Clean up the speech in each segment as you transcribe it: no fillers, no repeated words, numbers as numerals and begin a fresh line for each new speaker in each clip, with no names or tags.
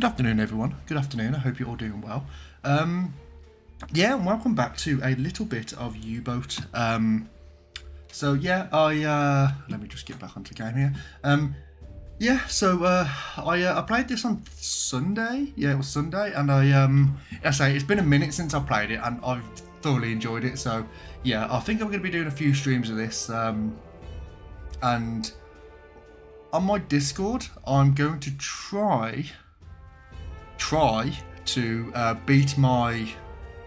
Good afternoon, everyone. Good afternoon. I hope you're all doing well. Yeah, and welcome back to a little bit of U-Boat. So yeah, I let me just get back onto the game here. Yeah, so I played this on Sunday. Yeah, it was Sunday, and I say it's been a minute since I played it, and I've thoroughly enjoyed it. So yeah, I think I'm going to be doing a few streams of this, and on my Discord, I'm going to try to beat my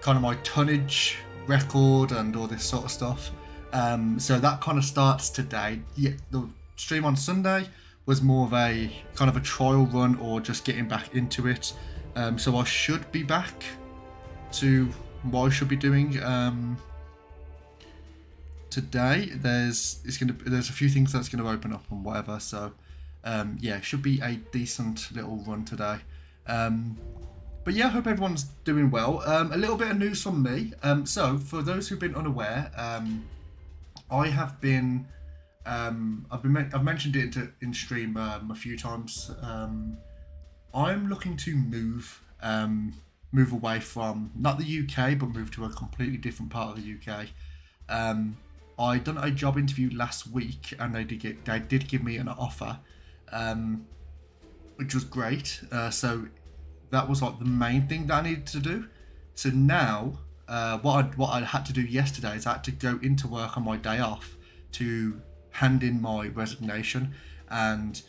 my tonnage record and all this sort of stuff. So that kind of starts today. Yeah, the stream on Sunday was more of a kind of a trial run or just getting back into it. So I should be back to what I should be doing today. There's a few things that's going to open up and whatever. So yeah, it should be a decent little run today. But yeah, I hope everyone's doing well. A little bit of news from me. So for those who've been unaware, I have been, I've mentioned it in stream a few times. I'm looking to move away from not the UK, but move to a completely different part of the UK. I done a job interview last week, and they did give me an offer, which was great. So that was like the main thing that I needed to do. So now, what I had to do yesterday is I had to go into work on my day off to hand in my resignation, and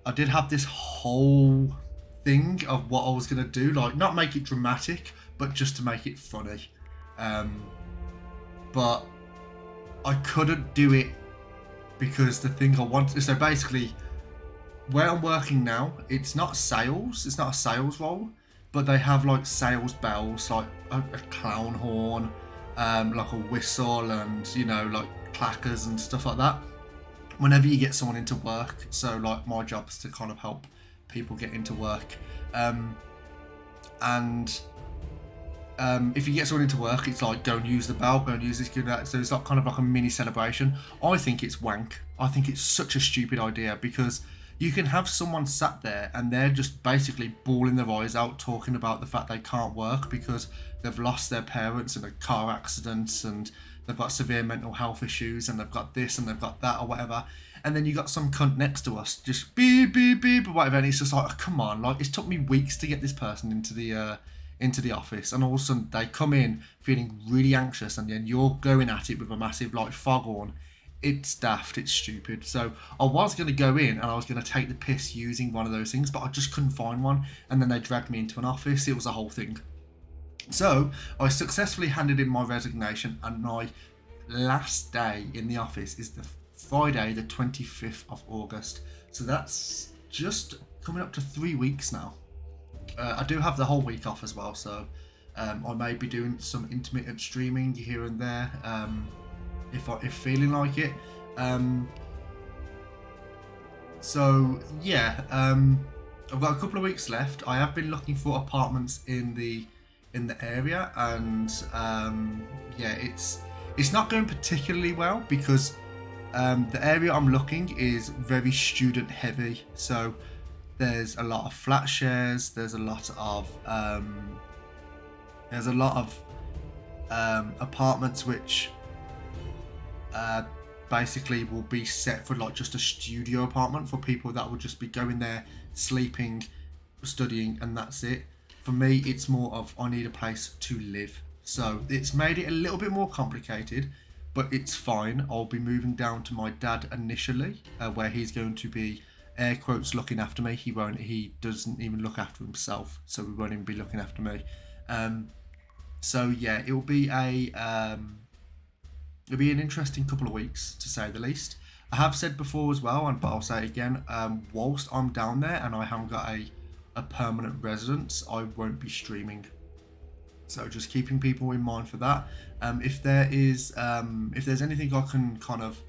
I did have this whole thing of what I was gonna do, like not make it dramatic, but just to make it funny. But I couldn't do it because the thing I wanted. So basically, where I'm working now, it's not sales. It's not a sales role, but they have like sales bells, like a clown horn, like a whistle, and like clackers and stuff like that. Whenever you get someone into work, so like my job is to kind of help people get into work, and if you get someone into work, it's like go and use the bell, go and use this, that. So it's like kind of like a mini celebration. I think it's wank. I think it's such a stupid idea because you can have someone sat there and they're just basically bawling their eyes out talking about the fact they can't work because they've lost their parents in a car accident and they've got severe mental health issues and they've got this and they've got that or whatever. And then you got some cunt next to us just beep, beep, beep or whatever. And it's just like, oh, come on. Like, it's took me weeks to get this person into the office, and all of a sudden they come in feeling really anxious, and then you're going at it with a massive like foghorn. It's daft, it's stupid. So I was going to go in and I was going to take the piss using one of those things, but I just couldn't find one, and then they dragged me into an office. It was a whole thing. So I successfully handed in my resignation, and my last day in the office is the Friday the 25th of August. So that's just coming up to 3 weeks now. I do have the whole week off as well, so I may be doing some intermittent streaming here and there, if feeling like it. So yeah, I've got a couple of weeks left. I have been looking for apartments in the area, and yeah, it's not going particularly well because the area I'm looking is very student heavy. So there's a lot of flat shares. There's a lot of apartments which basically will be set for like just a studio apartment for people that will just be going there, sleeping, studying, and that's it. For me, it's more of I need a place to live. So it's made it a little bit more complicated, but it's fine. I'll be moving down to my dad initially, where he's going to be, air quotes, looking after me. He doesn't even look after himself, so he won't even be looking after me. So yeah, it'll be an interesting couple of weeks, to say the least. I have said before as well, but I'll say it again, whilst I'm down there and I haven't got a permanent residence, I won't be streaming. So just keeping people in mind for that. If there's anything I can kind of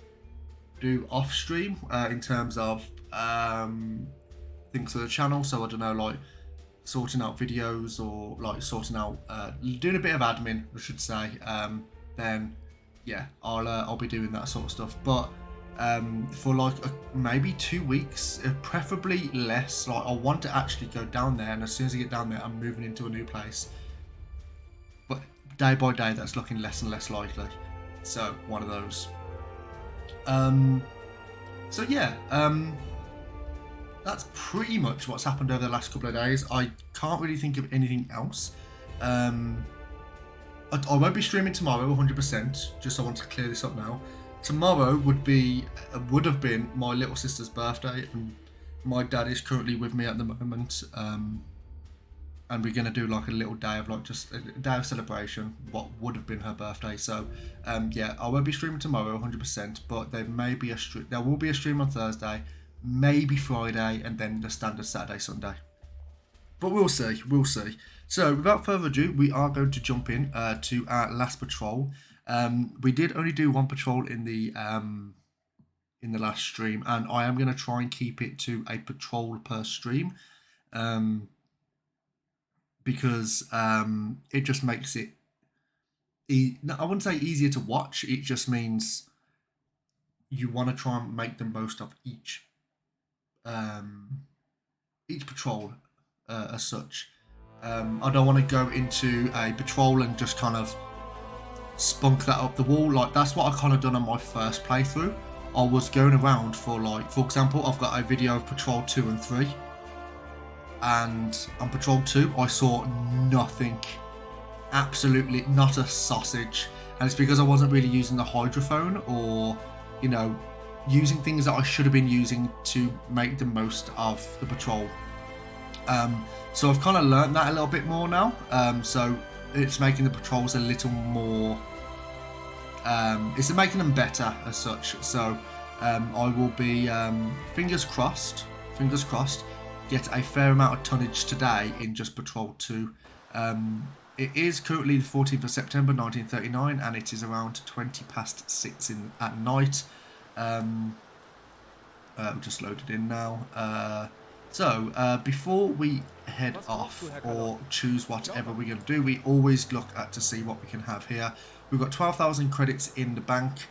do off stream in terms of things for the channel, so I don't know, like sorting out videos or like sorting out doing a bit of admin, I should say, then yeah, I'll be doing that sort of stuff. But for like maybe 2 weeks, preferably less. Like I want to actually go down there, and as soon as I get down there, I'm moving into a new place. But day by day, that's looking less and less likely. So one of those. So yeah, that's pretty much what's happened over the last couple of days. I can't really think of anything else. I won't be streaming tomorrow 100%, just I want to clear this up now. Tomorrow would have been my little sister's birthday, and my dad is currently with me at the moment, and we're gonna do like a little day of like just a day of celebration, what would have been her birthday. So yeah, I won't be streaming tomorrow 100%, but there will be a stream on Thursday, maybe Friday, and then the standard Saturday, Sunday. But we'll see. So without further ado, we are going to jump in to our last patrol. We did only do one patrol in the last stream, and I am going to try and keep it to a patrol per stream, because it just makes it I wouldn't say easier to watch. It just means you want to try and make the most of each patrol as such. I don't want to go into a patrol and just kind of spunk that up the wall. Like that's what I kind of done on my first playthrough. I was going around for like, for example, I've got a video of patrol 2 and 3, and on patrol 2 I saw nothing, absolutely not a sausage, and it's because I wasn't really using the hydrophone, or you know, using things that I should have been using to make the most of the patrol. So I've kind of learned that a little bit more now, so it's making the patrols a little more, it's making them better as such. So I will be, fingers crossed, get a fair amount of tonnage today in just patrol 2. It is currently the 14th of September 1939, and it is around 20 past 6 at night. Just loaded in now. So before we head off or choose whatever we're going to do, we always look at to see what we can have here. We've got 12,000 credits in the bank.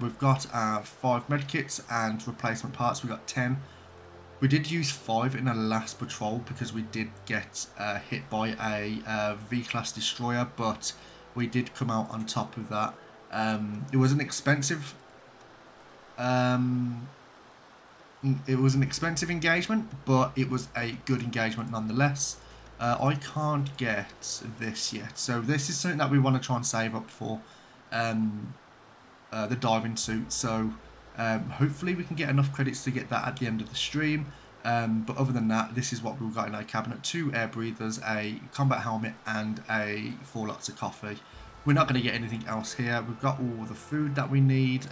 We've got our 5 medkits and replacement parts. We've got 10. We did use 5 in the last patrol because we did get hit by a V-class destroyer, but we did come out on top of that. It was an expensive engagement, but it was a good engagement nonetheless. I can't get this yet, so this is something that we want to try and save up for, the diving suit. So hopefully we can get enough credits to get that at the end of the stream. But other than that, this is what we've got in our cabinet: 2 air breathers, a combat helmet, and 4 lots of coffee. We're not going to get anything else here. We've got all the food that we need.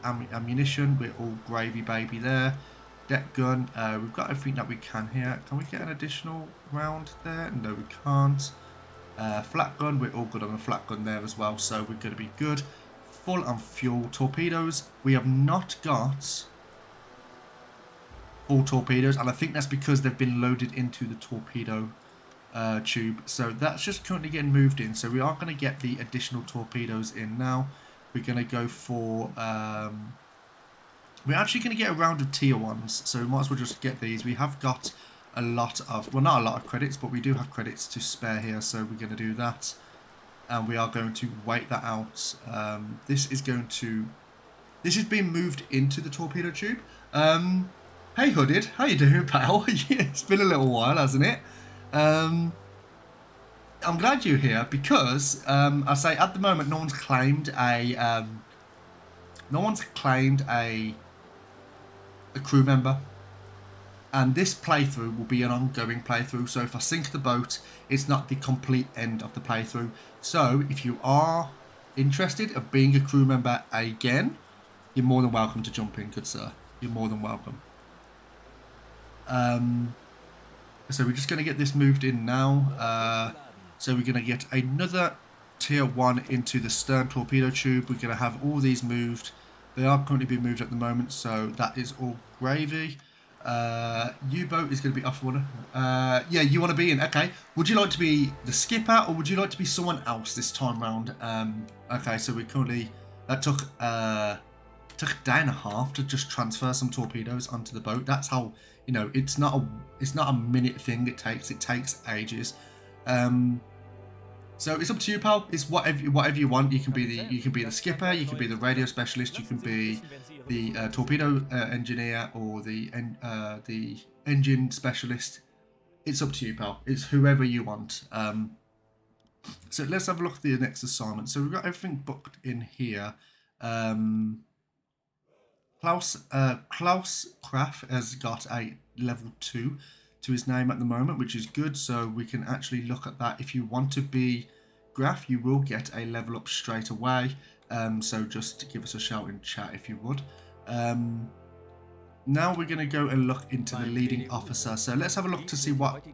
Ammunition, we're all gravy baby there. Deck gun, we've got everything that we can here. Can we get an additional round there? No, we can't. Flat gun, we're all good on the flat gun there as well, so we're going to be good. Full on fuel. Torpedoes, we have not got all torpedoes, and I think that's because they've been loaded into the torpedo tube. So that's just currently getting moved in, so we are going to get the additional torpedoes in now. We're going to go for, we're actually going to get a round of tier 1s, so we might as well just get these. We have got a lot of, well, not a lot of credits, but we do have credits to spare here, so we're going to do that. And we are going to wait that out. This is being moved into the torpedo tube. Hey Hooded, how you doing, pal? It's been a little while, hasn't it? I'm glad you're here because I say at the moment no one's claimed a crew member, and this playthrough will be an ongoing playthrough. So if I sink the boat, it's not the complete end of the playthrough. So if you are interested in being a crew member again, you're more than welcome to jump in, good sir. You're more than welcome. So we're just going to get this moved in now. So we're going to get another tier 1 into the stern torpedo tube. We're going to have all these moved. They are currently being moved at the moment, so that is all gravy. U-boat is going to be off water. Yeah, you want to be in. Okay. Would you like to be the skipper, or would you like to be someone else this time round? Okay, so we currently, that took took a day and a half to just transfer some torpedoes onto the boat. That's how, you know, it's not a minute thing. It takes ages. So it's up to you, pal. It's whatever you want. You can be the skipper, you can be the radio specialist, you can be the torpedo engineer, or the engine specialist. It's up to you, pal. It's whoever you want. So let's have a look at the next assignment. So we've got everything booked in here. Klaus Kraft has got a level 2 to his name at the moment, which is good. So we can actually look at that. If you want to be Graf, you will get a level up straight away. So just give us a shout in chat if you would. Now we're going to go and look into the leading officer. So let's have a look to see what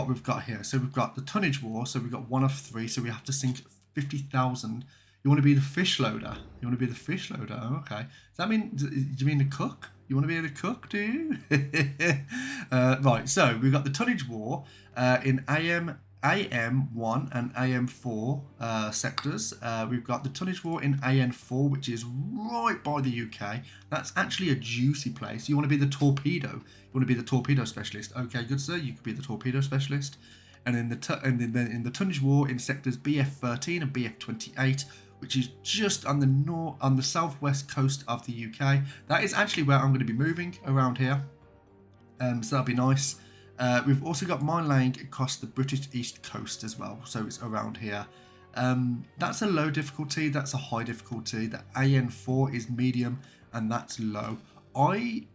we've got here. So we've got the tonnage war. So we've got 1 of 3. So we have to sink 50,000. You want to be the fish loader. You want to be the fish loader. Oh, okay. Does that mean? Do you mean the cook? You want to be the cook, do you? Right. So we've got the tonnage war in AM1 and AM4 sectors. We've got the tonnage war in AN4, which is right by the UK. That's actually a juicy place. You want to be the torpedo. You want to be the torpedo specialist. Okay, good sir. You could be the torpedo specialist. And in the tonnage war in sectors BF13 and BF28, which is just on the southwest coast of the UK. That is actually where I'm going to be moving around here. So that'll be nice. We've also got mine laying across the British East Coast as well, so it's around here. That's a low difficulty, that's a high difficulty. The AN4 is medium, and that's low. I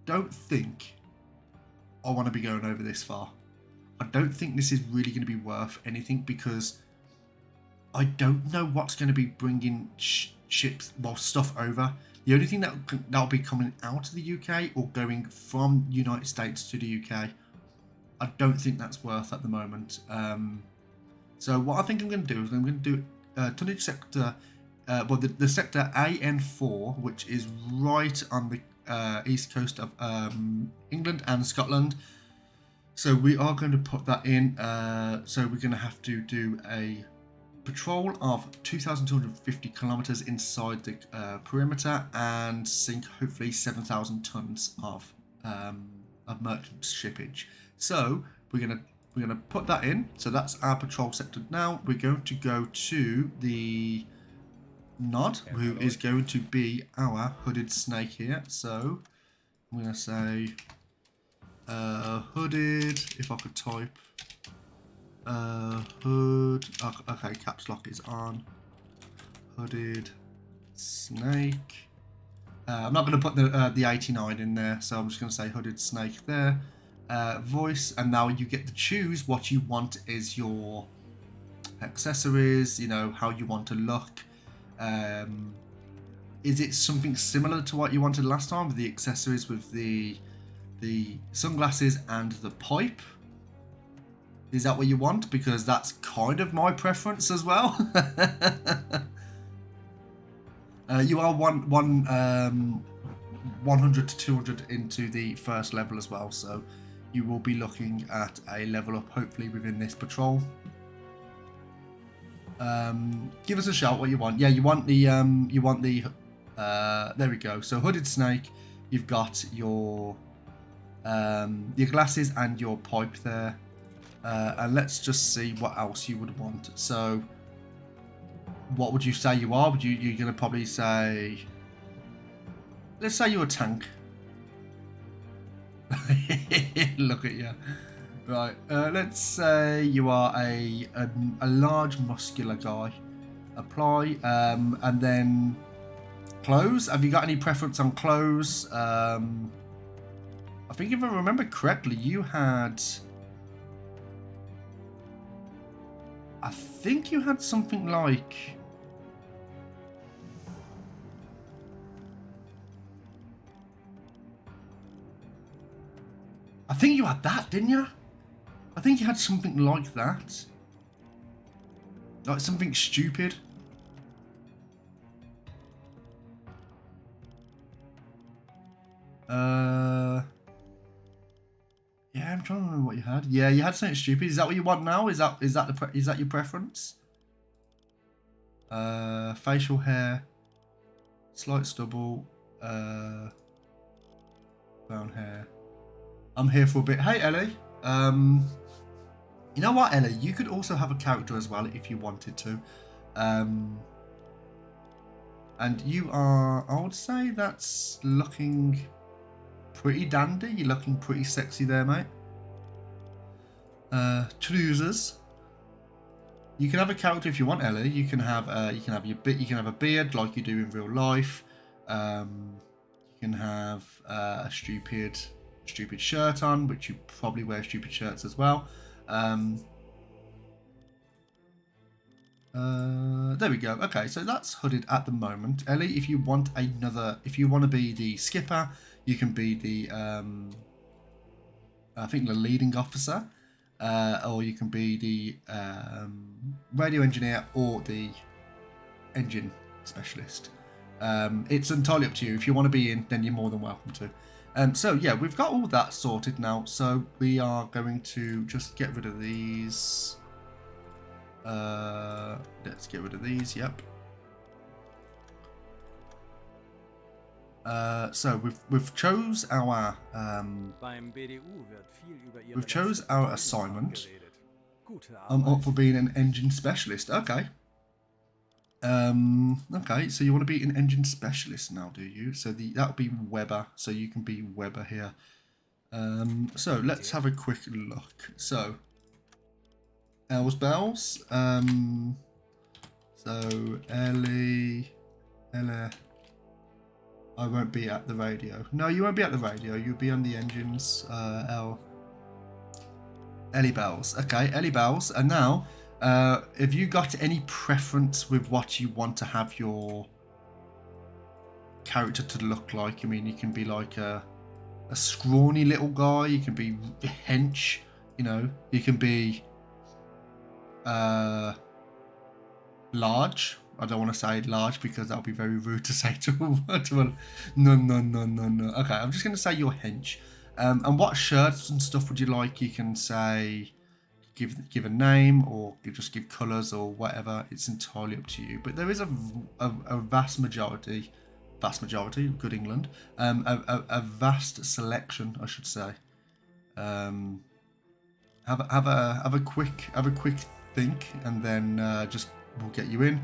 don't think I want to be going over this far. I don't think this is really going to be worth anything, because I don't know what's going to be bringing stuff over. The only thing that'll be coming out of the UK or going from United States to the UK, I don't think that's worth at the moment. So what I think I'm going to do is I'm going to do tonnage sector, the sector AN4, which is right on the east coast of England and Scotland. So we are going to put that in. So we're going to have to do a patrol of 2,250 kilometers inside the perimeter and sink hopefully 7,000 tons of merchant shippage. So we're gonna put that in. So that's our patrol sector. Now we're going to go to the Nod, who is going to be our hooded snake here. So I'm gonna say hooded. If I could type. Hood. Okay, caps lock is on. Hooded snake. I'm not going to put the 89 in there, so I'm just going to say hooded snake there. Voice, and now you get to choose what you want is your accessories. You know how you want to look. Is it something similar to what you wanted last time with the accessories, with the sunglasses and the pipe? Is that what you want? Because that's kind of my preference as well. You are 100 to 200 into the first level as well, so you will be looking at a level up hopefully within this patrol. Give us a shout what you want. Yeah, you want the there we go. So hooded snake, you've got your glasses and your pipe there. And let's just see what else you would want. So, what would you say you are? You're going to probably say, let's say you're a tank. Look at you. Right. Let's say you are a large muscular guy. Apply. And then clothes. Have you got any preference on clothes? I think if I remember correctly, you had. I think you had something like... I think you had that, didn't you? I think you had something like that. Like something stupid. Yeah, I'm trying to remember what you had. Yeah, you had something stupid. Is that what you want now? Is that your preference? Facial hair. Slight stubble. Brown hair. I'm here for a bit. Hey, Ellie. You know what, Ellie? You could also have a character as well if you wanted to. And you are, I would say that's looking pretty dandy. You're looking pretty sexy there, mate. Trousers. You can have a character if you want, Ellie. You can have you can have a beard like you do in real life. You can have a stupid shirt on, which you probably wear stupid shirts as well. There we go. Okay, so that's hooded at the moment. Ellie, if you want to be the skipper, you can be the, I think the leading officer, or you can be the radio engineer or the engine specialist. It's entirely up to you. If you want to be in, then you're more than welcome to. So yeah, we've got all that sorted now. So we are going to just get rid of these. Let's get rid of these. Yep. So we've chose our assignment. I'm up for being an engine specialist. Okay. Okay, so you want to be an engine specialist now, do you? So that'll be Weber. So you can be Weber here. So let's have a quick look. So Els Bells. So Ellie. I won't be at the radio. No, you won't be at the radio. You'll be on the engines. Ellie Bells. Okay, Ellie Bells. And now, have you got any preference with what you want to have your character to look like? I mean, you can be like a scrawny little guy. You can be hench. You know, you can be large. I don't want to say large because that would be very rude to say to a no. Okay, I'm just going to say you're hench. And what shirts and stuff would you like? You can say, give a name, or you just give colours or whatever. It's entirely up to you. But there is a vast majority, good England, a vast selection, I should say. Have a quick think, and then just we'll get you in.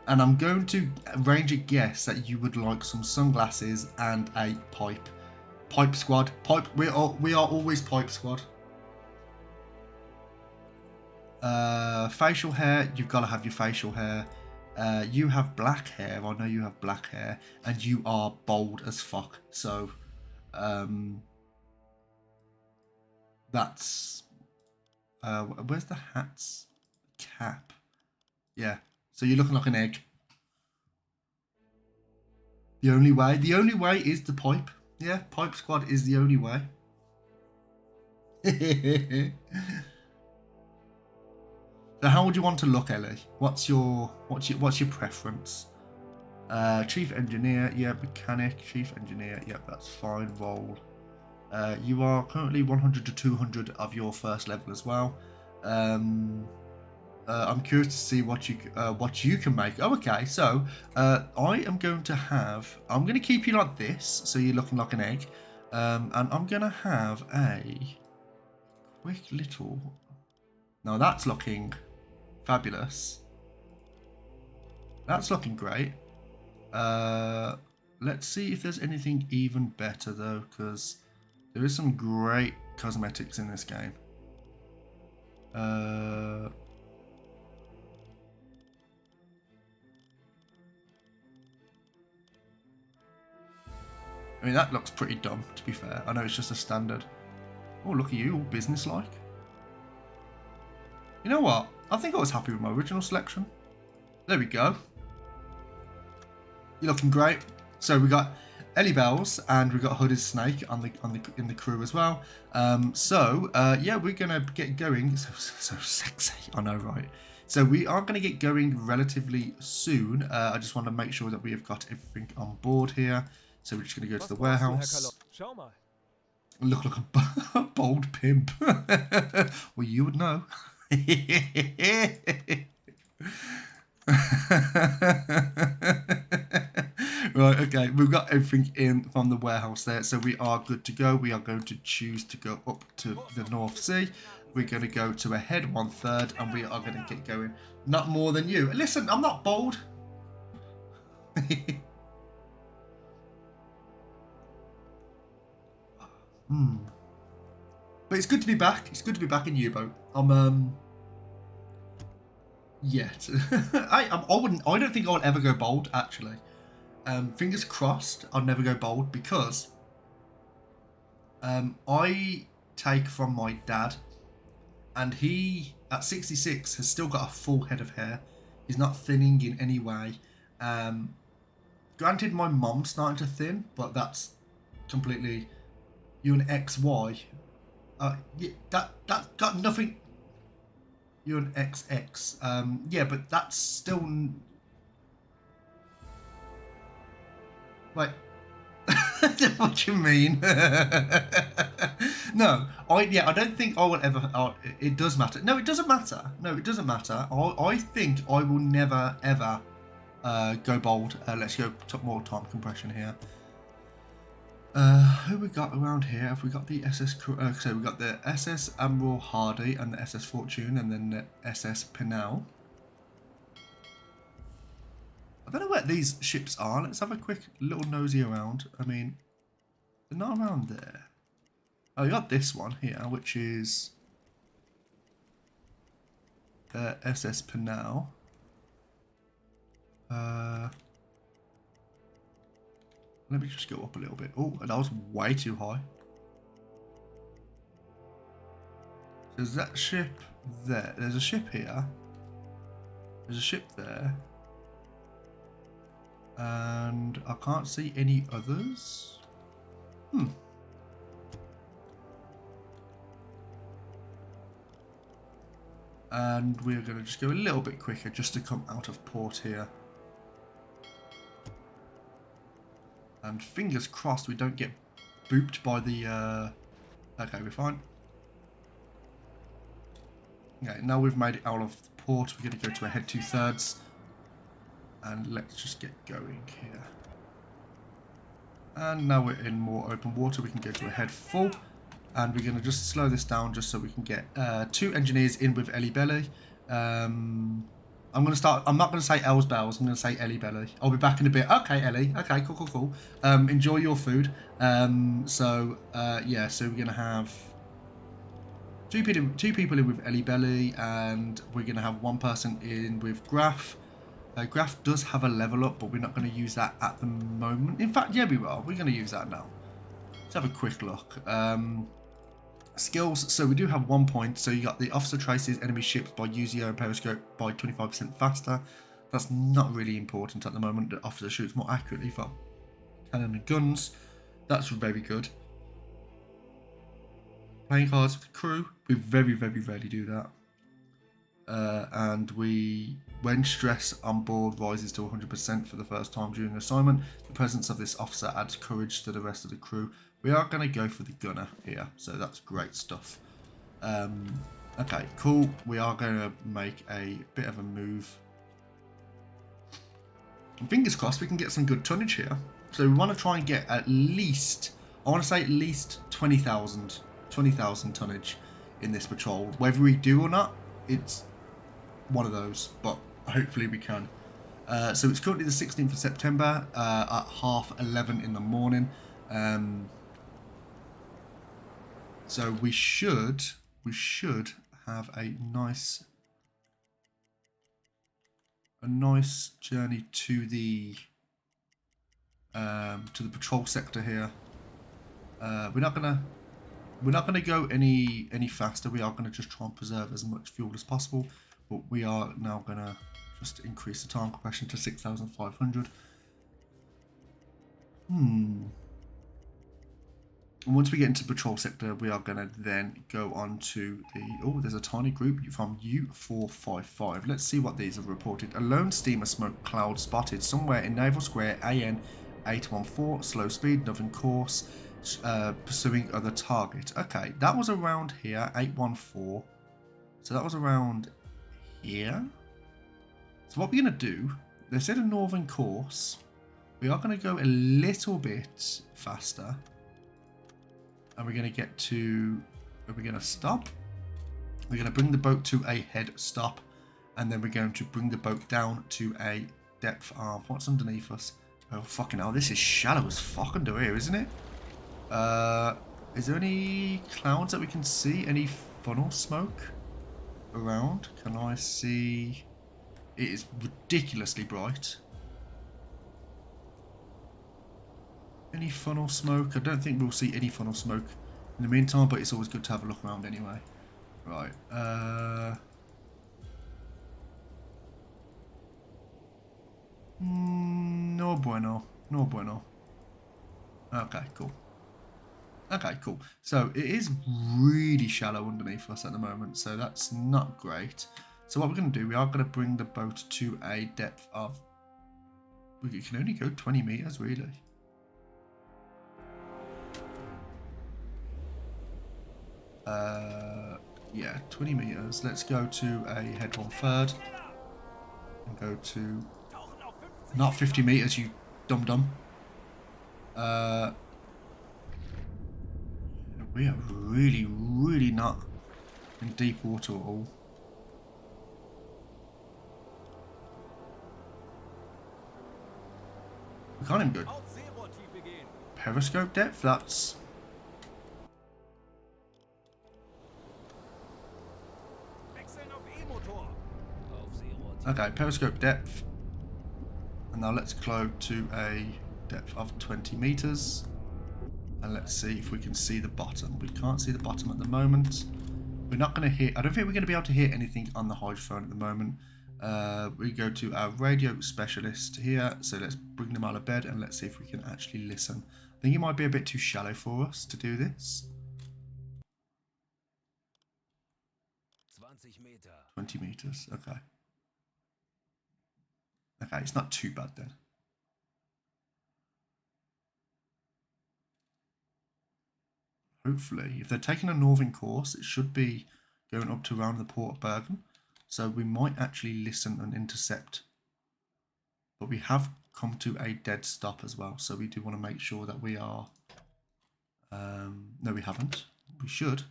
And I'm going to range a guess that you would like some sunglasses and a pipe. Pipe squad. We are always pipe squad. Facial hair. You've got to have your facial hair. You have black hair. I know you have black hair, and you are bold as fuck. So, that's. Where's the hats? Cap. Yeah. So you're looking like an egg. The only way is the pipe. Yeah, pipe squad is the only way. So how would you want to look, Ellie? What's your preference? Chief engineer, yeah, mechanic, chief engineer, yeah, that's fine. Roll. You are currently 100 to 200 of your first level as well. I'm curious to see what you can make. Oh, okay. So I am going to keep you like this, so you're looking like an egg, and I'm going to have a quick little. Now that's looking fabulous. That's looking great. Let's see if there's anything even better though, because there is some great cosmetics in this game. I mean, that looks pretty dumb, to be fair. I know it's just a standard. Oh, look at you, all business-like. You know what? I think I was happy with my original selection. There we go. You're looking great. So we got Ellie Bells and we got Hooded Snake in the crew as well. Yeah, we're gonna get going. So sexy, I know, right? So we are gonna get going relatively soon. I just want to make sure that we have got everything on board here. So we're just going to go to the warehouse. Look like a bold pimp. Well, you would know. Right, okay, we've got everything in from the warehouse there, so we are good to go. We are going to choose to go up to the North Sea. We're going to go to ahead 1/3, and we are going to get going. Not more than you. Listen, I'm not bold. But it's good to be back. It's good to be back in U-boat. Yet. I don't think I'll ever go bold, actually. Fingers crossed I'll never go bold, because I take from my dad, and he, at 66, has still got a full head of hair. He's not thinning in any way. Granted, my mom's starting to thin, but that's completely... You're an XY. Yeah, that got nothing... You're an XX. Yeah, but that's still... Like... What do you mean? No, I don't think I will ever. It does matter. No, it doesn't matter. No, it doesn't matter. I think I will never ever go bold. Let's go more time compression here. Who we got around here? Have we got the SS? So we got the SS Admiral Hardy and the SS Fortune, and then the SS Pinel. I don't know where these ships are. Let's have a quick little nosy around. I mean, they're not around there. Oh, you got this one here, which is SS Pinel. Let me just go up a little bit. Oh, that was way too high. So there's that ship there. There's a ship here. There's a ship there. And I can't see any others. And we're going to just go a little bit quicker just to come out of port here. And fingers crossed we don't get booped by the... Okay, we're fine. Okay, now we've made it out of port, we're going to go to ahead 2/3. And let's just get going here. And now we're in more open water, we can go to ahead full. And we're going to just slow this down just so we can get 2 engineers in with Ellie Belly. I'm going to start, I'm not going to say Els Bells, I'm going to say Ellie Belly. I'll be back in a bit. Okay, Ellie. Okay, cool. Enjoy your food. Yeah, so we're going to have two people in with Ellie Belly, and we're going to have 1 person in with Graf. Graf does have a level up, but we're not going to use that at the moment. In fact, yeah, we are. We're going to use that now. Let's have a quick look. Skills, so we do have 1 point. So you got the officer traces enemy ships by UZO and periscope by 25% faster. That's not really important at the moment. The officer shoots more accurately from cannon and guns. That's very good. Playing cards with the crew, we very rarely do that. And when stress on board rises to 100% for the first time during an assignment, the presence of this officer adds courage to the rest of the crew. We are going to go for the gunner here, so that's great stuff. Okay, cool. We are going to make a bit of a move. And fingers crossed we can get some good tonnage here. So we want to try and get at least, I want to say at least 20,000 tonnage in this patrol. Whether we do or not, it's one of those, but hopefully we can. So it's currently the 16th of September at 11:30 in the morning. So we should have a nice journey to the patrol sector here. We're not gonna go any faster. We are gonna just try and preserve as much fuel as possible, but we are now gonna just increase the time compression to 6,500. And once we get into the patrol sector, we are going to then go on to the... Oh, there's a tiny group from U455. Let's see what these have reported. A lone steamer smoke cloud spotted somewhere in Naval Square AN 814. Slow speed, nothing course. Pursuing other target. Okay, that was around here. 814. So that was around here. So what we're going to do, they said a northern course. We are going to go a little bit faster. And we're going to get to, we're going to stop. We're going to bring the boat to a head stop. And then we're going to bring the boat down to a depth of, what's underneath us? Oh, fucking hell, this is shallow as fuck under here, isn't it? Is there any clouds that we can see? Any funnel smoke around? Can I see? It is ridiculously bright. Any funnel smoke? I don't think we'll see any funnel smoke in the meantime, but it's always good to have a look around anyway. Right. No bueno. No bueno. Okay, cool. Okay, cool. So it is really shallow underneath us at the moment, so that's not great. So what we're going to do, we are going to bring the boat to a depth of... We can only go 20 meters, really. Yeah, 20 meters. Let's go to a head 1/3 and go to not 50 meters, you dum-dum. We are really, really not in deep water at all. We can't even go periscope depth. That's... Okay, periscope depth. And now let's go to a depth of 20 meters. And let's see if we can see the bottom. We can't see the bottom at the moment. We're not going to hit... I don't think we're going to be able to hear anything on the hydrophone at the moment. We go to our radio specialist here. So let's bring them out of bed and let's see if we can actually listen. I think it might be a bit too shallow for us to do this. 20 meters, okay. Okay, it's not too bad then. Hopefully, if they're taking a northern course, it should be going up to around the Port of Bergen. So we might actually listen and intercept. But we have come to a dead stop as well. So we do want to make sure that we are... no, we haven't. We should.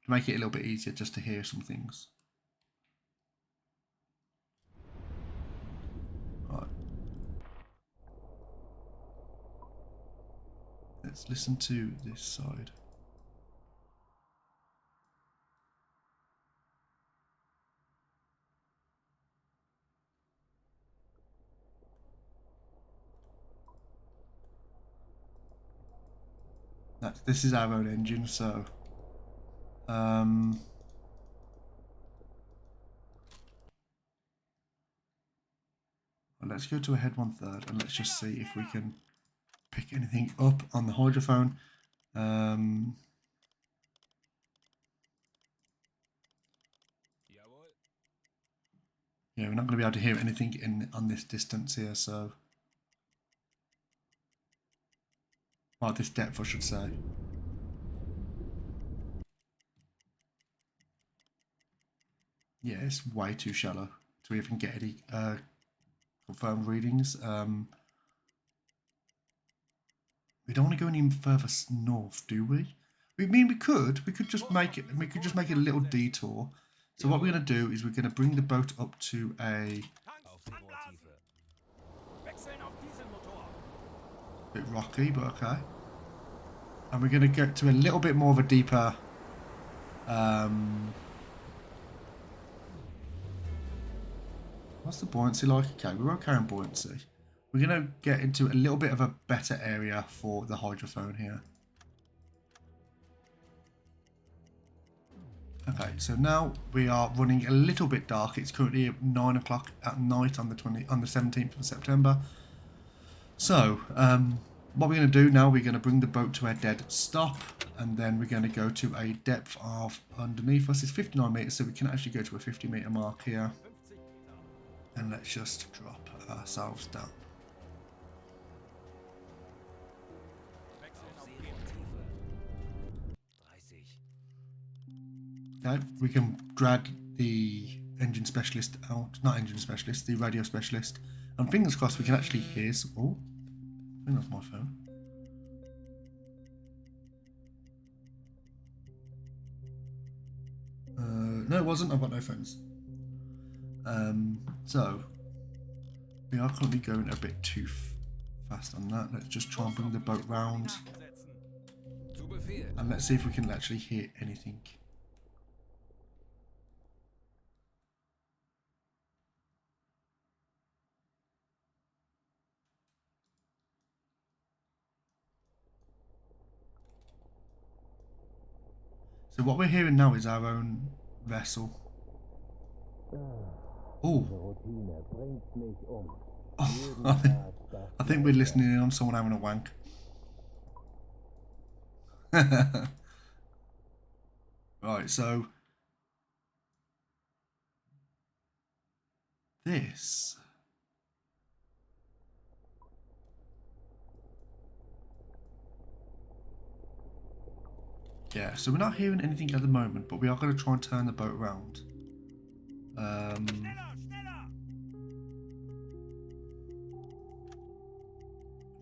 To make it a little bit easier just to hear some things. Right. Let's listen to this side. This is our own engine, so let's go to a head 1/3 and let's just see if we can pick anything up on the hydrophone. Yeah, we're not going to be able to hear anything on this distance here, so... Well, this depth, I should say. Yeah, it's way too shallow to even get any confirmed readings. We don't want to go any further north, do we? We mean we could just make it. We could just make it a little detour. So what we're going to do is we're going to bring the boat up to a bit rocky, but okay. And we're going to get to a little bit more of a deeper what's the buoyancy like? Okay, we're okay on buoyancy. We're going to get into a little bit of a better area for the hydrophone here. Okay, so now we are running a little bit dark. It's currently 9 o'clock at night on the 17th of September. So, what we're going to do now, we're going to bring the boat to a dead stop, and then we're going to go to a depth of underneath us. It's 59 meters, so we can actually go to a 50 meter mark here. And let's just drop ourselves down. Okay, we can drag the engine specialist out. Not engine specialist, the radio specialist. And fingers crossed we can actually hear some... Oh, I think that's my phone. No, it wasn't. I've got no phones. So, we are currently going a bit too fast on that. Let's just try and bring the boat round. And let's see if we can actually hear anything. So what we're hearing now is our own vessel. Oh. I think we're listening in on someone having a wank. Right, so this. Yeah, so we're not hearing anything at the moment, but we are going to try and turn the boat around.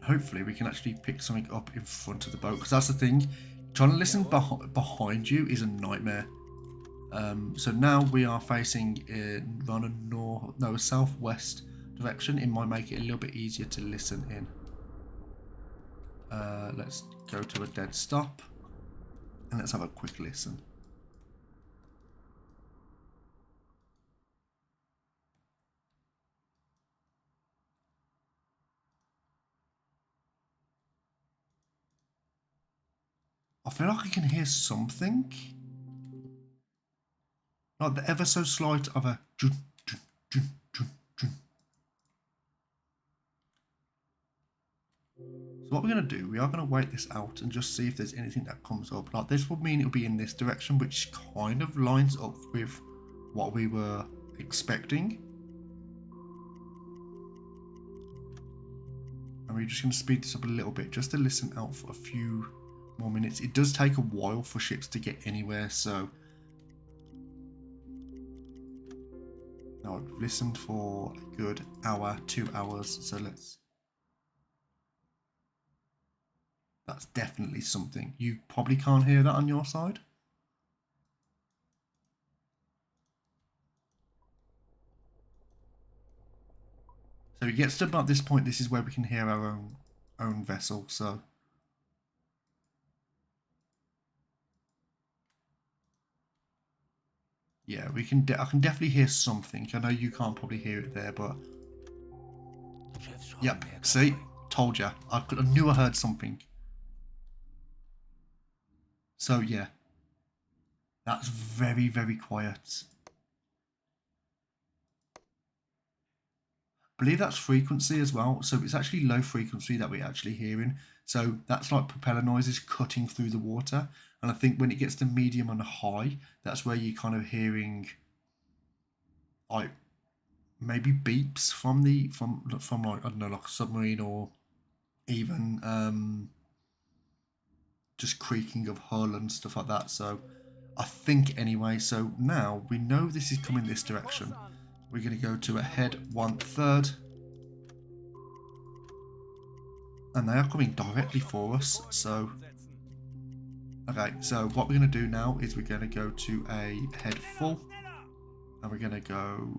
Hopefully we can actually pick something up in front of the boat, because that's the thing. Trying to listen behind you is a nightmare. So now we are facing in a southwest direction. It might make it a little bit easier to listen in. Let's go to a dead stop and let's have a quick listen. I feel like I can hear something. Like the ever so slight of a... So what we're going to do, we are going to wait this out and just see if there's anything that comes up. Like this would mean it'll be in this direction, which kind of lines up with what we were expecting. And we're just going to speed this up a little bit just to listen out for a few more minutes. It does take a while for ships to get anywhere, so now I've listened for a good hour, 2 hours, so that's definitely something. You probably can't hear that on your side. So it gets to about this point, this is where we can hear our own vessel, so yeah, we can. I can definitely hear something. I know you can't probably hear it there, but yep. See, told you. I knew I heard something. So yeah, that's very, very quiet. I believe that's frequency as well. So it's actually low frequency that we're actually hearing. So that's like propeller noises cutting through the water. And I think when it gets to medium and high, that's where you're kind of hearing like maybe beeps from like, I don't know, like a submarine, or even just creaking of hull and stuff like that. So I think anyway, so now we know this is coming this direction. We're going to go to a head 1/3. And they are coming directly for us, so okay, so what we're going to do now is we're going to go to a head full, and we're going to go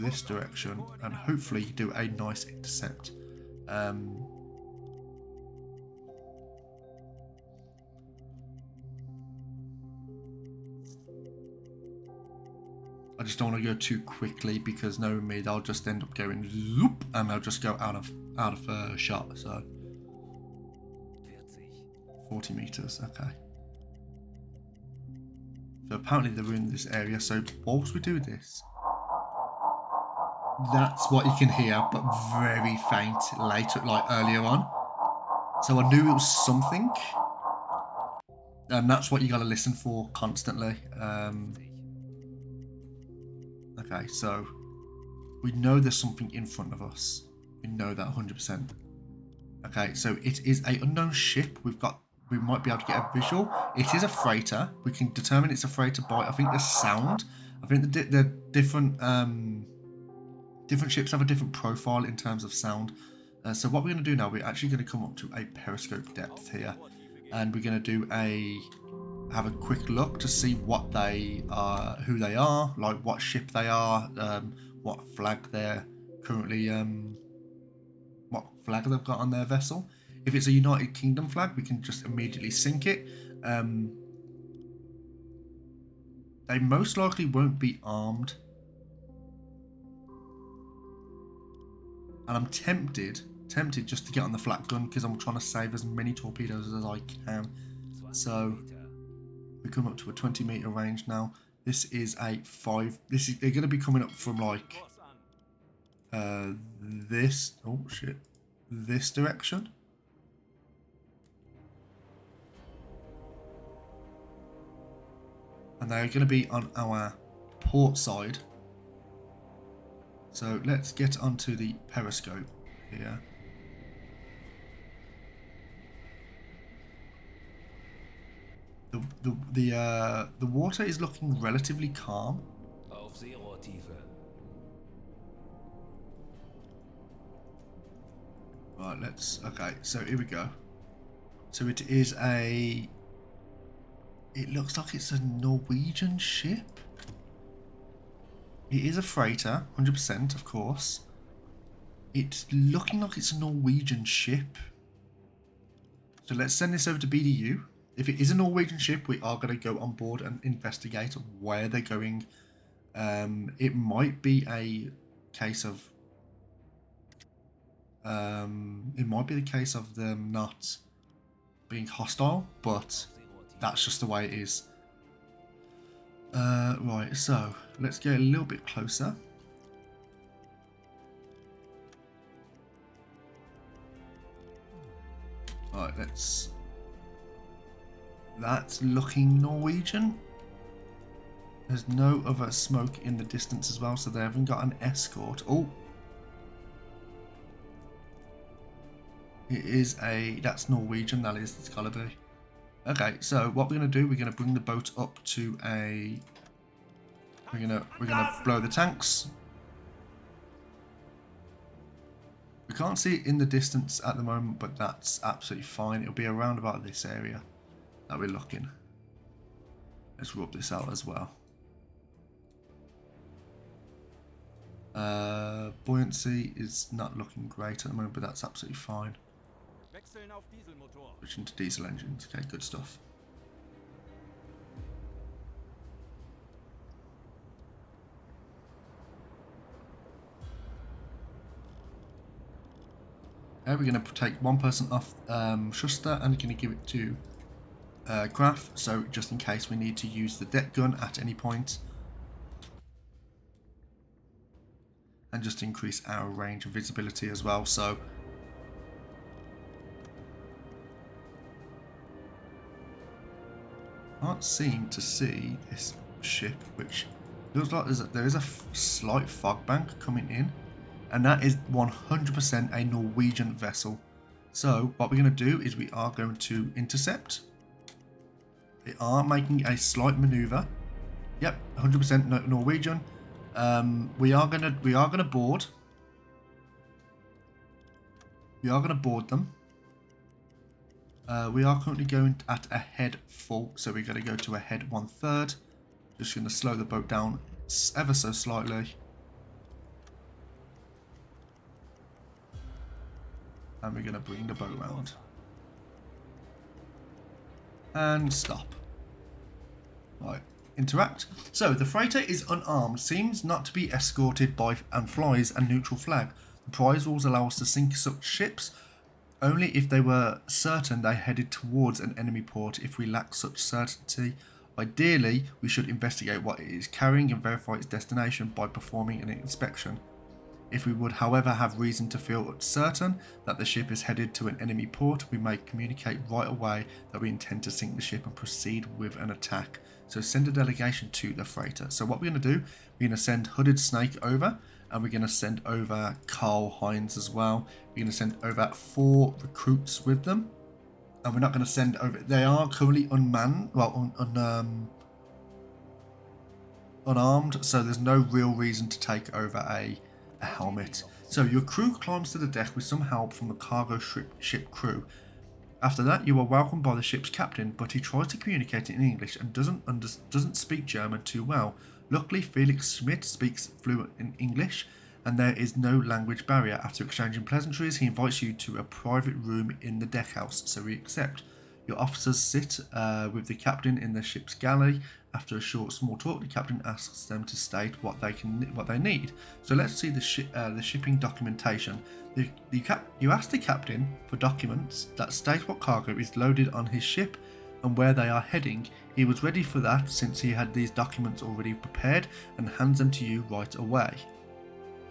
this direction and hopefully do a nice intercept. I just don't want to go too quickly, because knowing me, they'll just end up going zoop and they'll just go out of shot. So 40 meters, okay. So apparently they're in this area. So whilst we do this, that's what you can hear, but very faint later, like earlier on. So I knew it was something, and that's what you got to listen for constantly. Okay, so we know there's something in front of us. We know that 100%. Okay, so it is a unknown ship. We might be able to get a visual. It is a freighter. We can determine it's a freighter by, I think, the sound. I think the different different ships have a different profile in terms of sound. So what we're going to do now, we're actually going to come up to a periscope depth here, and we're going to do have a quick look to see what they are, who they are, like what ship they are, what flag they're currently, what flag they've got on their vessel. If it's a United Kingdom flag, we can just immediately sink it. They most likely won't be armed. And I'm tempted just to get on the flat gun because I'm trying to save as many torpedoes as I can. So we come up to a 20-meter range now. This is a 5. They're going to be coming up from like this. Oh shit! This direction. And they're going to be on our port side. So let's get onto the periscope here. The water is looking relatively calm. Right, okay, so here we go. So it is it looks like it's a Norwegian ship. It is a freighter, 100%, of course. It's looking like it's a Norwegian ship. So let's send this over to BDU. If it is a Norwegian ship, we are going to go on board and investigate where they're going. It might be a case of... it might be the case of them not being hostile, but that's just the way it is. Right, so let's get a little bit closer. Right, that's looking Norwegian. There's no other smoke in the distance as well, so they haven't got an escort. Oh, it is that's Norwegian. That is, it's gotta be. Okay, so what we're gonna do, we're gonna bring the boat up to we're gonna blow the tanks. We can't see it in the distance at the moment, but that's absolutely fine. It'll be around about this area that we're looking. Let's rub this out as well. Buoyancy is not looking great at the moment, but that's absolutely fine. Switching to diesel engines. Okay, good stuff. Okay, we're going to take one person off Schuster and going to give it to Graf, so just in case we need to use the deck gun at any point. And just increase our range of visibility as well, so... Can't seem to see this ship, which looks like there is a slight fog bank coming in, and that is 100% a Norwegian vessel. So what we're going to do is we are going to intercept. They are making a slight maneuver. Yep, 100% Norwegian. We are gonna board. We are gonna board them. We are currently going at a head full, so we're going to go to a head 1/3. Just going to slow the boat down ever so slightly. And we're going to bring the boat round. And stop. Right, interact. So the freighter is unarmed, seems not to be escorted by and flies a neutral flag. The prize rules allow us to sink such ships only if they were certain they headed towards an enemy port. If we lack such certainty, ideally we should investigate what it is carrying and verify its destination by performing an inspection. If we would, however, have reason to feel certain that the ship is headed to an enemy port, we may communicate right away that we intend to sink the ship and proceed with an attack. So send a delegation to the freighter. So what we're going to do, we're going to send Hooded Snake over, and we're going to send over Carl Hines as well. We're going to send over 4 recruits with them, and we're not going to send over... They are currently unmanned, well, unarmed, so there's no real reason to take over a helmet. So your crew climbs to the deck with some help from the cargo ship crew. After that, you are welcomed by the ship's captain, but he tries to communicate in English and doesn't speak German too well. Luckily, Felix Schmidt speaks fluent in English, and there is no language barrier. After exchanging pleasantries, he invites you to a private room in the deckhouse, so we accept. Your officers sit with the captain in the ship's galley. After a short small talk, the captain asks them to state what they need. So let's see the shipping documentation. You ask the captain for documents that state what cargo is loaded on his ship and where they are heading. He was ready for that since he had these documents already prepared and hands them to you right away.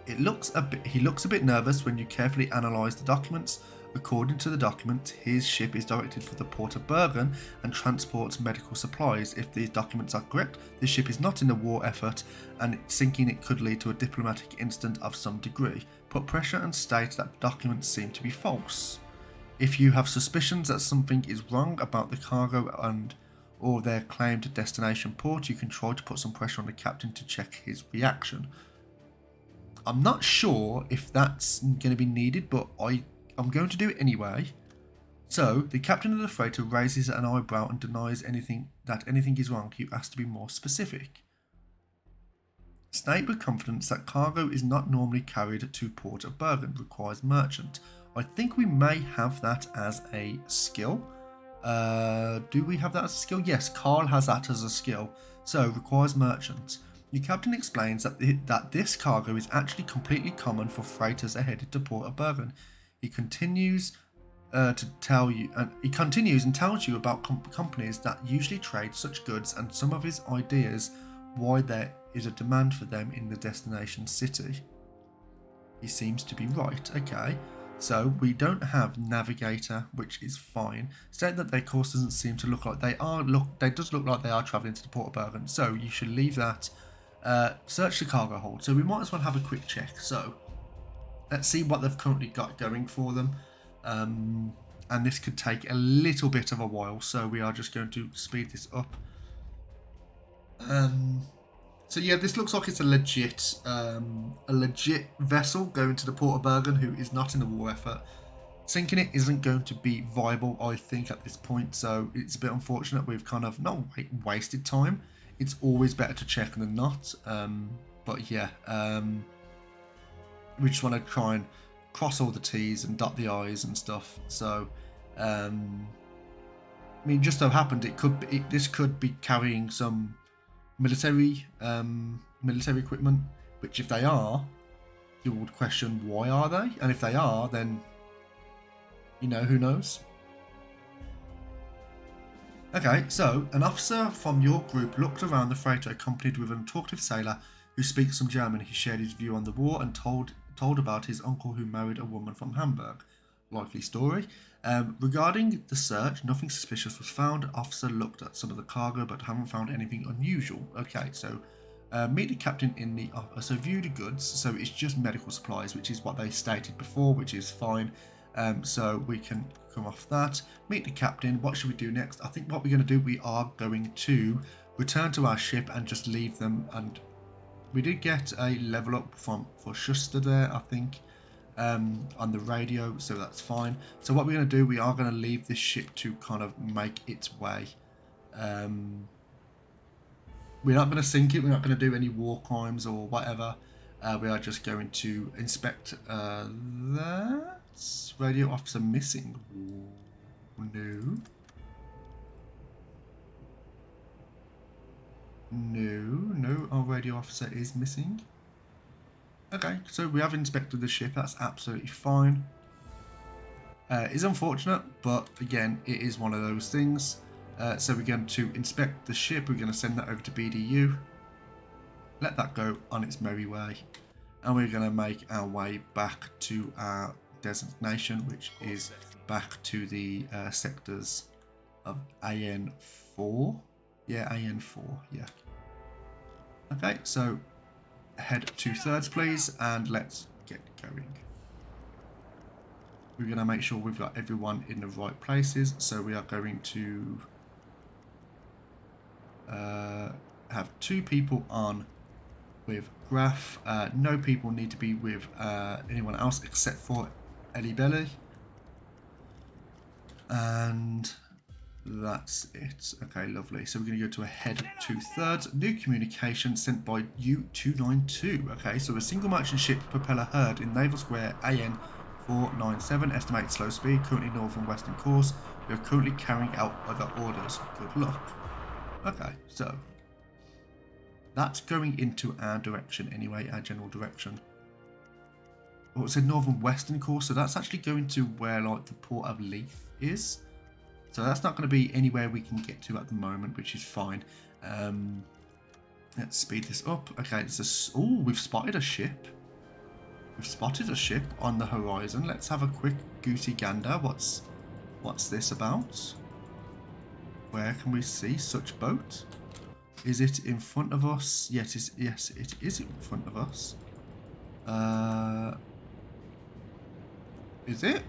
He looks a bit nervous when you carefully analyse the documents. According to the document, his ship is directed for the port of Bergen and transports medical supplies. If these documents are correct, the ship is not in a war effort, and sinking it could lead to a diplomatic incident of some degree. Put pressure and state that documents seem to be false. If you have suspicions that something is wrong about the cargo or their claimed destination port, you can try to put some pressure on the captain to check his reaction. I'm not sure if that's going to be needed, but I'm going to do it anyway. So, the captain of the freighter raises an eyebrow and denies anything is wrong. You ask to be more specific. State with confidence that cargo is not normally carried to Port of Bergen, requires merchant. I think we may have that as a skill. Do we have that as a skill? Yes, Carl has that as a skill. So, requires merchant. The captain explains that this cargo is actually completely common for freighters headed to Port of Bergen. He continues and tells you about companies that usually trade such goods and some of his ideas why there is a demand for them in the destination city. He seems to be right. Okay, so we don't have navigator, which is fine. State that their course doesn't seem to look like they are. They does look like they are travelling to the Port of Bergen, so you should leave that. Search the cargo hold. So we might as well have a quick check. So let's see what they've currently got going for them. And this could take a little bit of a while, so we are just going to speed this up. So yeah, this looks like it's a legit vessel going to the Port of Bergen who is not in a war effort. Sinking it isn't going to be viable, I think, at this point, so it's a bit unfortunate. We've kind of not wasted time. It's always better to check than not. But yeah, we just want to try and cross all the T's and dot the I's and stuff. So, I mean, just so happened this could be carrying some military equipment, which if they are, you would question why are they, and if they are, then who knows. Okay, so an officer from your group looked around the freighter accompanied with an talkative sailor who speaks some German. He shared his view on the war and told about his uncle who married a woman from Hamburg. Likely story. Regarding the search, nothing suspicious was found. Officer looked at some of the cargo but haven't found anything unusual. Okay, so meet the captain in the so view the goods. So it's just medical supplies, which is what they stated before, which is fine. So we can come off that. Meet the captain. What should we do next? I think what we're going to do, we are going to return to our ship and just leave them. And we did get a level up for Schuster there, I think, on the radio, so that's fine. So what we're going to do, we are going to leave this ship to kind of make its way. We're not going to sink it. We're not going to do any war crimes or whatever. We are just going to inspect that. Radio officer missing. No, our radio officer is missing. Okay, so we have inspected the ship. That's absolutely fine. It's unfortunate, but again, it is one of those things. So we're going to inspect the ship. We're going to send that over to BDU. Let that go on its merry way. And we're going to make our way back to our designation, which is back to the sectors of AN4. Yeah, AN4, yeah. Okay, so head 2/3, please, and let's get going. We're going to make sure we've got everyone in the right places, so we are going to have 2 people on with Graf. No people need to be with anyone else except for Ellie Belly. And that's it. Okay, lovely. So we're going to go to a head 2/3. New communication sent by U292. Okay, so a single merchant ship propeller heard in Naval Square AN 497. Estimated slow speed. Currently north and western course. We are currently carrying out other orders. Good luck. Okay, so that's going into our direction anyway, our general direction. Oh, it said northern western course, so that's actually going to where like the port of Leith is. So that's not going to be anywhere we can get to at the moment, which is fine. Let's speed this up. Okay, it's a... Oh, we've spotted a ship. We've spotted a ship on the horizon. Let's have a quick goosey gander. What's this about? Where can we see such boat? Is it in front of us? Yes, it is in front of us. Is it?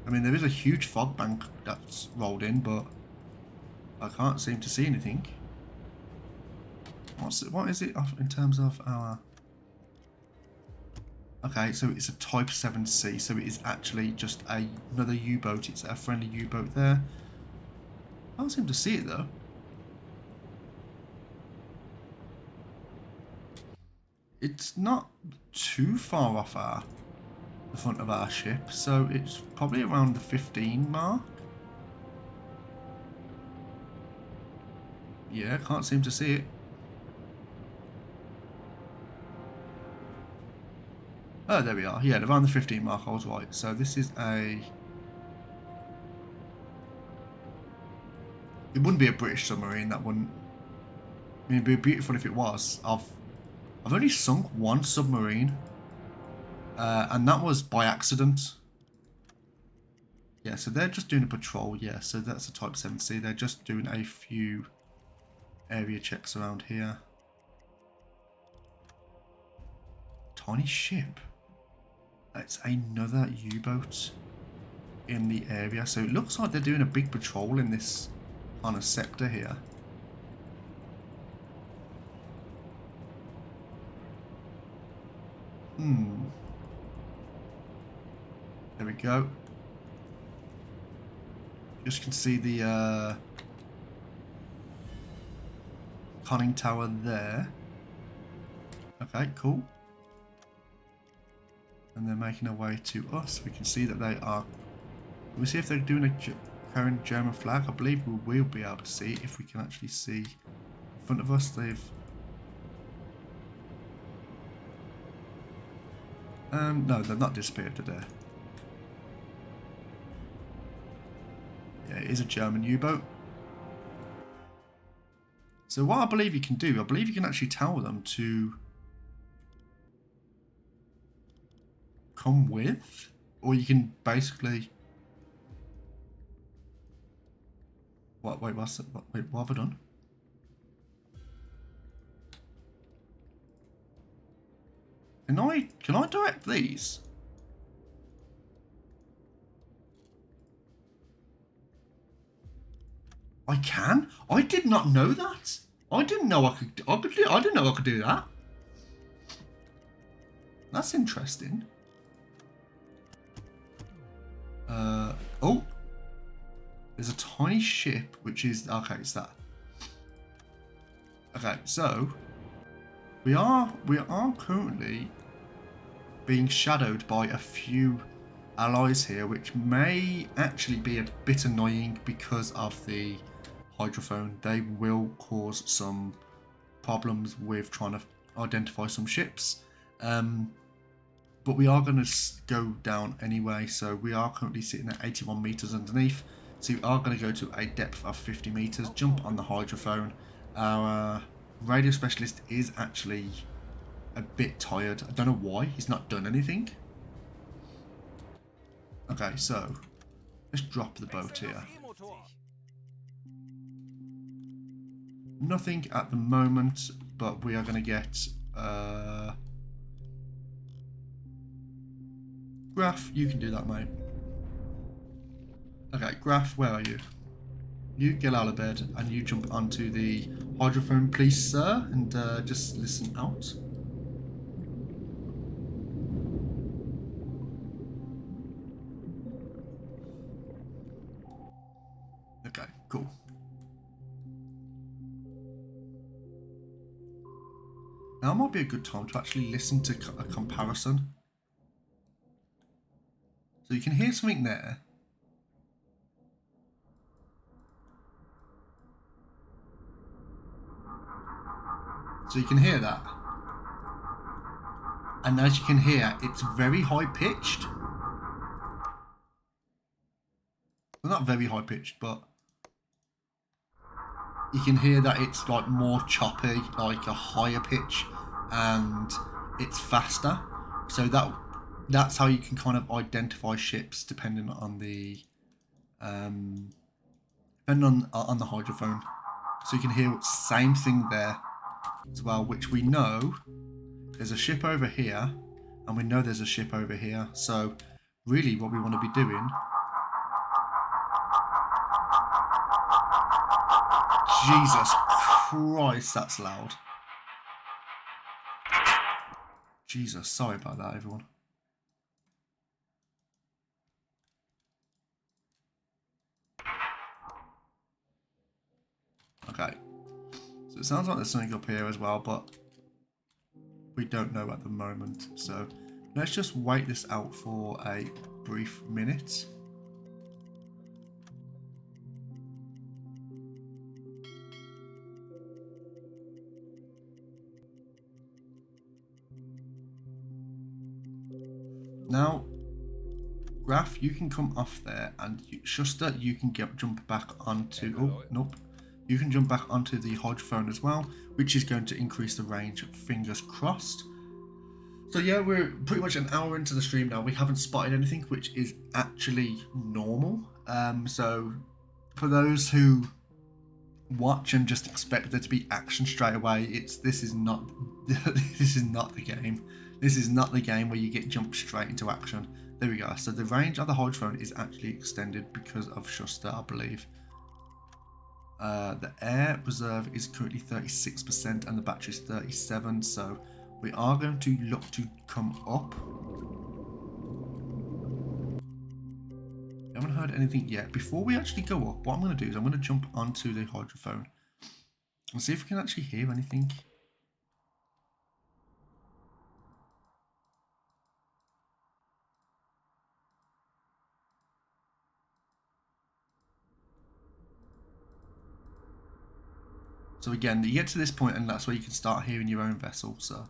I mean, there is a huge fog bank that's rolled in, but I can't seem to see anything. What is it in terms of our... Okay, so it's a Type 7C, so it is actually just another U-boat. It's a friendly U-boat there. I can't seem to see it, though. It's not too far off the front of our ship, so it's probably around the 15 mark. Yeah, can't seem to see it. Oh, there we are. Yeah, around the 15 mark, I was right. So this is a... It wouldn't be a British submarine, that wouldn't... I mean, it'd be beautiful if it was. I've only sunk one submarine. And that was by accident. Yeah, so they're just doing a patrol. Yeah, so that's a Type 7C. They're just doing a few area checks around here. Tiny ship. It's another U-boat in the area. So it looks like they're doing a big patrol in this kind of sector here. There we go. Just can see the conning tower there. Okay, cool. And they're making their way to us. We can see that they are... Can we see if they're doing a current German flag? I believe we will be able to see if we can actually see in front of us. They've... no, they've not disappeared today. Yeah, it is a German U-boat. So what I believe you can do, I believe you can actually tell them to come with, or you can basically... What? Wait, what's it? Wait, what have I done? Can I direct these? I can? I did not know that. I didn't know I didn't know I could do that. That's interesting. Oh. There's a tiny ship, which is... Okay, it's that. Okay, so... We are currently being shadowed by a few allies here, which may actually be a bit annoying because of the hydrophone. They will cause some problems with trying to identify some ships. But we are going to go down anyway, so we are currently sitting at 81 meters underneath. So we are going to go to a depth of 50 meters, jump on the hydrophone. Our radio specialist is actually a bit tired. I don't know why. He's not done anything. Okay, so let's drop the boat here. Nothing at the moment, but we are going to get... Graf, you can do that, mate. Okay, Graf, where are you? you get out of bed and you jump onto the hydrophone, please, sir, and just listen out. Okay, cool. Now might be a good time to actually listen to a comparison. So you can hear something there. So you can hear that. And as you can hear, it's very high pitched. Well, not very high pitched, but you can hear that it's like more choppy, like a higher pitch, and it's faster. So that's how you can kind of identify ships depending on the depending on the hydrophone. So you can hear same thing there as well, which we know there's a ship over here, and we know there's a ship over here. So really, what we want to be doing. Jesus Christ, that's loud. Jesus, sorry about that, everyone. Okay. So it sounds like there's something up here as well, but we don't know at the moment. So let's just wait this out for a brief minute. Now, Graf, you can come off there, and Schuster, you can jump back onto. Oh, nope. You can jump back onto the hydrophone as well, which is going to increase the range. Fingers crossed. So yeah, we're pretty much an hour into the stream now. We haven't spotted anything, which is actually normal. So for those who watch and just expect there to be action straight away, this is not this is not the game. This is not the game where you get jumped straight into action. There we go. So the range of the hydrophone is actually extended because of Schuster, I believe. The air reserve is currently 36% and the battery is 37%. So we are going to look to come up. I haven't heard anything yet. Before we actually go up, what I'm going to do is I'm going to jump onto the hydrophone and see if we can actually hear anything. So again, you get to this point and that's where you can start hearing your own vessel, so.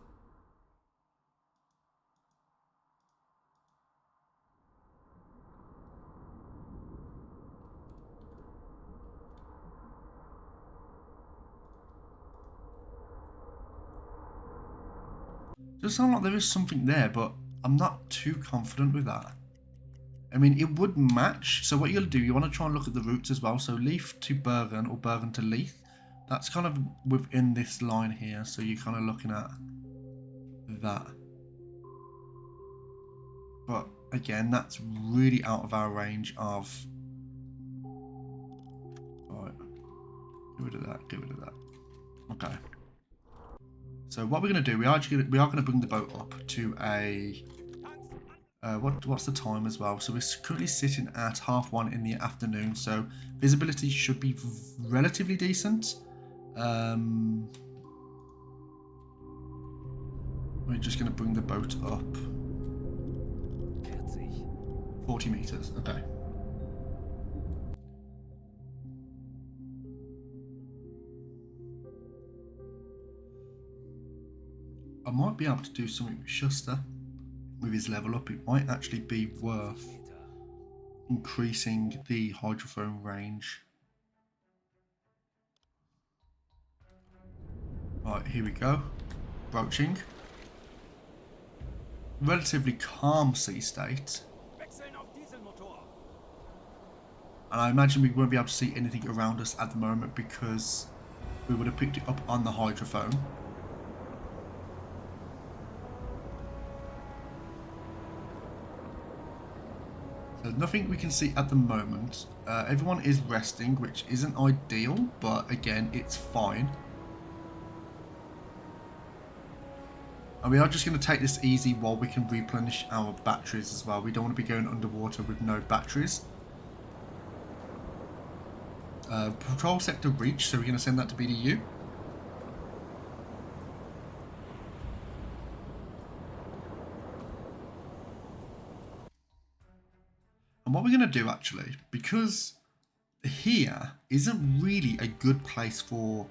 It does sound like there is something there, but I'm not too confident with that. I mean, it would match. So what you'll do, you want to try and look at the routes as well. So Leith to Bergen or Bergen to Leith. That's kind of within this line here. So you're kind of looking at that. But again, that's really out of our range of... Alright. Get rid of that, get rid of that. Okay. So what we're going to do, we are going to bring the boat up to a... what's the time as well? So we're currently sitting at 1:30 in the afternoon, so visibility should be relatively decent. We're just going to bring the boat up 40 meters. Okay. I might be able to do something with Schuster. With his level up, it might actually be worth increasing the hydrophone range. Right, here we go. Broaching. Relatively calm sea state. And I imagine we won't be able to see anything around us at the moment because we would have picked it up on the hydrophone. So There's nothing we can see at the moment. Everyone is resting, which isn't ideal, but again, it's fine. And we are just going to take this easy while we can replenish our batteries as well. We don't want to be going underwater with no batteries. Patrol sector reach, so we're going to send that to BDU. And what we're going to do actually, because here isn't really a good place for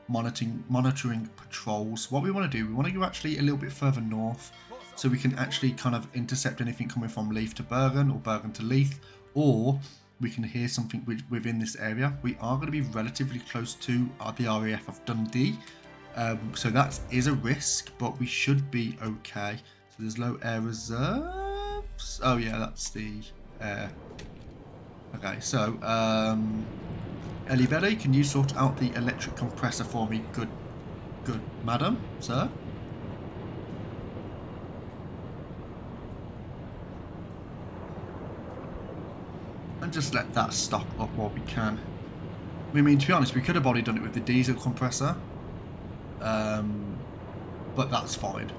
monitoring patrols, what we want to do, we want to go actually a little bit further north so we can actually kind of intercept anything coming from Leith to Bergen or Bergen to Leith, or we can hear something within this area. We are going to be relatively close to the RAF of Dundee, so that is a risk, but we should be okay. So there's low air reserves. Oh yeah, that's the air. Okay, so Elibere, can you sort out the electric compressor for me, good madam, sir? And just let that stock up while we can. I mean, to be honest, we could have already done it with the diesel compressor, but that's fine.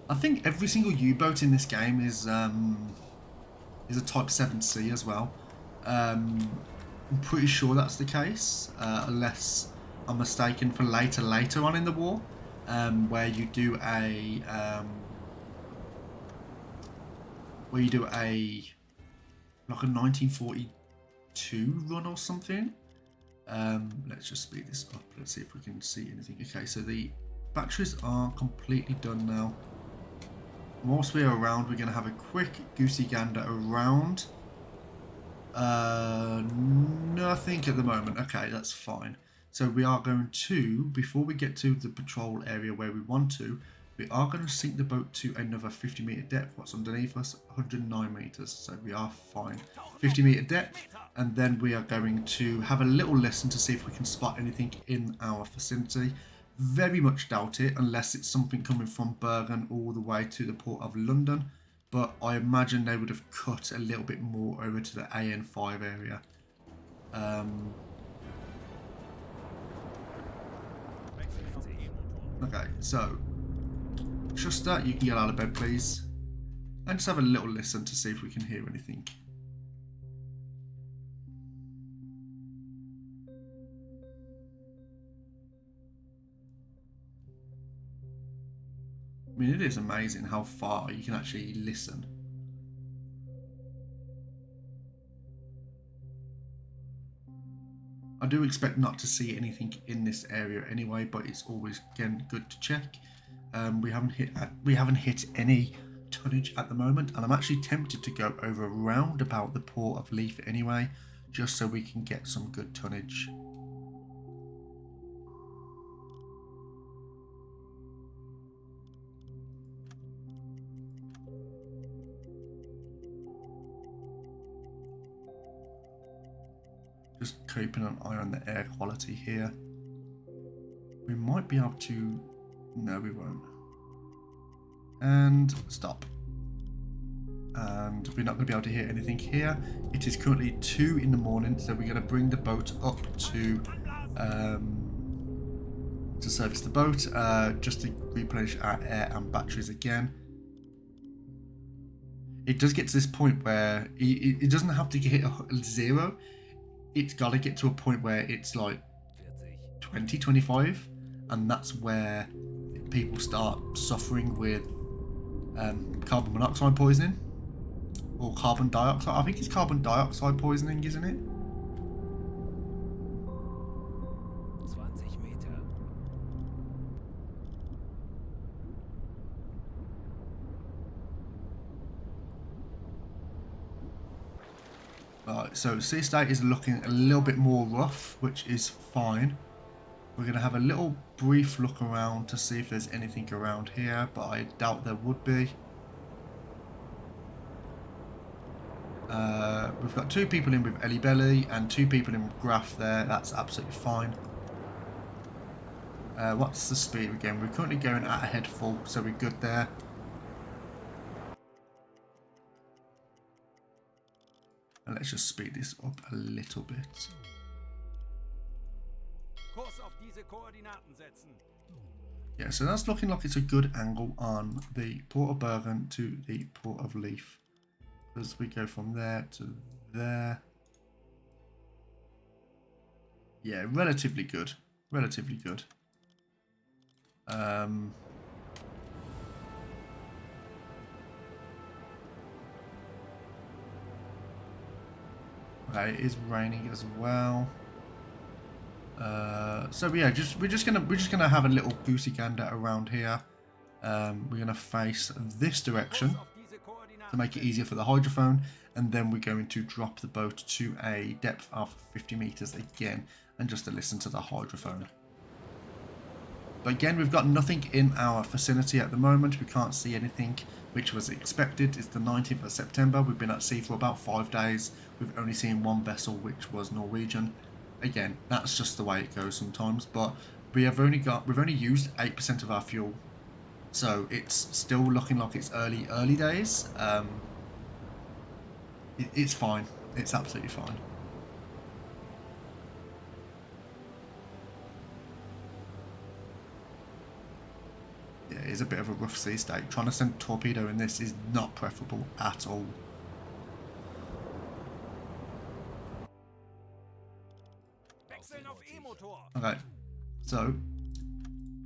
I think every single U-boat in this game is a Type 7C as well. I'm pretty sure that's the case, unless I'm mistaken for later on in the war, where you do a like a 1942 run or something. Let's just speed this up. Let's see if we can see anything. Okay, so the batteries are completely done now. Whilst we're around, we're going to have a quick goosey gander around. Nothing at the moment. Okay, that's fine. So we are going to, before we get to the patrol area where we want to, we are going to sink the boat to another 50 meter depth. What's underneath us? 109 meters. So we are fine. 50 meter depth. And then we are going to have a little listen to see if we can spot anything in our vicinity. Very much doubt it, unless it's something coming from Bergen all the way to the port of London. But I imagine they would have cut a little bit more over to the AN5 area. Okay, so Schuster, you can get out of bed, please. And just have a little listen to see if we can hear anything. I mean, it is amazing how far you can actually listen. I do expect not to see anything in this area anyway, but it's always, again, good to check. We haven't hit any tonnage at the moment, and I'm actually tempted to go over around about the port of Leith anyway, just so we can get some good tonnage. Just keeping an eye on the air quality here. We might be able to... No, we won't. And stop. And we're not going to be able to hear anything here. It is currently 2 in the morning, so we're going to bring the boat up to service the boat, just to replenish our air and batteries again. It does get to this point where it doesn't have to hit 0. It's got to get to a point where it's like 20, 25, and that's where people start suffering with carbon monoxide poisoning or carbon dioxide. I think it's carbon dioxide poisoning, isn't it?
20 Meter.
Right, so sea state is looking a little bit more rough, which is fine. We're going to have a little brief look around to see if there's anything around here, but I doubt there would be. We've got 2 people in with Ellie Belly and 2 people in with Graph there. That's absolutely fine. What's the speed again? We're currently going at a head full, so we're good there. And let's just speed this up a little bit.
Kurs auf diese Koordinaten setzen.
Yeah, so that's looking like it's a good angle on the Port of Bergen to the Port of Leith. As we go from there to there. Yeah, relatively good. Relatively good. Okay, it is raining as well. So yeah, we're just gonna have a little goosey gander around here. We're gonna face this direction
Kurs auf diese Koordinaten.
to make it easier for the hydrophone, and then we're going to drop the boat to a depth of 50 meters again, and just to listen to the hydrophone. But again, we've got nothing in our vicinity at the moment. We can't see anything, which was expected. It's the 19th of September. We've been at sea for about 5 days. We've only seen one vessel, which was Norwegian. Again, that's just the way it goes sometimes. But we've only used 8% of our fuel, so it's still looking like it's early days. It's fine. It's absolutely fine. Yeah, it is a bit of a rough sea state. Trying to send a torpedo in this is not preferable at all.
Wechseln auf E-Motor.
Okay, so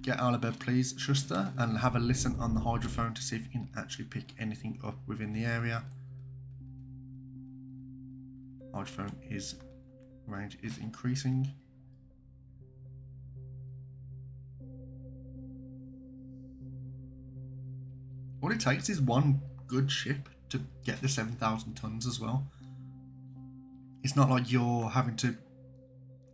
get out of bed, please, Schuster, and have a listen on the hydrophone to see if you can actually pick anything up within the area. Hydrophone range is increasing. All it takes is one good ship to get the 7,000 tons as well. It's not like you're having to.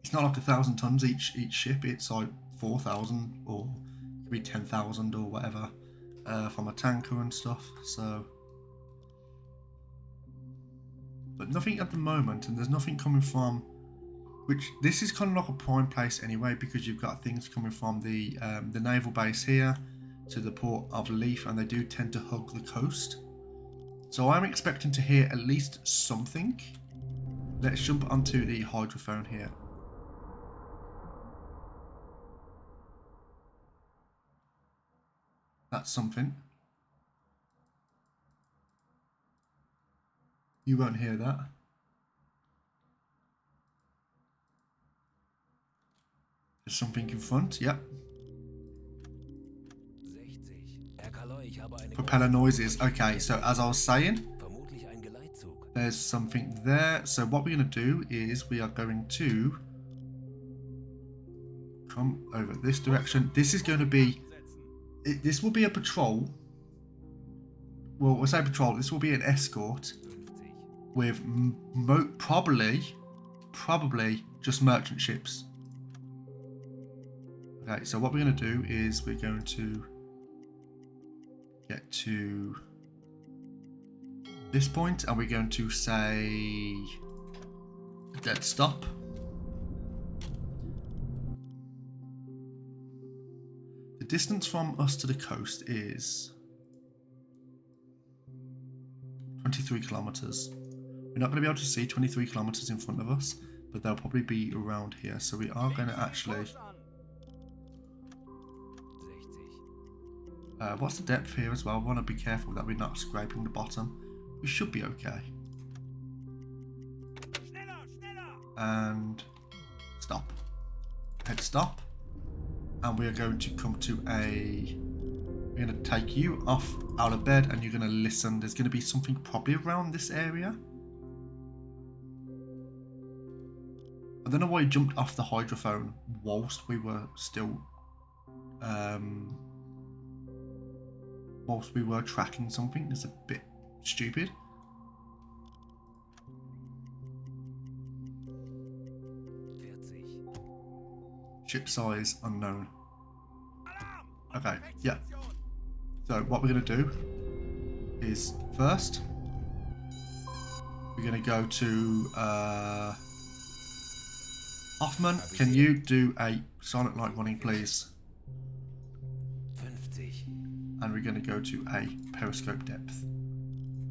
It's not like 1,000 tons each ship. It's like 4,000 or it could be 10,000 or whatever from a tanker and stuff. So, but nothing at the moment, and there's nothing coming from. Which this is kind of like a prime place anyway, because you've got things coming from the naval base here to the port of Leith, and they do tend to hug the coast. So I'm expecting to hear at least something. Let's jump onto the hydrophone here. That's something. You won't hear that. There's something in front, yep.
60. Herr Kaloi, ich habe eine
Propeller noises. Okay, so as I was saying,
vermutlich ein Geleitzug.
there's something there. So what we're going to do is we are going to come over this direction. This is going to be, this will be a patrol. Well, we'll say patrol. This will be an escort
50.
with probably just merchant ships. Okay, so what we're going to do is we're going to get to this point, and we're going to say dead stop. The distance from us to the coast is 23 kilometers. We're not going to be able to see 23 kilometers in front of us, but they'll probably be around here. So we are going to actually...
60.
what's the depth here as well? We want to be careful that we're not scraping the bottom. We should be okay.
Schneller, schneller.
And stop. Head stop. And we are going to come to a... We're going to take you off out of bed, and you're going to listen. There's going to be something probably around this area. I don't know why you jumped off the hydrophone whilst we were still... whilst we were tracking something. It's a bit stupid. Ship size unknown. Okay, yeah. So what we're going to do is first we're going to go to Hoffman. Can you do a silent light running, please?
50.
And we're going to go to a periscope depth.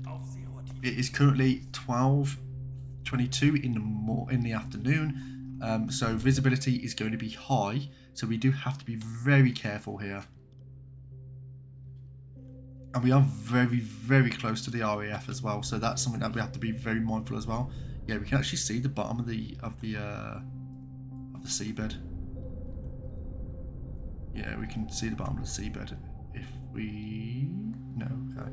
Aufseerohr.
It is currently 12:22 in the afternoon, so visibility is going to be high. So we do have to be very careful here. And we are very, very close to the RAF as well, so that's something that we have to be very mindful as well. Yeah, we can actually see the bottom of the seabed. Yeah, we can see the bottom of the seabed if we... No, okay.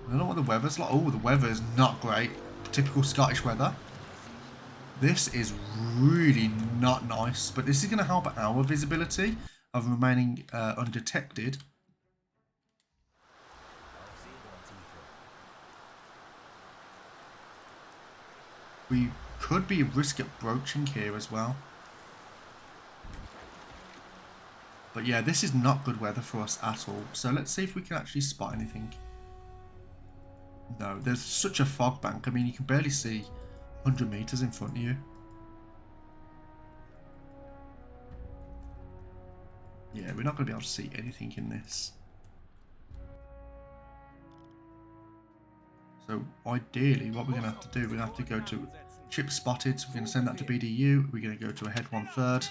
I don't know what the weather's like. Oh, the weather is not great. Typical Scottish weather. This is really not nice, but this is going to help our visibility of remaining undetected. We could be at risk at broaching here as well. But yeah, this is not good weather for us at all. So let's see if we can actually spot anything. No, there's such a fog bank. I mean, you can barely see 100 meters in front of you. Yeah, we're not going to be able to see anything in this. So ideally, what we're going to have to do, we're going to have to go to ship spotted. So we're going to send that to BDU. We're going to go to a head 1/3.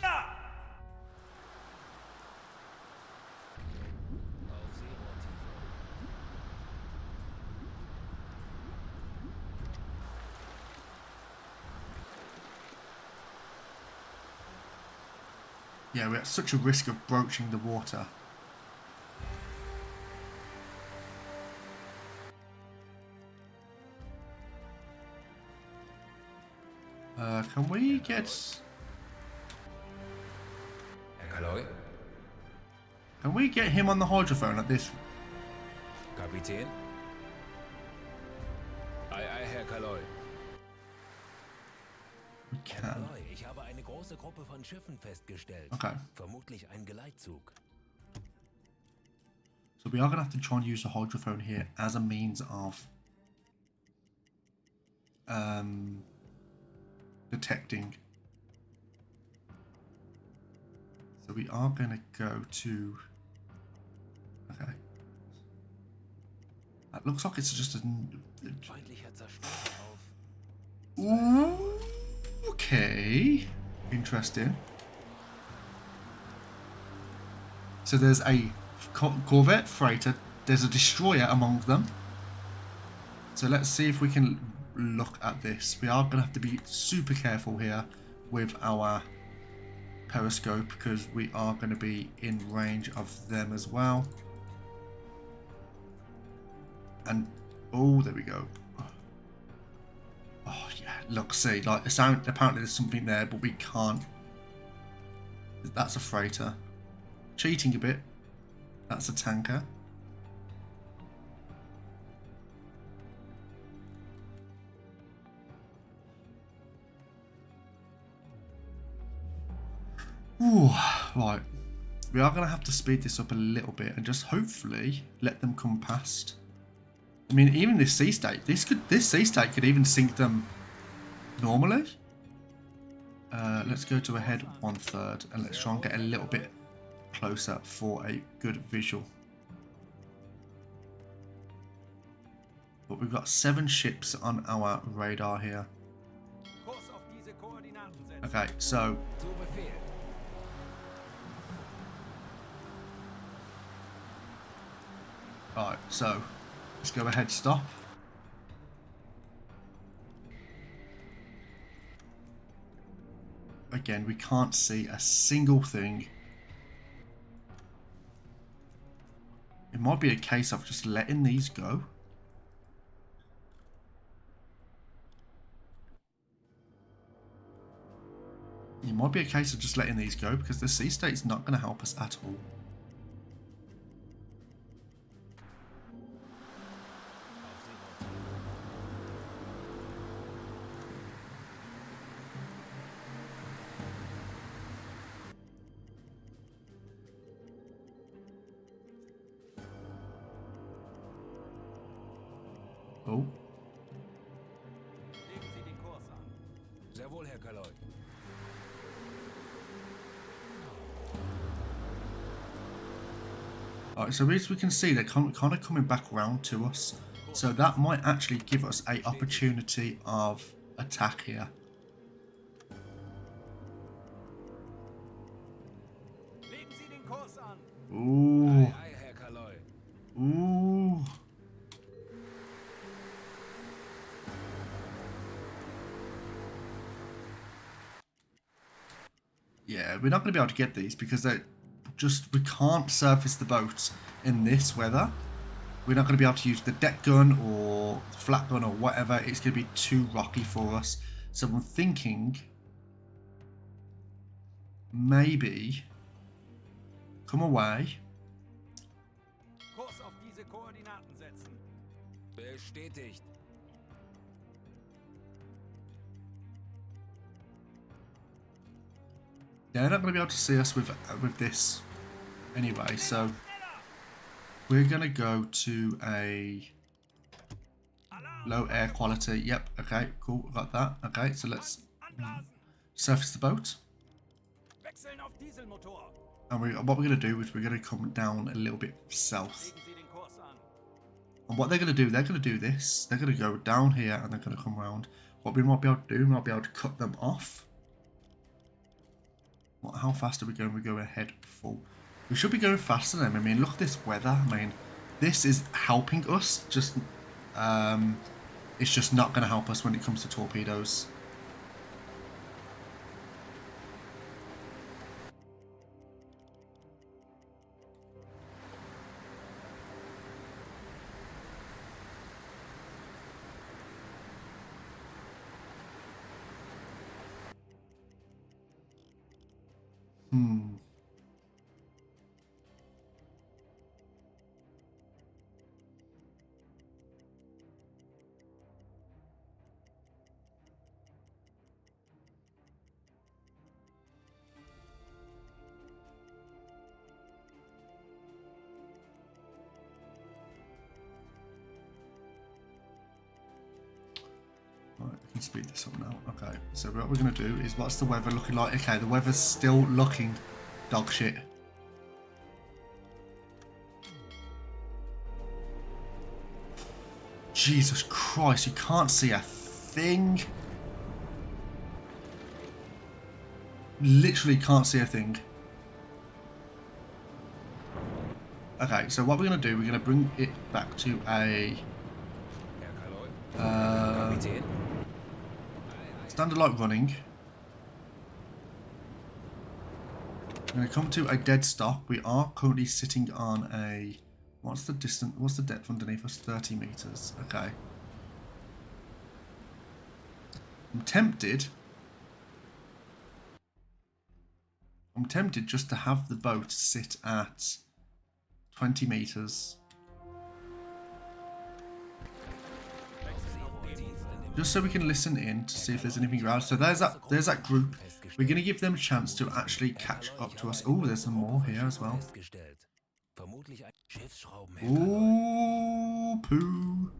Yeah, we're at such a risk of broaching the water. Can we get...
Herr Kaloy?
Can we get him on the hydrophone at this?
Kapitän? Ei, Herr Kaloy.
We can.
Kaloy, ich habe eine große Gruppe von Schiffen festgestellt.
Okay.
Vermutlich ein Geleitzug.
So we are going to have to try and use the hydrophone here as a means of detecting. So we are going to go to... Okay. That looks like it's just a...
Feindlicher Zerstörer auf.
Ooh, okay. Interesting. So there's a corvette freighter. There's a destroyer among them. So let's see if we can look at this. We are going to have to be super careful here with our periscope because we are going to be in range of them as well. And oh, there we go. Oh yeah, look, see, like the sound. Apparently, there's something there, but we can't. That's a freighter. Cheating a bit. That's a tanker. Ooh, right. We are going to have to speed this up a little bit and just hopefully let them come past. I mean, even this sea state, this sea state could even sink them normally. Let's go to a head 1/3 and let's try and get a little bit closer for a good visual. But we've got 7 ships on our radar here.
Kurs auf diese Koordinaten setzen.
Okay, so
Zu Befehl.
right, so let's go ahead, stop. Again, we can't see a single thing. It might be a case of just letting these go. It might be a case of just letting these go because the sea state's not going to help us at all. Oh.
Legen Sie den Kurs an. Sehr wohl, Herr Kaloy.
Alright, so as we can see, they're kind of coming back round to us. So that might actually give us a opportunity of attack here.
Legen Sie den Kurs an.
Ooh.
Ei, ei, Herr Kaloy.
Ooh. Yeah, we're not going to be able to get these because we can't surface the boat in this weather. We're not going to be able to use the deck gun or the flat gun or whatever. It's going to be too rocky for us. So I'm thinking maybe come away.
Kurs auf diese Koordinaten setzen. Bestätigt.
They're not going to be able to see us with this anyway. So we're going to go to a low air quality. Yep. Okay. Cool. Got that. Okay. So let's surface the boat.
Wechseln auf Dieselmotor.
And what we're going to do is we're going to come down a little bit south.
Legen Sie den Kurs an.
And what they're going to do this. They're going to go down here and they're going to come around. What we might be able to do, we might be able to cut them off. How fast are we going? We're going ahead full. We should be going faster than them. I mean, look at this weather. I mean, this is helping us. Just, it's just not going to help us when it comes to torpedoes. Right, we can speed this up now. Okay, so what we're going to do is, what's the weather looking like? Okay, the weather's still looking dog shit. Jesus Christ, you can't see a thing. Literally can't see a thing. Okay, so what we're going to do, we're going to bring it back to a standard light running. We're going to come to a dead stop. We are currently sitting on a... What's the distance? What's the depth underneath us? 30 meters. Okay. I'm tempted just to have the boat sit at 20 meters. Just so we can listen in to see if there's anything around. So there's that group. We're going to give them a chance to actually catch up to us. Oh, there's some more here as well. Ooh, poo.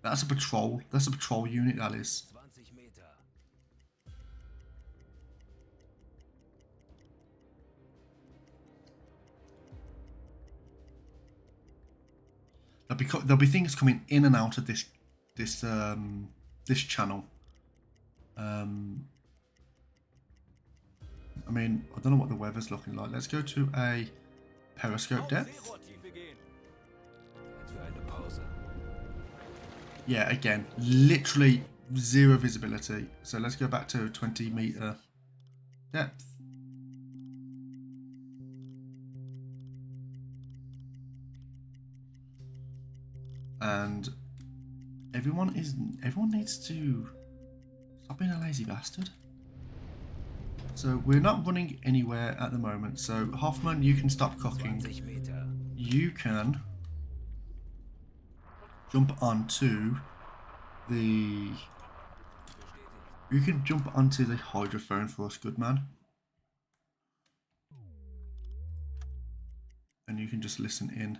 That's a patrol. That's a patrol unit, that is. There'll be things coming in and out of this channel. I mean, I don't know what the weather's looking like. Let's go to a periscope depth. Yeah, again, literally zero visibility. So let's go back to 20 meter depth. And everyone needs to stop being a lazy bastard. So we're not running anywhere at the moment. So Hoffman, you can stop cooking. You can jump onto the... You can jump onto the hydrophone for us, good man. And you can just listen in.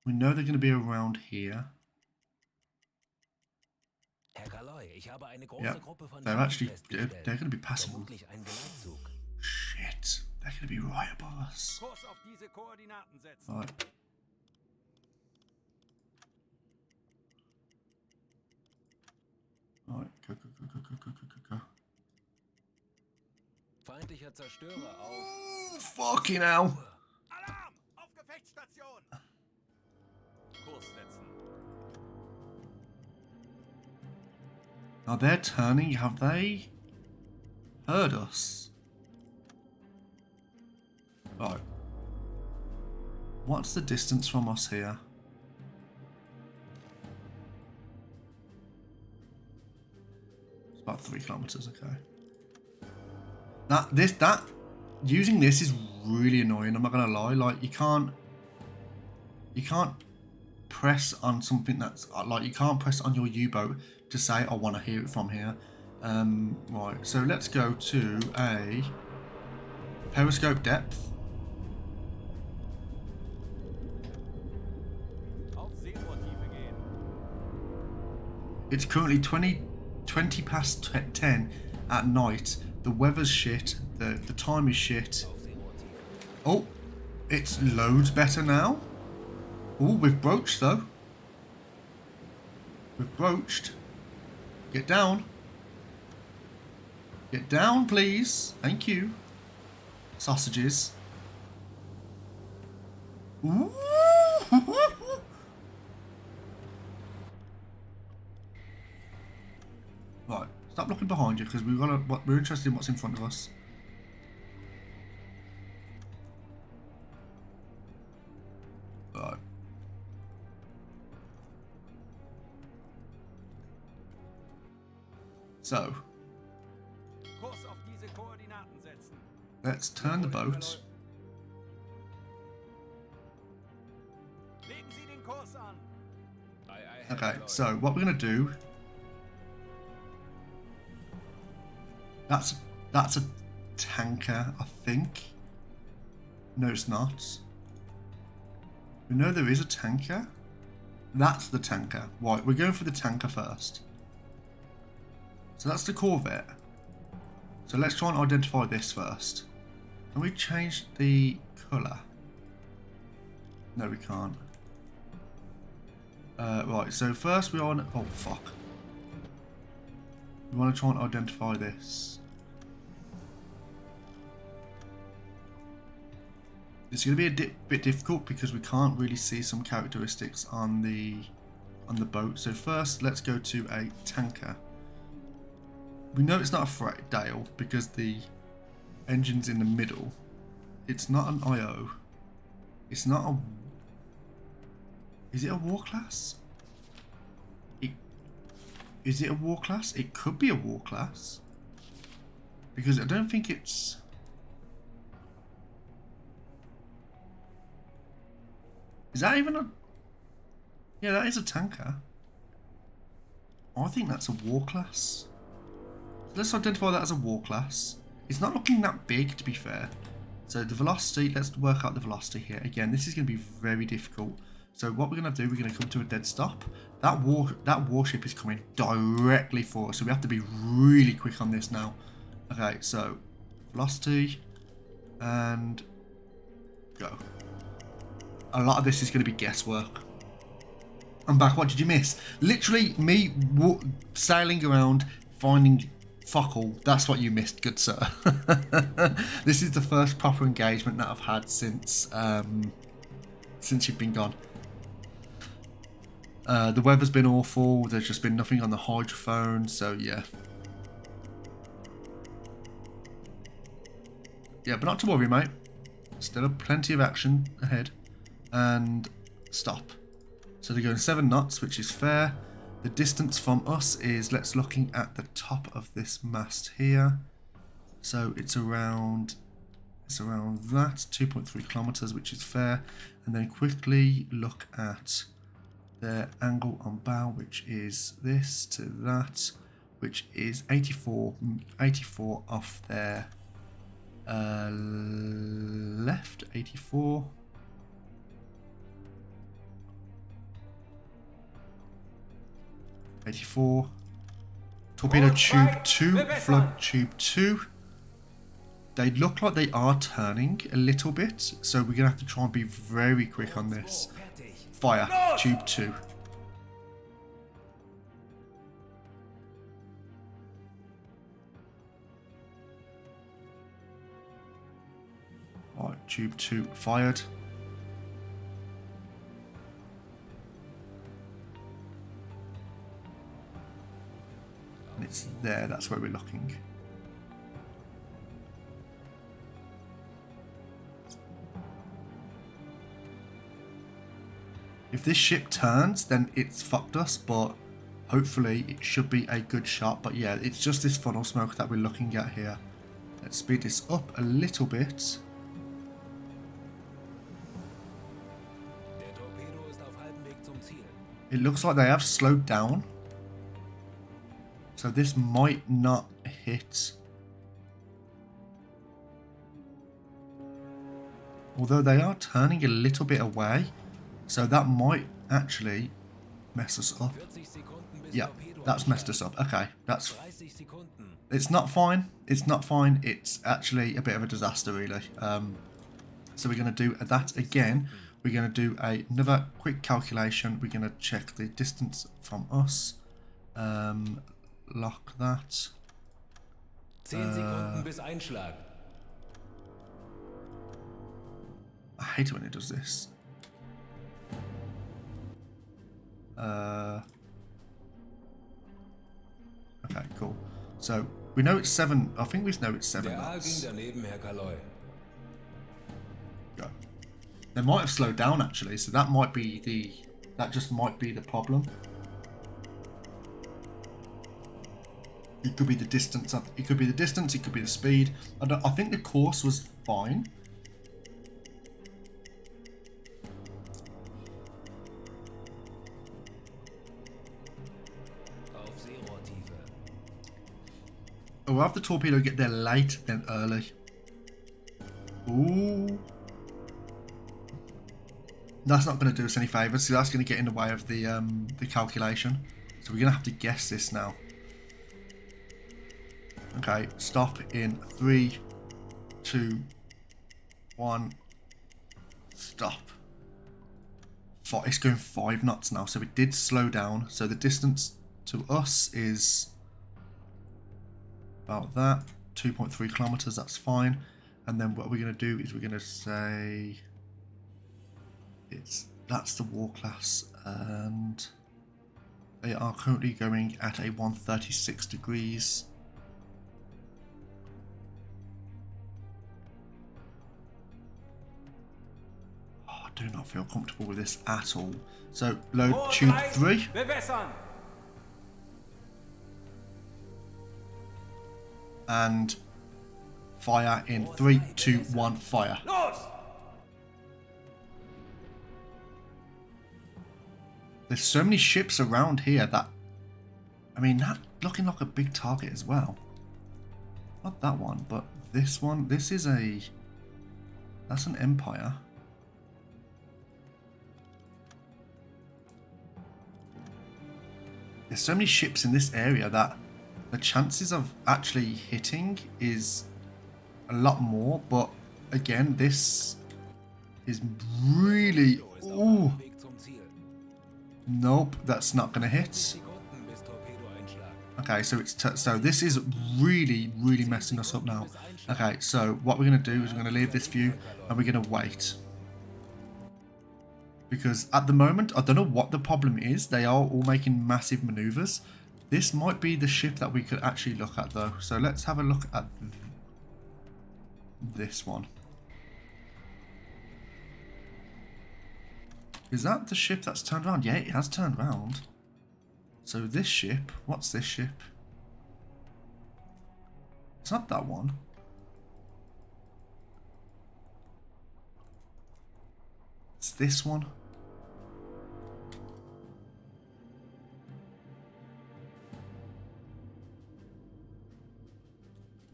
We know they're going to be around here.
Herr Kaloi, ich habe eine große
Yeah,
Gruppe von
they're
Waffen
they're
festgestellt.
going to be passing.
Vermutlich ein Geleitzug.
Shit, they're going to be right above us.
Kurs auf diese Koordinaten setzen.
Right. Right, go, go, go, go, go, go, go, go, go.
Feindlicher Zerstörer auf.
Fucking hell.
Alarm! Auf Gefechtsstation! Kurs setzen.
Now they're turning. Have they heard us? Right. What's the distance from us here? It's about 3 kilometers. Okay. That using this is really annoying. I'm not gonna lie. Like you can't press on something that's like you can't press on your U-boat to say I want to hear it from here. Right. So let's go to a periscope depth.
Auf Seerohrtiefe gehen.
It's currently 20 past 10 at night. The weather's shit. The time is shit.
Auf Seerohrtiefe.
Oh, it's loads better now. Oh, we've broached though. We've broached. Get down. Get down, please. Thank you. Sausages. Ooh. Right, stop looking behind you because we're interested in what's in front of us. Right. So,
Kurs auf diese Koordinaten setzen.
let's turn the boat.
Legen Sie den Kurs an.
Herr
Okay,
Kaloi.
so what we're gonna do? That's a tanker, I think. No, it's not. We know there is a tanker. That's the tanker. Right, we're going for the tanker first. So that's the Corvette. So let's try and identify this first. Can we change the colour? No, we can't. Right, so first we want... Oh, fuck. We want to try and identify this. It's going to be a bit difficult because we can't really see some characteristics on the boat. So first, let's go to a tanker. We know it's not a freight Dale because the engine's in the middle. It's not an IO. It's not a... Is it a war class? Is it a war class? It could be a war class. Because I don't think it's... Is that even a... Yeah, that is a tanker. I think that's a war class. Let's identify that as a war class. It's not looking that big, to be fair. So the velocity, let's work out the velocity here. Again, this is going to be very difficult. So what we're going to do, we're going to come to a dead stop. That warship is coming directly for us. So we have to be really quick on this now. Okay, so velocity and go. A lot of this is going to be guesswork. I'm back. What did you miss? Literally me sailing around, finding fuck all. That's what you missed, good sir. This is the first proper engagement that I've had since you've been gone. The weather's been awful. There's just been nothing on the hydrophone. So yeah. Yeah, but not to worry, mate. Still plenty of action ahead. And stop. So they're going 7 knots, which is fair. The distance from us is, let's looking at the top of this mast here. So it's around that, 2.3 kilometers, which is fair. And then quickly look at their angle on bow, which is this to that, which is 84 off their left, 84. 84. Torpedo tube 2, flood tube 2. They look like they are turning a little bit, so we're going to have to try and be very quick on this. Fire, tube 2. Alright, tube 2 fired. And it's there, that's where we're looking. If this ship turns, then it's fucked us, but hopefully it should be a good shot. But yeah, it's just this funnel smoke that we're looking at here. Let's speed this up a little bit. It looks like they have slowed down. So this might not hit. Although they are turning a little bit away. So that might actually mess us up. Yeah, that's messed us up. Okay, that's... It's not fine. It's not fine. It's actually a bit of a disaster, really. So we're going to do that again. We're going to do another quick calculation. We're going to check the distance from us. Lock that.
10 Sekunden bis Einschlag.
I hate it when it does this. Okay, cool. So we know it's 7. I think we know it's 7
Der Aal ging
knots.
daneben, Herr Kaloi.
Go. They might have slowed down actually, so that might be the. That just might be the problem. It could be the distance. It could be the distance. It could be the speed. I think the course was fine. We'll have the torpedo get there late than early. Ooh. That's not going to do us any favours, so that's going to get in the way of the calculation. So we're going to have to guess this now. Okay, stop in 3, 2, 1. Stop. It's going 5 knots now, so it did slow down. So the distance to us is about that, 2.3 kilometers. That's fine. And then what we're going to do is we're going to say that's the war class, and they are currently going at a 136 degrees. I do not feel comfortable with this at all. So load tube 3. And fire in 3, 2, 1, fire. There's so many ships around here that, I mean, that looking like a big target as well. Not that one, but this one. This is that's an Empire. There's so many ships in this area that the chances of actually hitting is a lot more, but again, this is really... Ooh. Nope, that's not going to hit. Okay, so so this is really, really messing us up now. Okay, so what we're going to do is we're going to leave this view and we're going to wait. Because at the moment, I don't know what the problem is. They are all making massive maneuvers. This might be the ship that we could actually look at though. So let's have a look at this one. Is that the ship that's turned around? Yeah, it has turned around. So this ship, what's this ship? It's not that one. It's this one.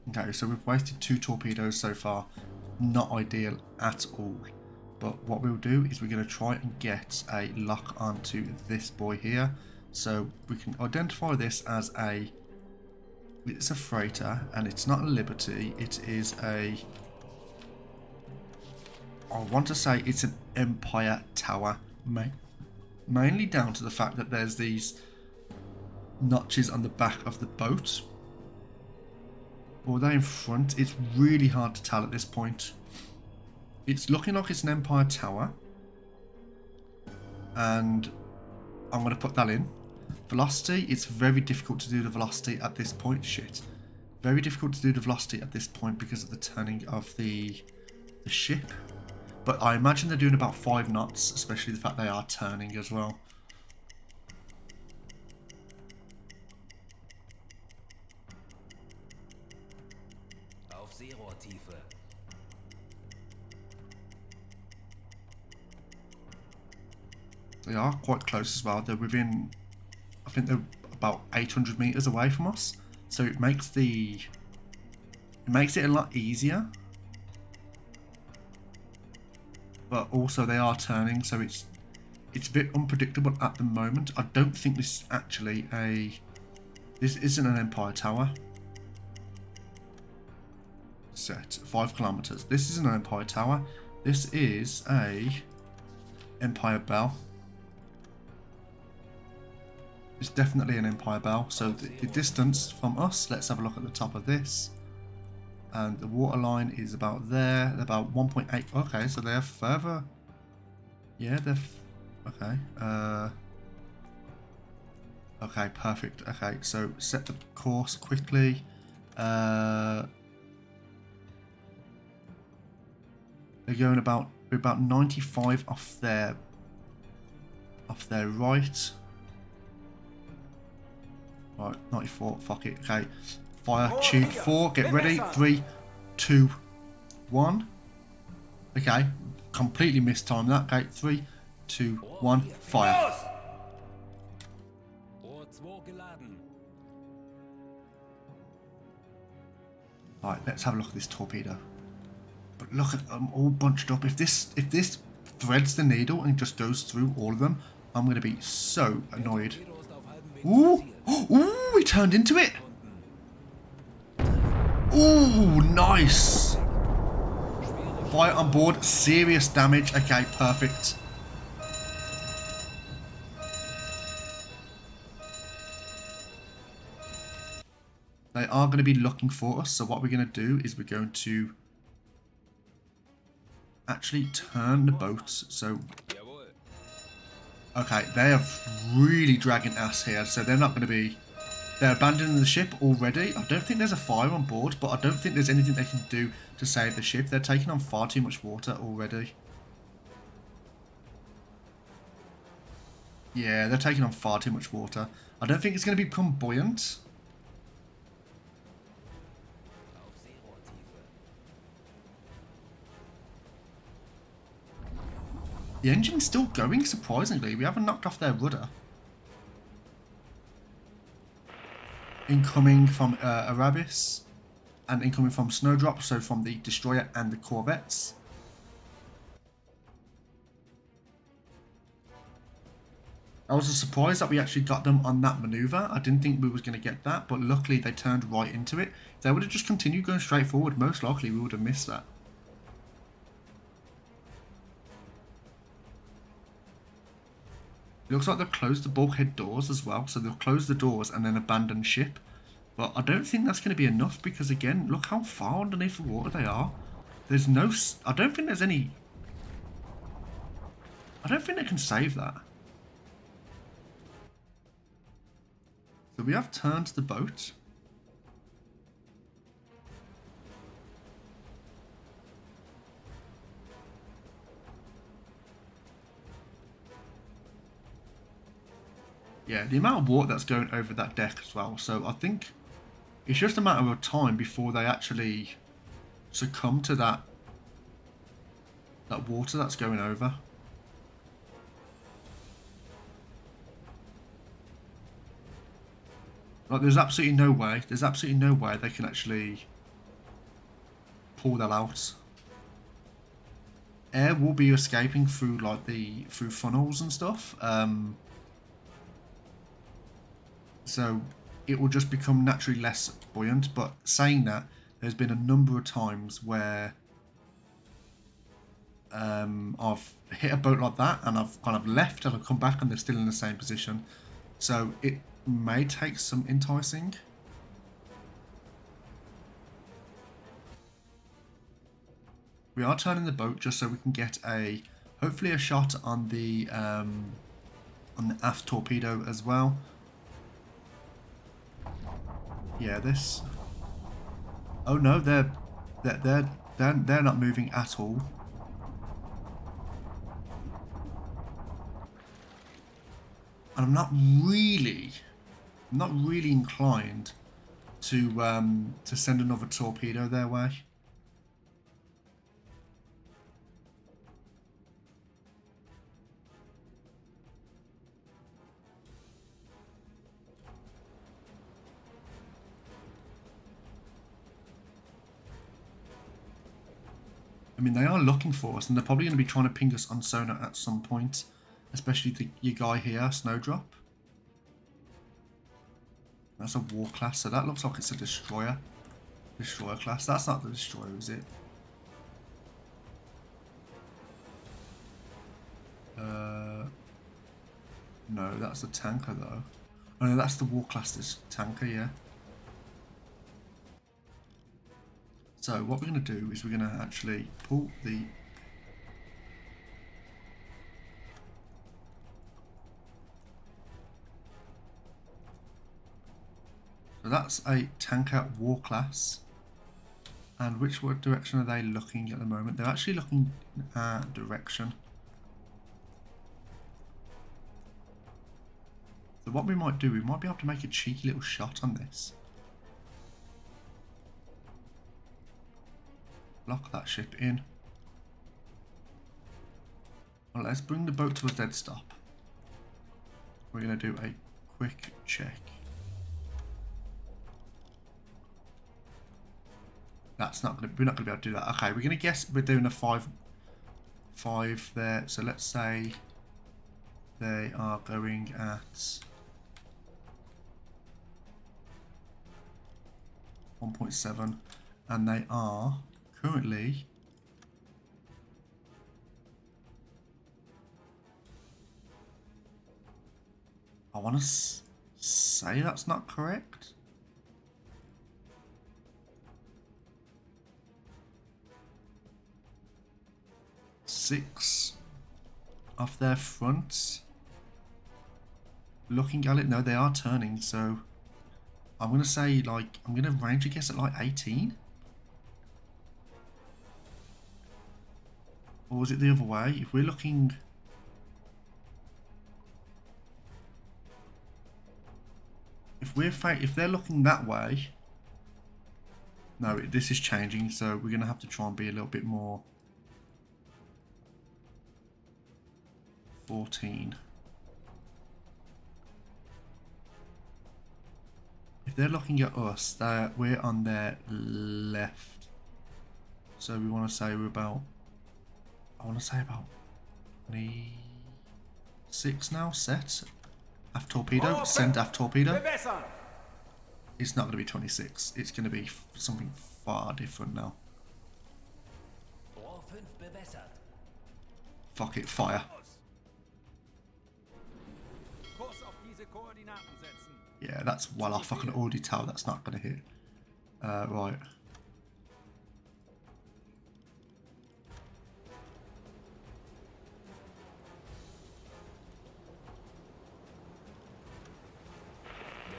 Okay, so we've wasted 2 torpedoes so far. Not ideal at all. But what we'll do is we're going to try and get a lock onto this boy here. So we can identify this as it's a freighter, and it's not a Liberty, it is a, I want to say it's an Empire Tower, mainly down to the fact that there's these notches on the back of the boat. Or they're in front, it's really hard to tell at this point. It's looking like it's an Empire Tower, and I'm going to put that in. Velocity, it's very difficult to do the velocity at this point. Shit. Very difficult to do the velocity at this point because of the turning of the ship. But I imagine they're doing about 5 knots, especially the fact they are turning as well.
Auf Seerohrtiefe.
They are quite close as well. They're within, I think they're about 800 meters away from us. So it makes it a lot easier. But also they are turning, so it's a bit unpredictable at the moment. I don't think this is actually this isn't an Empire Tower. Set 5 kilometers. This isn't an Empire Tower. This is a Empire Bell. It's definitely an Empire Bell. So the distance from us, let's have a look at the top of this. And the water line is about there. They're about 1.8. Okay, so they're further. Yeah, they're. Okay. Okay, perfect. Okay, so set the course quickly. They're going about 95 off their right. Right, 94, fuck it, okay. Fire, tube 4, get ready, 3, 2, 1. Okay, completely mistimed that, okay, 3, 2, 1, fire.
Rohr 2 geladen.
Right, let's have a look at this torpedo. But look at them all bunched up. If this threads the needle and just goes through all of them, I'm going to be so annoyed.
Torpedo ist auf halbem Weg
Ooh,
zum Ziel.
ooh, he turned into it. Ooh, nice. Fire on board, serious damage. Okay, perfect. They are going to be looking for us, so what we're going to do is we're going to actually turn the boats. So,
Jawohl.
okay, they are really dragging ass here, so they're not going to be... They're abandoning the ship already. I don't think there's a fire on board, but I don't think there's anything they can do to save the ship. They're taking on far too much water already. Yeah, they're taking on far too much water. I don't think it's going to become buoyant.
Auf Seerohrtiefe.
The engine's still going, surprisingly. We haven't knocked off their rudder. Incoming from Arabis. And incoming from Snowdrop, so from the Destroyer and the Corvettes. I was surprised that we actually got them on that maneuver. I didn't think we was going to get that, but luckily they turned right into it. If they would have just continued going straight forward, most likely we would have missed that. It looks like they've closed the bulkhead doors as well, so they'll close the doors and then abandon ship. But I don't think that's going to be enough because, again, look how far underneath the water they are. There's no... I don't think there's any... I don't think they can save that. So we have turned the boat. Yeah, the amount of water that's going over that deck as well. So I think it's just a matter of time before they actually succumb to that water that's going over. Like, there's absolutely no way. There's absolutely no way they can actually pull that out. Air will be escaping through like through funnels and stuff. So it will just become naturally less buoyant. But saying that, there's been a number of times where I've hit a boat like that and I've kind of left and I've come back and they're still in the same position. So it may take some enticing. We are turning the boat just so we can get hopefully a shot on the aft torpedo as well. Yeah, this. Oh no, they're not moving at all. And I'm not really inclined to send another torpedo their way. I mean, they are looking for us, and they're probably going to be trying to ping us on sonar at some point, especially your guy here, Snowdrop. That's a war class, so that looks like it's a destroyer. Destroyer class. That's not the destroyer, is it? No, that's the tanker though. Oh no, that's the war class tanker, yeah. So what we're going to do is we're going to actually pull the... So that's a tanker war class. And which direction are they looking at the moment? They're actually looking at direction. So what we might do, we might be able to make a cheeky little shot on this. Lock that ship in. Well, let's bring the boat to a dead stop. We're going to do a quick check. That's not going to, we're not going to be able to do that. Okay, we're going to guess we're doing a 5 there. So let's say they are going at 1.7 and they are currently I want to say that's not correct. Six off their fronts. Looking at it, no, they are turning, so I'm going to say, like, I'm going to range a guess at like 18. Or was it the other way? If we're looking... If they're looking that way... No, this is changing, so we're going to have to try and be a little bit more... 14. If they're looking at us, we're on their left. So we want to say we're about... I want to say about 26 now, set. Aft torpedo, send aft torpedo. It's not going to be 26. It's going to be something far different now. Fuck it, fire. Yeah, that's well off. I can already tell that's not going to hit. Right.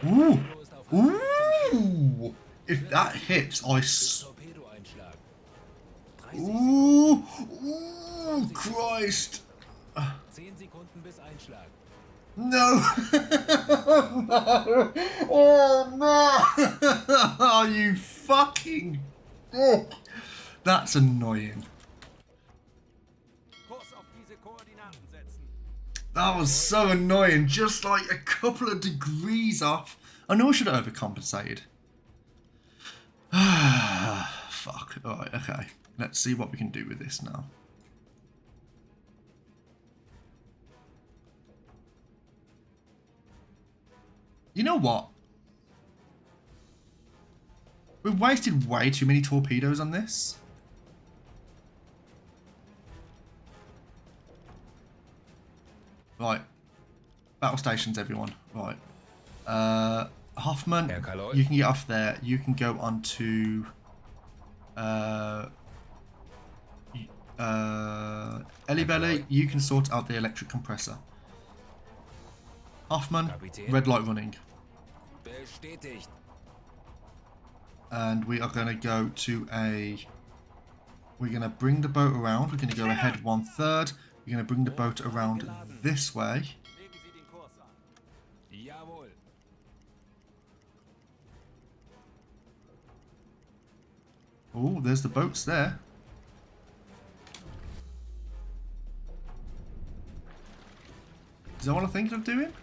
Ooh! Ooh! If that hits, Ooh! Ooh! Christ!
10 Sekunden bis Einschlag.
No! No! Oh no! Are you fucking... Oh. That's annoying. That was so annoying. Just like a couple of degrees off. I know I should have overcompensated. Fuck. Alright, okay. Let's see what we can do with this now. You know what? We've wasted way too many torpedoes on this. Right. Battle stations, everyone. Right. Hoffman,
Herr Kaloi?
you can get off there. You can go on to... Ellie Belly, you can sort out the electric compressor. Hoffman,
Kapitän.
red light running.
Bestätigt.
And we are going to go to a... We're going to bring the boat around. We're going to go ahead 1/3. We're going to bring the boat around this way.
Legen Sie den Kurs an.
Jawohl.
Oh, there's the boats there. Is that what I'm thinking of doing?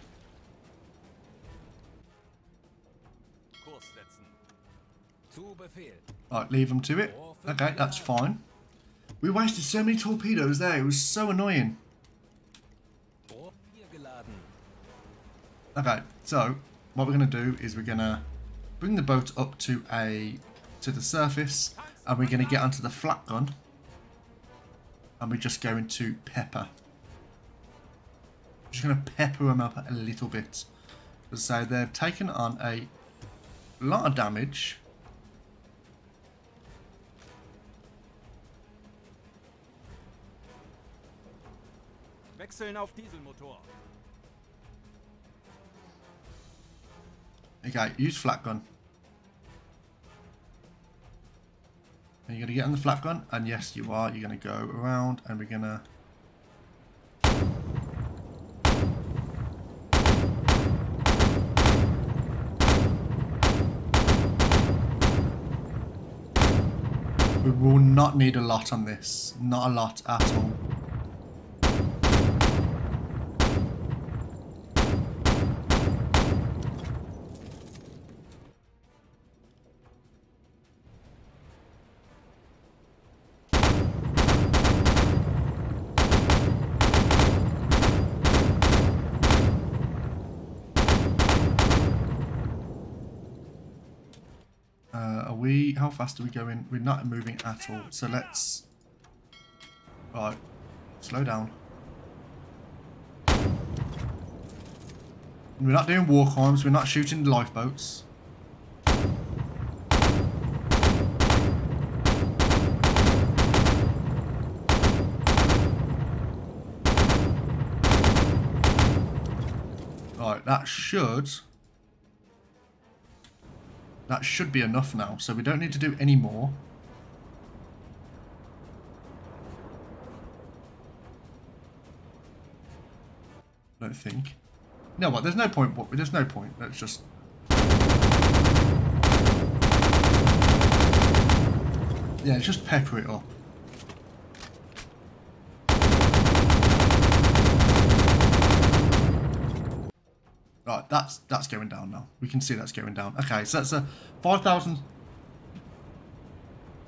Kurs setzen.
Zu Befehl.
Right, leave them to it. Okay, that's fine. We wasted so many torpedoes there. It was so annoying.
Rohr 4 geladen.
Okay, so what we're going to do is we're going to bring the boat up to the surface, and we're going to get onto the flat gun, and we're just going to pepper. Just going to pepper them up a little bit. So they've taken on a lot of damage.
Wechseln auf Dieselmotor.
Okay, use flat gun. And you're going to get on the flat gun, and yes, you are. You're going to go around, and we're going to... We will not need a lot on this. Not a lot at all. How fast are we going? We're not moving at all. So let's... Right. Slow down. We're not doing war crimes. We're not shooting lifeboats. Right, that should be enough now, so we don't need to do any more. I don't think. No, what? There's no point. There's no point. Let's just... Yeah, just pepper it up. Right, that's going down now. We can see that's going down. Okay, so that's a 5,000...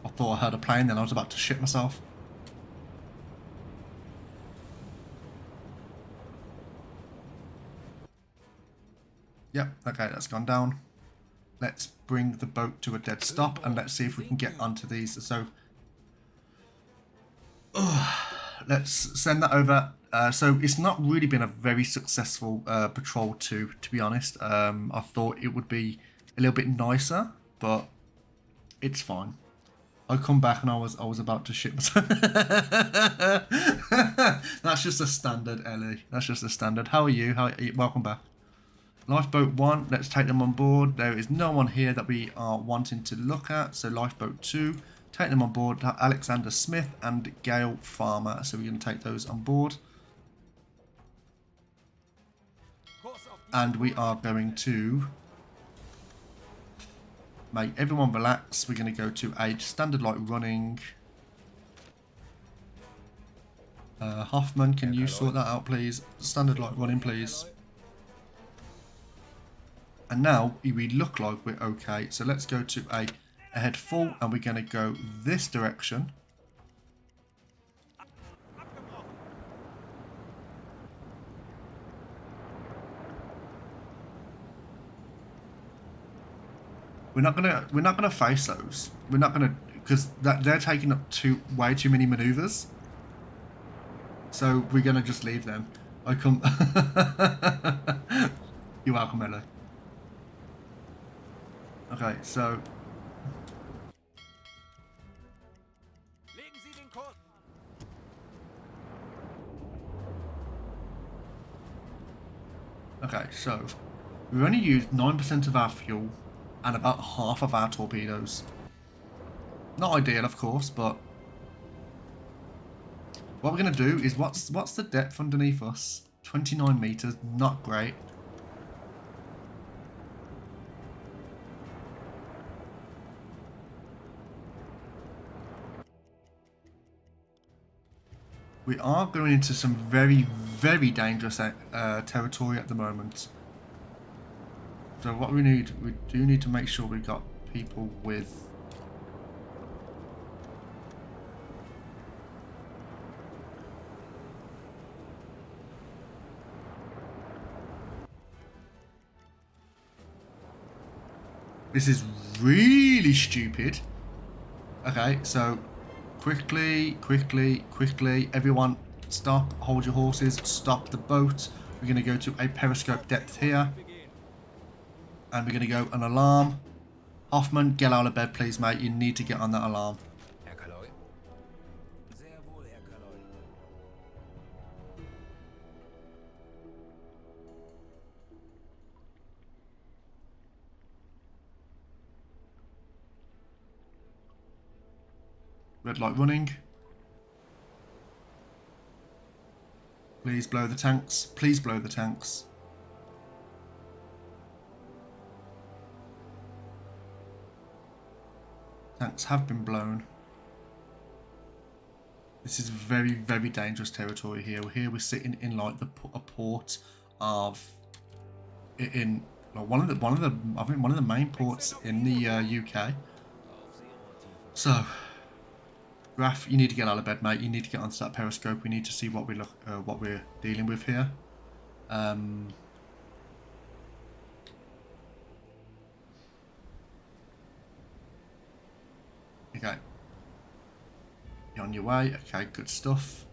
I thought I heard a plane, then I was about to shit myself. Yep, okay, that's gone down. Let's bring the boat to a dead stop, and let's see if we can get onto these. So, let's send that over. So it's not really been a very successful patrol 2, to be honest. I thought it would be a little bit nicer, but it's fine. I come back and I was about to shit myself. That's just a standard, Ellie. That's just a standard. How are you? Welcome back. Lifeboat 1, let's take them on board. There is no one here that we are wanting to look at. So Lifeboat 2, take them on board. Alexander Smith and Gail Farmer. So we're going to take those on board. And we are going to make everyone relax. We're going to go to a standard light running. Hoffman, can you sort that out, please? Standard light running, please. And now we look like we're okay. So let's go to a head full, and we're going to go this direction. we're not gonna face those. We're not gonna, because they're taking up way too many maneuvers. So we're gonna just leave them. I come. You're welcome, Ella. Okay, so
Legen Sie den Kurs.
okay, so we've only used 9% of our fuel and about half of our torpedoes. Not ideal, of course, but what we're gonna do is what's the depth underneath us? 29 meters, not great. We are going into some very, very dangerous territory at the moment. So what we do need to make sure we've got people with... This is really stupid. Okay, so quickly, everyone stop, hold your horses, stop the boat. We're going to go to a periscope depth here. And we're going to go an alarm. Hoffman, get out of bed, please, mate. You need to get on that alarm.
Herr Kaloy? Sehr wohl, Herr Kaloy.
Red light running. Please blow the tanks. Please blow the tanks. Tanks have been blown. This is very, very dangerous territory here. Here we're sitting in like a port of in like one of the I think one of the main ports in the UK. So, Raph, you need to get out of bed, mate. You need to get onto that periscope. We need to see what we're dealing with here. Okay. You're on your way. Okay, good stuff.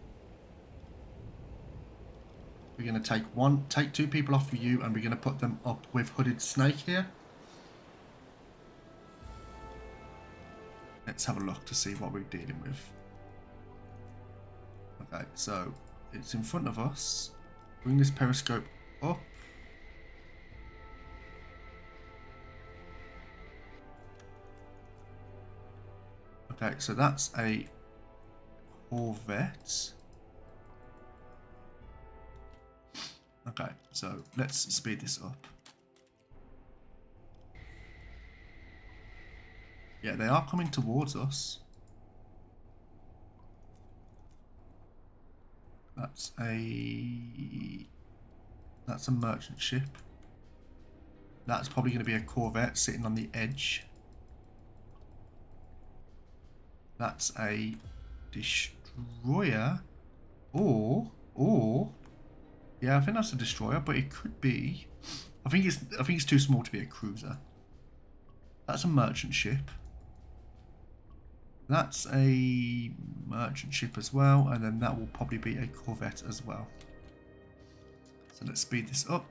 We're going to take two people off for you, and we're going to put them up with Hooded Snake here. Let's have a look to see what we're dealing with. Okay, so it's in front of us. Bring this periscope up. Okay, so that's a Corvette. Okay, so let's speed this up. Yeah, they are coming towards us. That's a merchant ship. That's probably going to be a Corvette sitting on the edge. That's a destroyer, or yeah, I think that's a destroyer, but it could be. I think it's too small to be a cruiser. That's a merchant ship. That's a merchant ship as well, and then that will probably be a Corvette as well. So let's speed this up.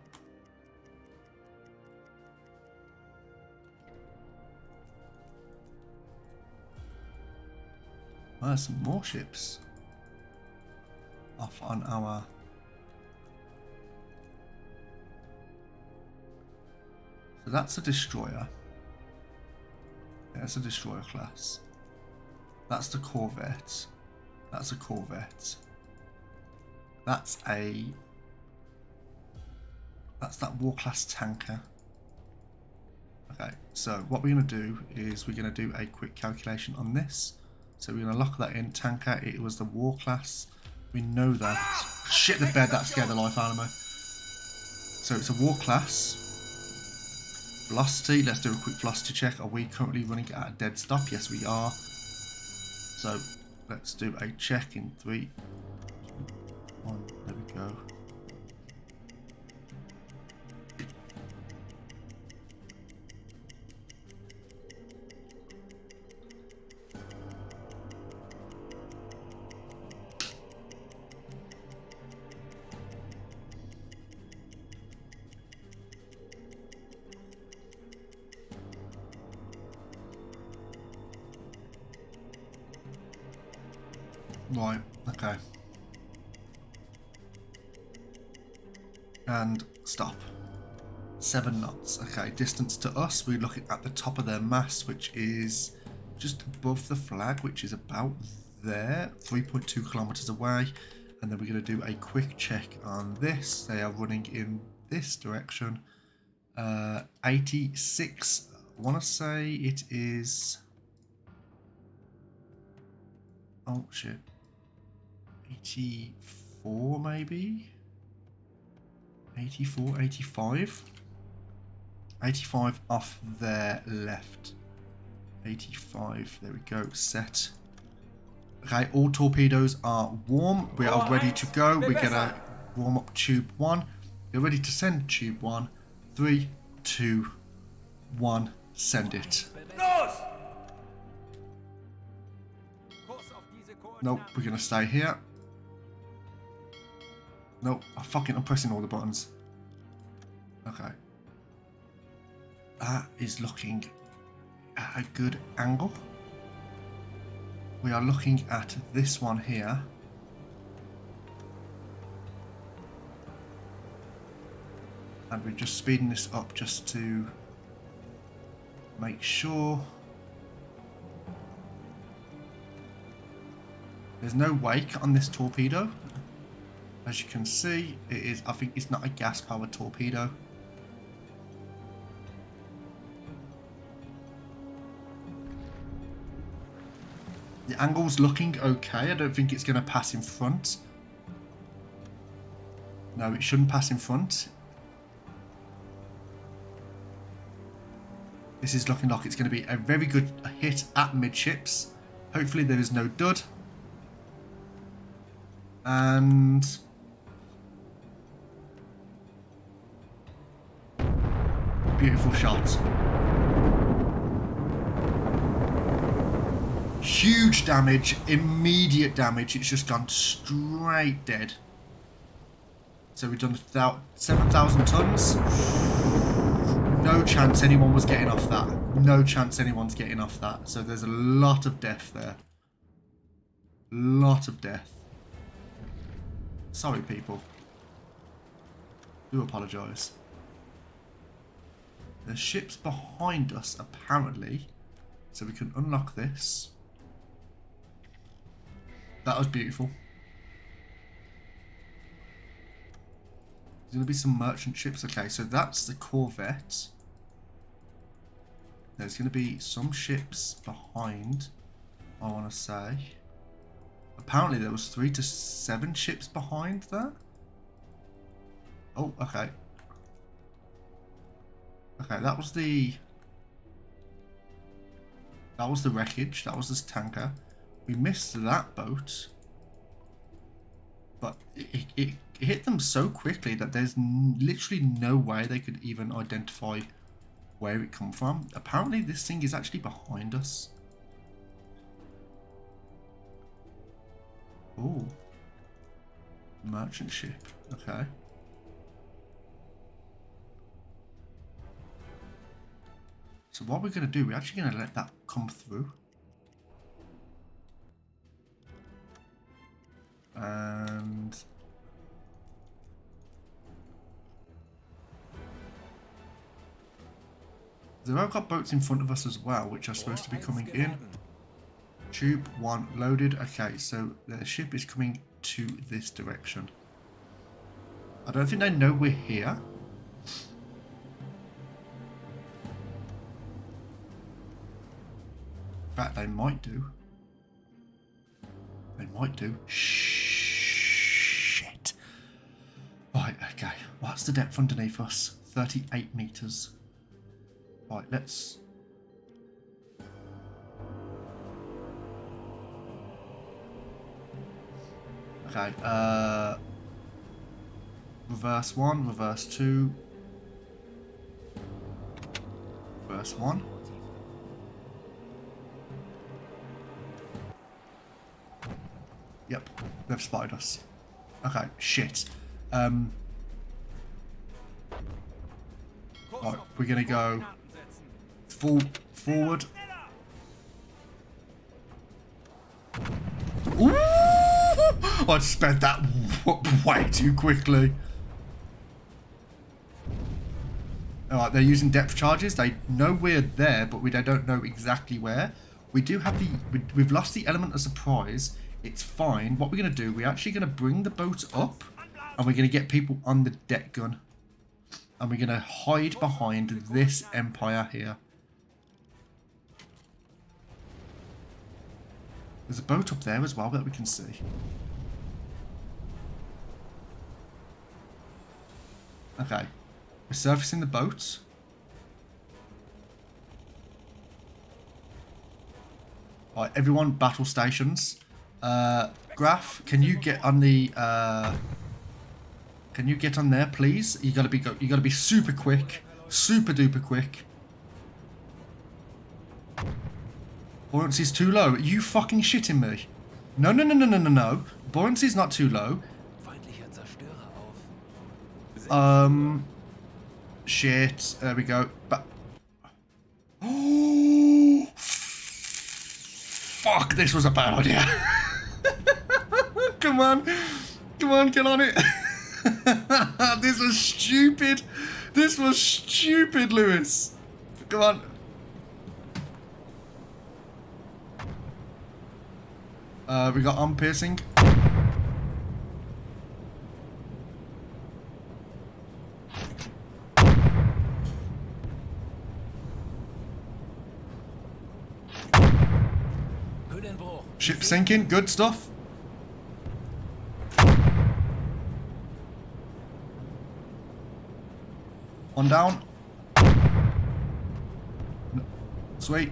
There's some more ships off on our... So that's a destroyer. Yeah, that's a destroyer class. That's the Corvette. That's a Corvette. That's that war class tanker. Okay, so what we're going to do is we're going to do a quick calculation on this. So we're going to lock that in. Tanker, it was the war class. We know that. Shit the bed, that scared the life out of me. So it's a war class. Velocity, let's do a quick velocity check. Are we currently running at a dead stop? Yes, we are. So let's do a check in 3, 2, 1. There we go. Right, okay. And stop. 7 knots. Okay, distance to us, we're looking at the top of their mast, which is just above the flag, which is about there, 3.2 kilometers away. And then we're going to do a quick check on this. They are running in this direction. 86. I want to say it is... Oh, shit. 84, maybe? 84, 85? 85 off their left. 85, there we go, set. Okay, all torpedoes are warm. We are ready to go. We're gonna warm up tube 1. We're ready to send tube 1. 3, 2, 1, send it. Nope, we're gonna stay here. Nope, I'm pressing all the buttons. Okay. That is looking at a good angle. We are looking at this one here. And we're just speeding this up just to make sure. There's no wake on this torpedo. As you can see, it is, I think it's not a gas-powered torpedo. The angle's looking okay. I don't think it's going to pass in front. No, it shouldn't pass in front. This is looking like it's going to be a very good hit at midships. Hopefully there is no dud. And... beautiful shot. Huge damage, immediate damage. It's just gone straight dead. So we've done 7,000 tons. No chance anyone was getting off that. No chance anyone's getting off that. So there's a lot of death there. Lot of death. Sorry, people. Do apologise. There's ships behind us, apparently. So we can unlock this. That was beautiful. There's going to be some merchant ships. Okay, so that's the Corvette. There's going to be some ships behind, I want to say. Apparently there was 3 to 7 ships behind there. Oh, okay. Okay, that was the wreckage. That was this tanker. We missed that boat. But it hit them so quickly that there's literally no way they could even identify where it come from. Apparently this thing is actually behind us. Oh. Merchant ship. Okay. So what we're going to do, we're actually going to let that come through. And... so I've got boats in front of us as well, which are supposed to be coming in. Tube 1 loaded. Okay, so the ship is coming to this direction. I don't think they know we're here. In fact, they might do. They might do. Shit. Right, okay. What's the depth underneath us? 38 meters. Right, let's... okay, reverse 1, reverse 2. Reverse 1. Yep, they've spotted us. Okay, shit. Right, we're gonna go forward. Ooh! I sped that way too quickly. Alright, they're using depth charges. They know we're there, but they don't know exactly where. We do have we've lost the element of surprise. It's fine. What we're going to do, we're actually going to bring the boat up, and we're going to get people on the deck gun. And we're going to hide behind this Empire here. There's a boat up there as well that we can see. Okay. We're surfacing the boat. Right, everyone, battle stations. Graf, can you get on the? Can you get on there, please? You gotta be super quick, super duper quick. Buoyancy's too low. Are you fucking shitting me? No, no, no, no, no, no, no. Buoyancy's not too low.
Feindlicher Zerstörer auf.
Shit. There we go. Oh, fuck! This was a bad idea. Come on, get on it. This was stupid. This was stupid, Lewis. Come on. We got arm piercing.
Höhlenbruch.
Ship sinking. Good stuff. One down. Sweet.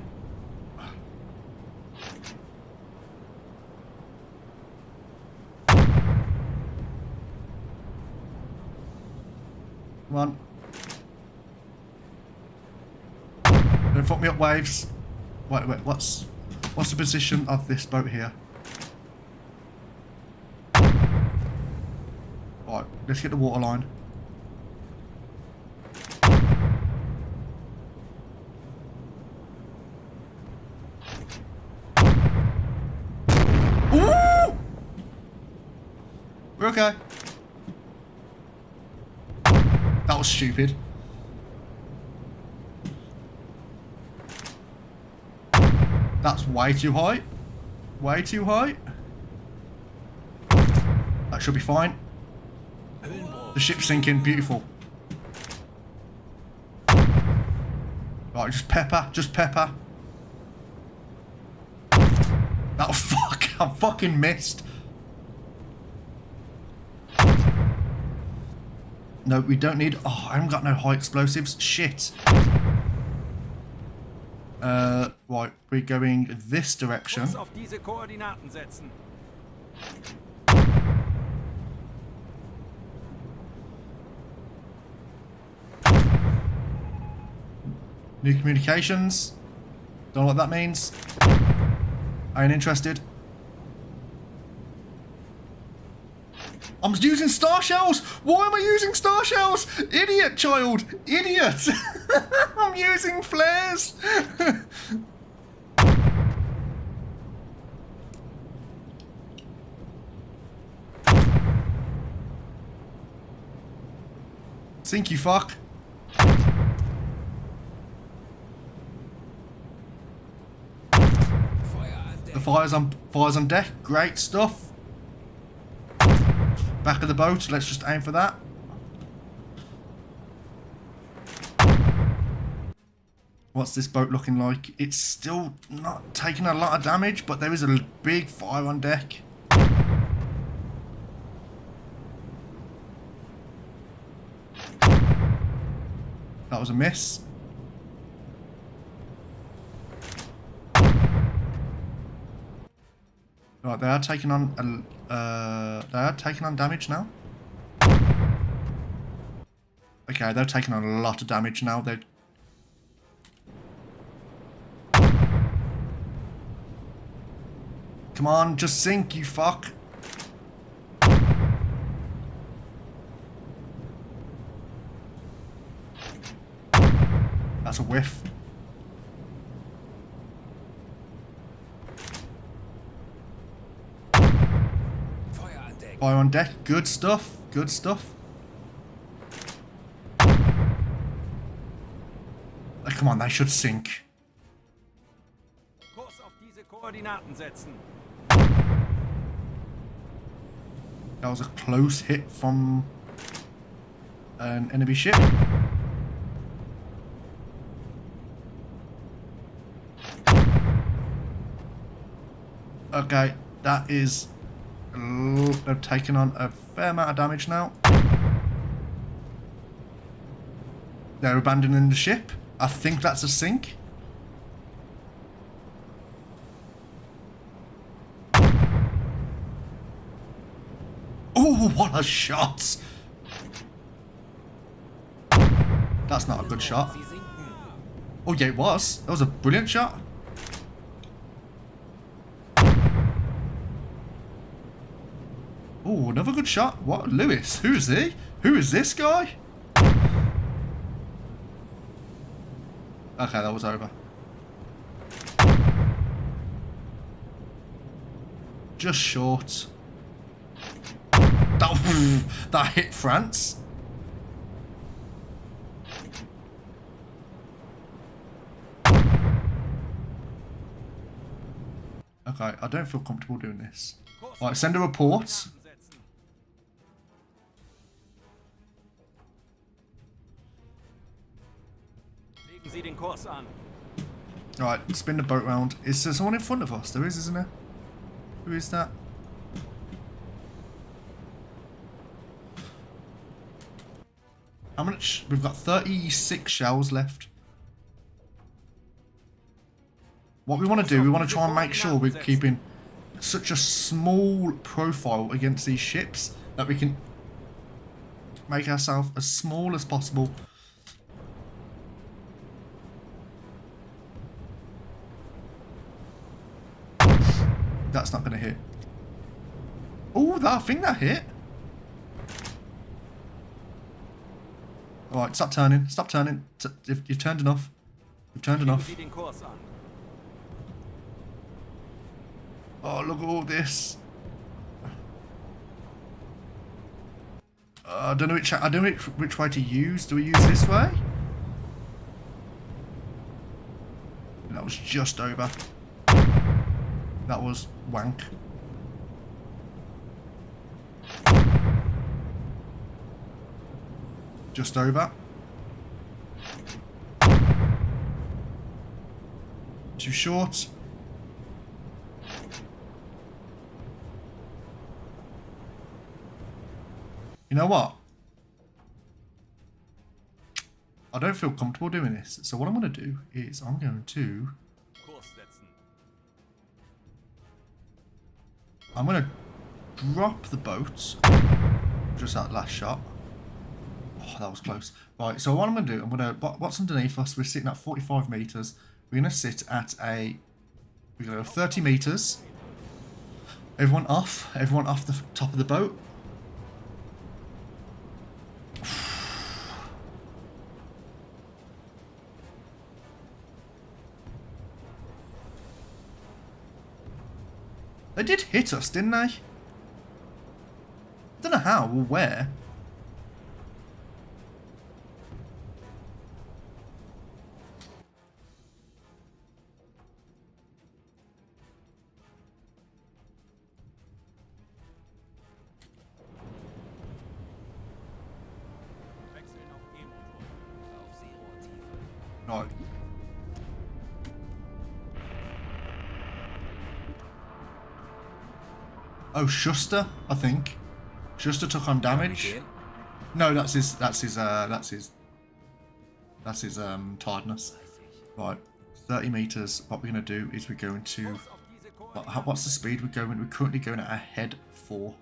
Come on. Don't fuck me up, waves. Wait, what's the position of this boat here? Right, let's get the water line. Ooh! We're okay. That was stupid. That's way too high. Way too high. That should be fine. The ship's sinking. Beautiful. Right, just pepper. Just pepper. Oh, fuck. I fucking missed. No, we don't need... Oh, I haven't got no high explosives. Shit. Right, we're going this direction.
Kurs auf diese Koordinaten setzen.
New communications. Don't know what that means. I ain't interested. I'm using star shells! Why am I using star shells? Idiot, child! Idiot! I'm using flares! Sink, you fuck. The fire's on deck. Great stuff. Back of the boat. Let's just aim for that. What's this boat looking like? It's still not taking a lot of damage, but there is a big fire on deck. That was a miss. Right, they are taking on damage now. Okay, they're taking on a lot of damage now. They're... Come on, just sink, you fuck. That's a whiff. Fire on deck. Good stuff. Good stuff. Oh, come on, they should sink.
Kurs auf diese Koordinaten setzen.
That was a close hit from an enemy ship. Okay, that is... they've taken on a fair amount of damage now. They're abandoning the ship. I think that's a sink. Oh, what a shot! That's not a good shot.
Sie sinken.
Oh yeah, it was. That was a brilliant shot. Oh, another good shot. What? Lewis? Who is he? Who is this guy? Okay, that was over. Just short. That hit France. Okay, I don't feel comfortable doing this. Right, send a report.
Setzen. Legen Sie den Kurs an.
Right, spin the boat round. Is there someone in front of us? There is, isn't there? Who is that? How much? We've got 36 shells left. What we want to do, we want to try and make sure we're keeping such a small profile against these ships that we can make ourselves as small as possible. That's not going to hit. Oh, I think that hit. Alright, stop turning. Stop turning. You've turned enough. You've turned
Legen
enough.
Sie den Kurs an.
Oh, look at all this. I don't know which way to use. Do we use this way? That was just over. That was wank. Just over. Too short. You know what? I don't feel comfortable doing this. So what I'm going to do is I'm going to...
Kurs setzen.
I'm going to drop the boat. Just that last shot. Oh, that was close. Right, so what I'm going to do, I'm going to... What's underneath us? We're sitting at 45 metres. We're going to sit at a... We're going to go 30 metres. Everyone off. Everyone off the top of the boat. They did hit us, didn't they? I don't know how or where.
Wechseln auf E-Motor.
Auf Seerohrtiefe.
Right. Oh, Schuster, I think. Schuster took on damage.
Kapitän,
No, that's his tiredness. Right. 30 meters. What we're gonna do is we're going to
Kurs auf diese Koordinaten.
what's the speed we're going? We're currently going at a head 4.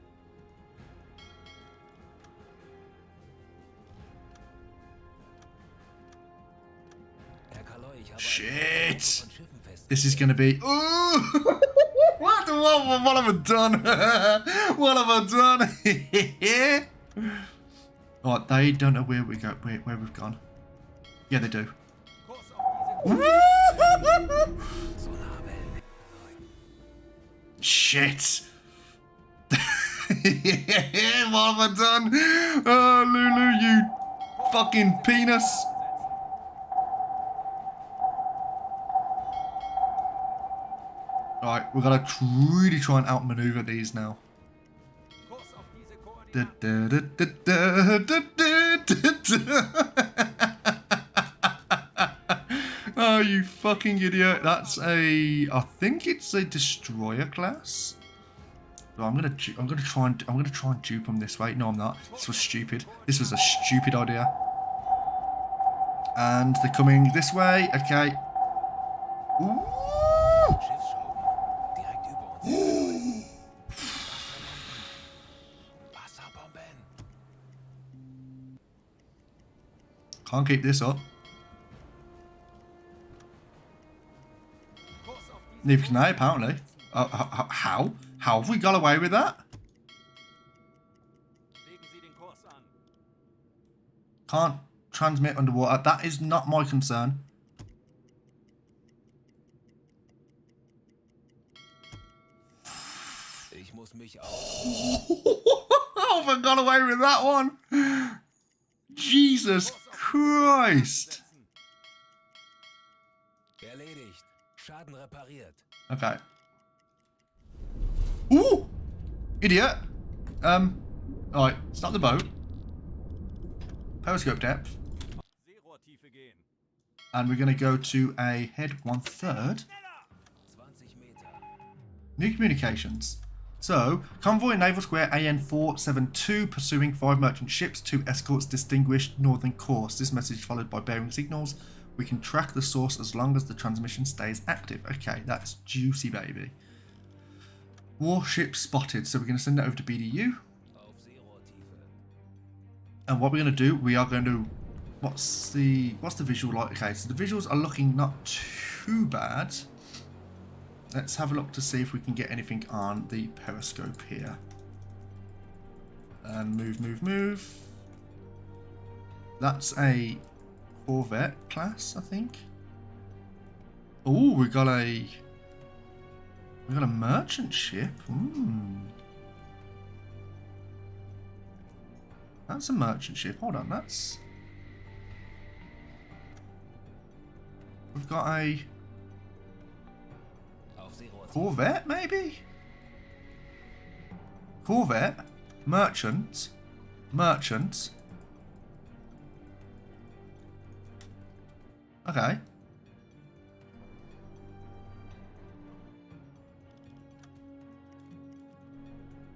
Herr Kaloi, ich habe
Shit.
eine Gruppe von Schiffen festgestellt.
This is gonna be. Ooh! what have I done? What have I done? Right, they don't know where we go. Where we've gone. Yeah, they do.
Kurs auf diese
Solarwellen.
Shit. What have I done? Oh, Lulu, you fucking penis. Right, we've got to really try and outmaneuver these now.
Kurs auf diese
Da,
Koordinaten.
da, da, da, da, da, da. Oh, you fucking idiot. That's I think it's a destroyer class. So I'm gonna try and dupe them this way. No, I'm not. This was stupid. This was a stupid idea. And they're coming this way. Okay. Ooh.
Schiffsschrauben. Direkt über uns. Wasserbomben.
Can't keep this up.
Kurs auf diese
Neither can I, apparently. How? How have we got away with that?
Legen Sie den Kurs an.
Can't transmit underwater. That is not my concern.
Ich muss mich
How have I got away with that one? Jesus Christ.
Erledigt. Schaden repariert.
Okay. Ooh! Idiot. Alright, stop the boat. Periscope depth.
Seerohrtiefe gehen.
And we're going to go to a head 1/3.
20 Meter.
New communications. So, convoy naval square AN472 pursuing 5 merchant ships, 2 escorts distinguished northern course. This message followed by bearing signals. We can track the source as long as the transmission stays active. Okay, that's juicy, baby. Warship spotted. So we're going to send that over to BDU.
Auf Seerohrtiefe.
And what we're going to do, we are going to... What's the visual like? Okay, so the visuals are looking not too bad. Let's have a look to see if we can get anything on the periscope here. And move, move, move. That's a Corvette class, I think. Oh, we got a merchant ship. That's a merchant ship. Hold on, that's... We've got a
Auf Seerohrtiefe.
Corvette, maybe? Corvette? Merchant? Merchant? Okay.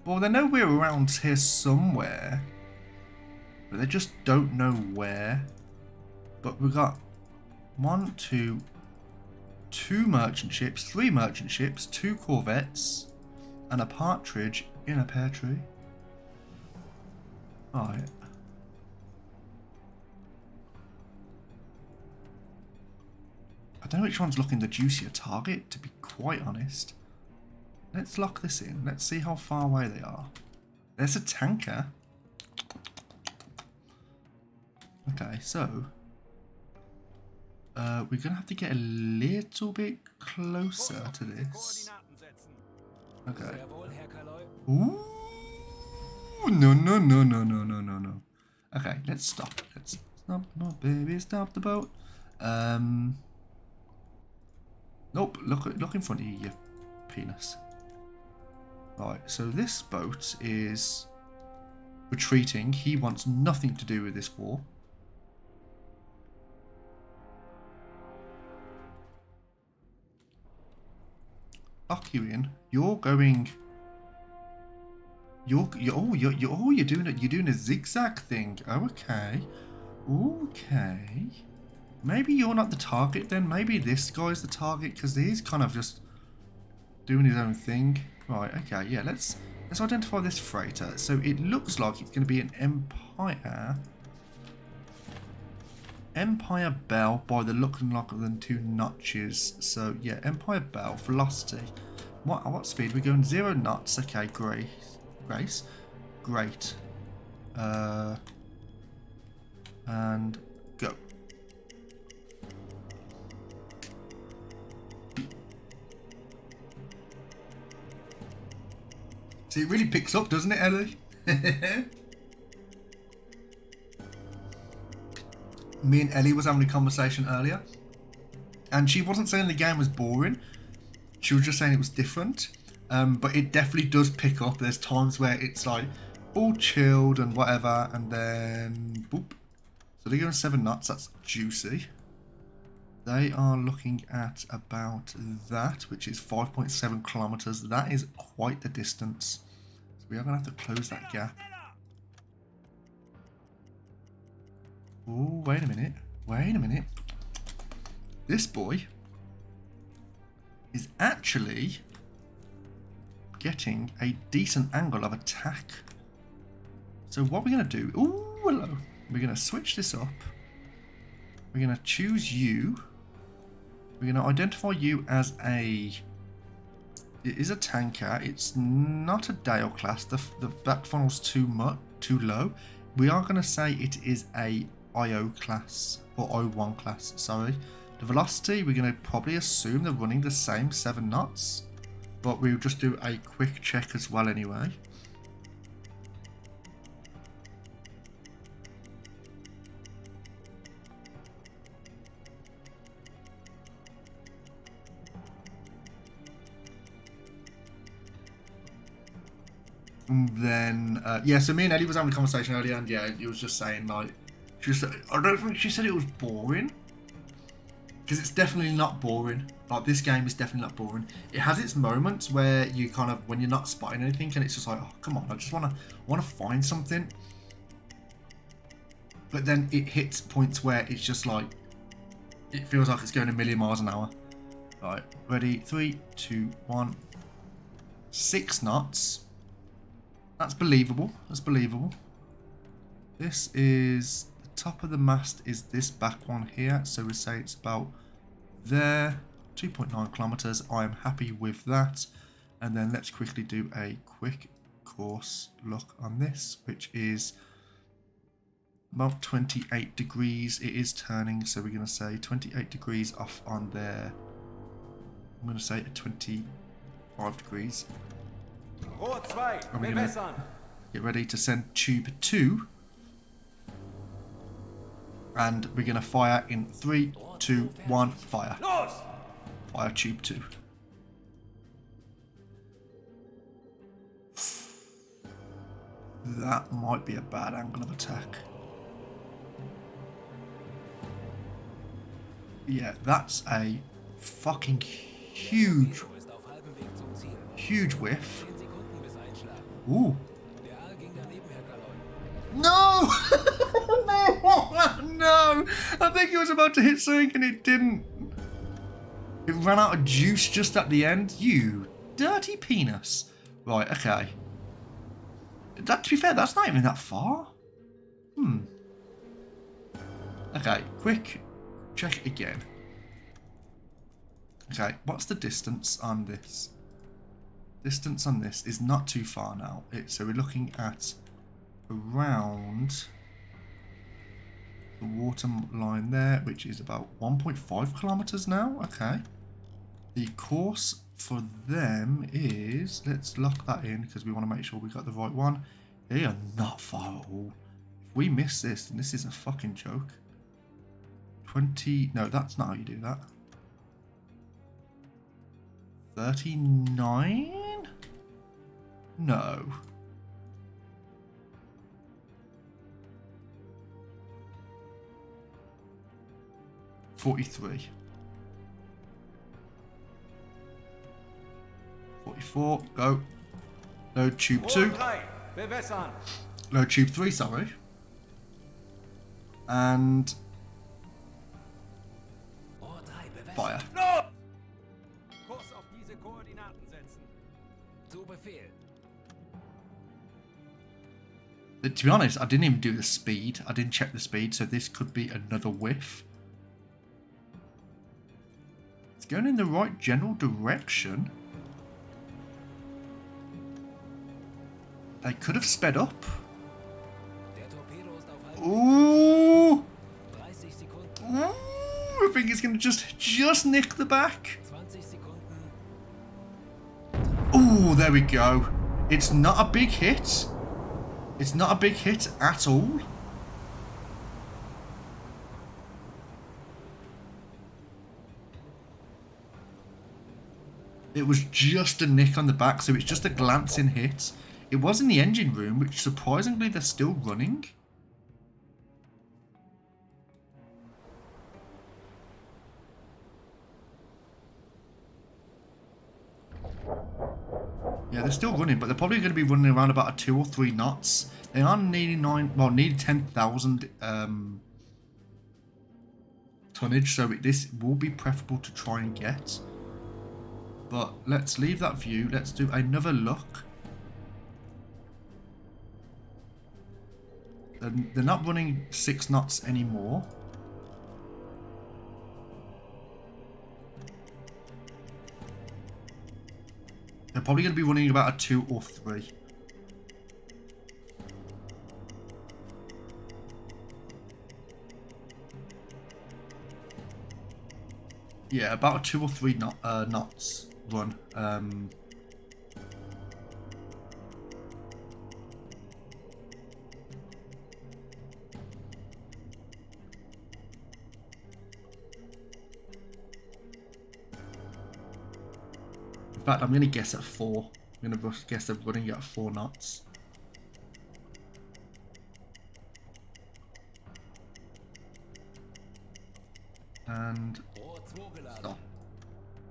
Well, they know we're around here somewhere. But they just don't know where. But we've got 1, 2, 2 merchant ships, 3 merchant ships, 2 corvettes, and a partridge in a pear tree. Alright. I don't know which one's looking the juicier target, to be quite honest. Let's lock this in. Let's see how far away they are. There's a tanker. Okay, so... we're going to have to get a little bit closer
Kurs auf
to
diese
this.
Koordinaten setzen.
Okay.
Sehr wohl, Herr Kaloi.
Ooh, no, no, no, no, no, no, no, no. Okay, let's stop. Let's stop, no, baby, stop the boat. Nope, look in front of you, you penis. Right, so this boat is retreating. He wants nothing to do with this war. Fuck you, Ian. You're going. You're doing a zigzag thing. Oh, okay. Okay. Maybe you're not the target then. Maybe this guy's the target because he's kind of just doing his own thing. Right. Okay. Yeah. Let's identify this freighter. So it looks like it's going to be an Empire Bell by the look and lock of the 2 notches. So yeah, Empire Bell velocity. What speed? We're going 0 knots. Okay, great. Great. And go. See, it really picks up, doesn't it, Ellie? Me and Ellie was having a conversation earlier, and she wasn't saying the game was boring. She was just saying it was different. But it definitely does pick up. There's times where it's like all chilled and whatever, and then boop. So they're going 7 knots. That's juicy. They are looking at about that, which is 5.7 kilometers. That is quite the distance. So we are going to have to close that gap. Oh, wait a minute. Wait a minute. This boy is actually getting a decent angle of attack. So what we're going to do... Ooh, hello. We're going to switch this up. We're going to choose you. We're going to identify you as a... It is a tanker. It's not a Dale class. The back funnel's too low. We are going to say it is a IO class. Or O1 class, sorry. The velocity, we're going to probably assume they're running the same 7 knots. But we'll just do a quick check as well anyway. And then, yeah, so me and Ellie was having a conversation earlier, and yeah, he was just saying, like, I don't think she said it was boring. Because it's definitely not boring. Like, this game is definitely not boring. It has its moments where you kind of, when you're not spotting anything, and it's just like, oh, come on, I just want to find something. But then it hits points where it's just like, it feels like it's going a million miles an hour. Right, ready, 3, 2, 1. 6 knots. That's believable. That's believable. This is... top of the mast is this back one here, so we say it's about there, 2.9 kilometers. I am happy with that. And then let's quickly do a quick course look on this, which is about 28 degrees. It is turning, so we're going to say 28 degrees off on there. I'm going to say 25 degrees.
Rot 2,
And we're going to get ready to send tube 2. And we're going to fire in 3, 2, 1, fire.
Los!
Fire tube 2. That might be a bad angle of attack. Yeah, that's a fucking huge whiff. Ooh. No! No! I think he was about to hit something and it didn't. It ran out of juice just at the end. You dirty penis. Right, okay. That, to be fair, that's not even that far. Okay, quick check again. Okay, what's the distance on this? Distance on this is not too far now. So we're looking at around the water line there, which is about 1.5 kilometers now. Okay. The course for them is, let's lock that in because we want to make sure we got the right one. They are not far at all. If we miss this, then this is a fucking joke. 20, no, that's not how you do that. 39? No. $43. 44, go. Load tube 2.
Rot 3, bewässern.
Load tube 3, sorry. And fire.
Los! Kurs auf diese Koordinaten setzen.
Zu Befehl.
To be honest, I didn't even do the speed. I didn't check the speed, so this could be another whiff. It's going in the right general direction. They could have sped up.
Der Torpedo ist auf halbem
Ooh!
30 Sekunden.
Ooh! I think it's going to just nick the back.
20 Sekunden.
Ooh, there we go. It's not a big hit. It's not a big hit at all. It was just a nick on the back, so it's just a glancing hit. It was in the engine room, which surprisingly they're still running. Yeah, they're still running, but they're probably going to be running around about a 2 or 3 knots. They are nearly nearly 10,000 tonnage, so this will be preferable to try and get. But let's leave that view. Let's do another look. They're not running 6 knots anymore. They're probably going to be running about a 2 or 3. Yeah, about a 2 or 3 knots run. In fact, I'm going to guess at 4. I'm going to guess they're running at 4 knots. And stop.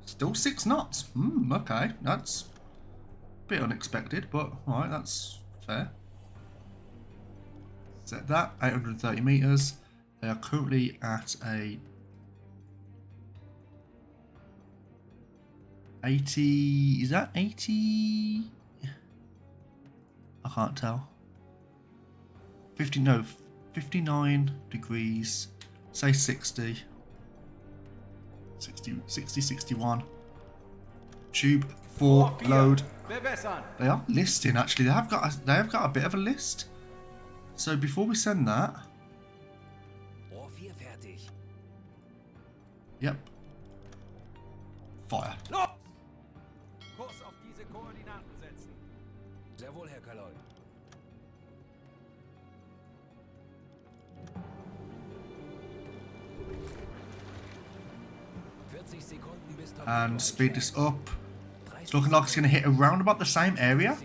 Still 6 knots. Okay, that's a bit unexpected, but alright, that's fair. Set that, 830 meters. They are currently at a 80, is that 80? I can't tell. 59 degrees, say 60. 60, 61. Tube 4 load.
Bewässern.
They are listing actually. They have got a bit of a list. So before we send that,
Rohr 4 fertig.
yep. Fire.
Los! Kurs auf diese Koordinaten setzen.
Sehr wohl, Herr Kaloy.
And speed this up. It's looking like it's going to hit around about the same area.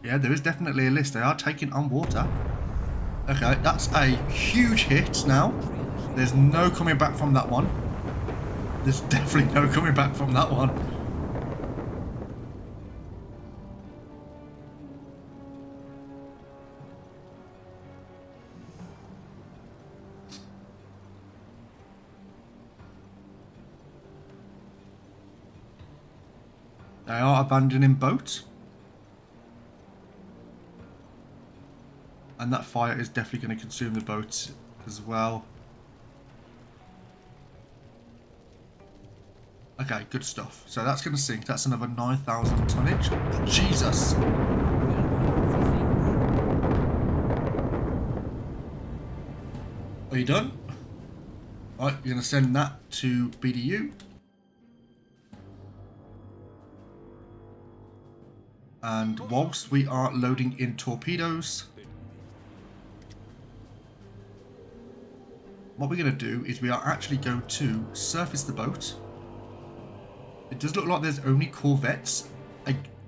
Yeah, there is definitely a list. They are taking on water. Okay, that's a huge hit now. There's no coming back from that one. There's definitely no coming back from that one. They are abandoning boat. And that fire is definitely going to consume the boat as well. Okay, good stuff. So that's going to sink. That's another 9,000 tonnage. Jesus. Are you done? Right, you're going to send that to BDU. And whilst we are loading in torpedoes, what we're going to do is we are actually going to surface the boat. It does look like there's only corvettes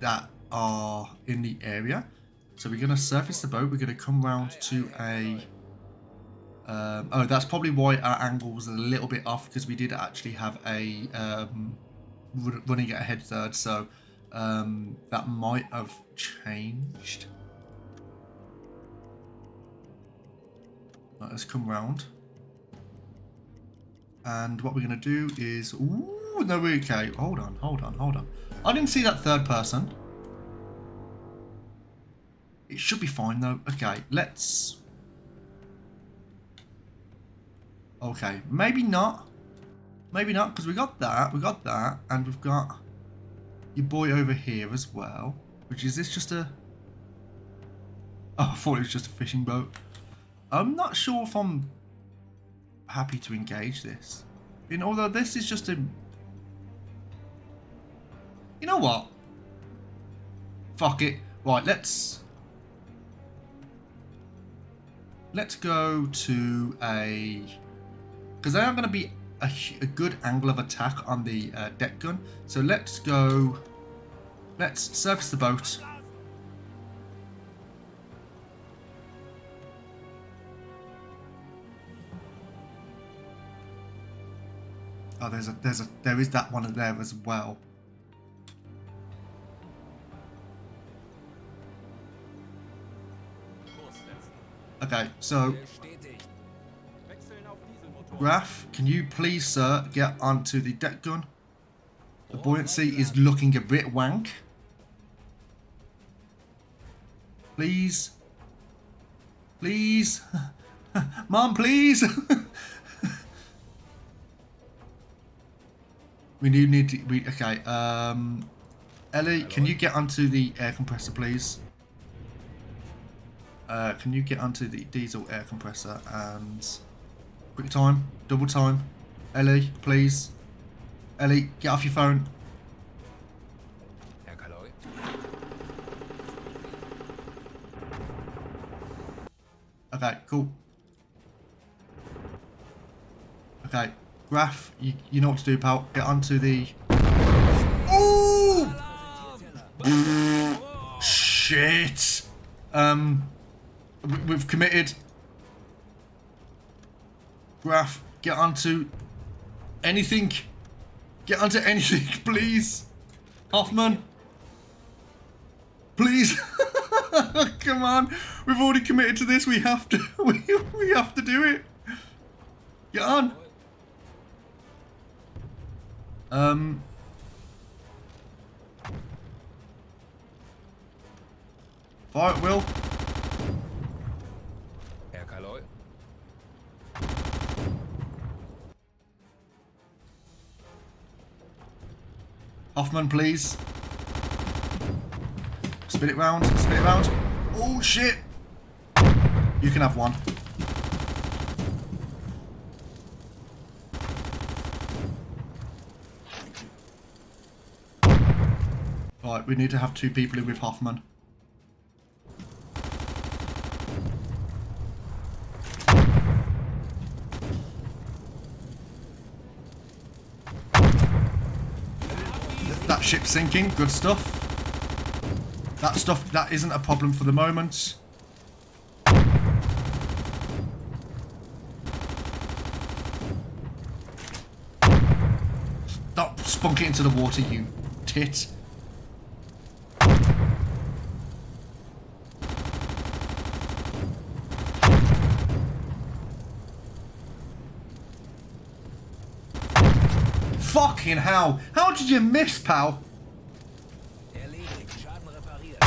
that are in the area. So we're going to surface the boat. We're going to come round to a... oh, that's probably why our angle was a little bit off, because we did actually have a running at a head third. So that might have changed. Right, let's come round. And what we're going to do is... Ooh, no, okay. Hold on. I didn't see that third person. It should be fine, though. Okay, let's... Okay, maybe not. Maybe not, because we got that, and we've got your boy over here as well. Which is this just a... Oh, I thought it was just a fishing boat. I'm not sure if I'm happy to although this is just a... know what? Fuck it. Right, let's go to a... Because they are going to be a good angle of attack on the deck gun. So let's go... Let's surface the boat. Oh, there is that one there as well. Okay, so
Bestätigt.
Wechseln auf Dieselmotor.
Graf, can you please, sir, get onto the deck gun? The buoyancy is looking a bit wank. Please. Please. Mom, please. We do need to... okay, Ellie, can you get onto the air compressor, please? Can you get onto the diesel air compressor and... Quick time, double time. Ellie, please. Ellie, get off your phone.
Herr Kaloi.
Okay, cool. Okay, Graf, you know what to do, pal. Get onto the... Ooh! Shit! We've committed. Graf, get onto anything. Get onto anything, please. Hoffman. Please. Come on. We've already committed to this. We have to. We have to do it. Get on. Fire at will.
Herr Kaloi.
Hoffman, please. Spin it round. Spin it round. Oh, shit. You can have one. Right, we need to have two people in with Hoffman. That ship's sinking. Good stuff. That isn't a problem for the moment. Don't spunk it into the water, you tit. Fucking hell. How did you miss, pal?
Erledigt. Schaden repariert.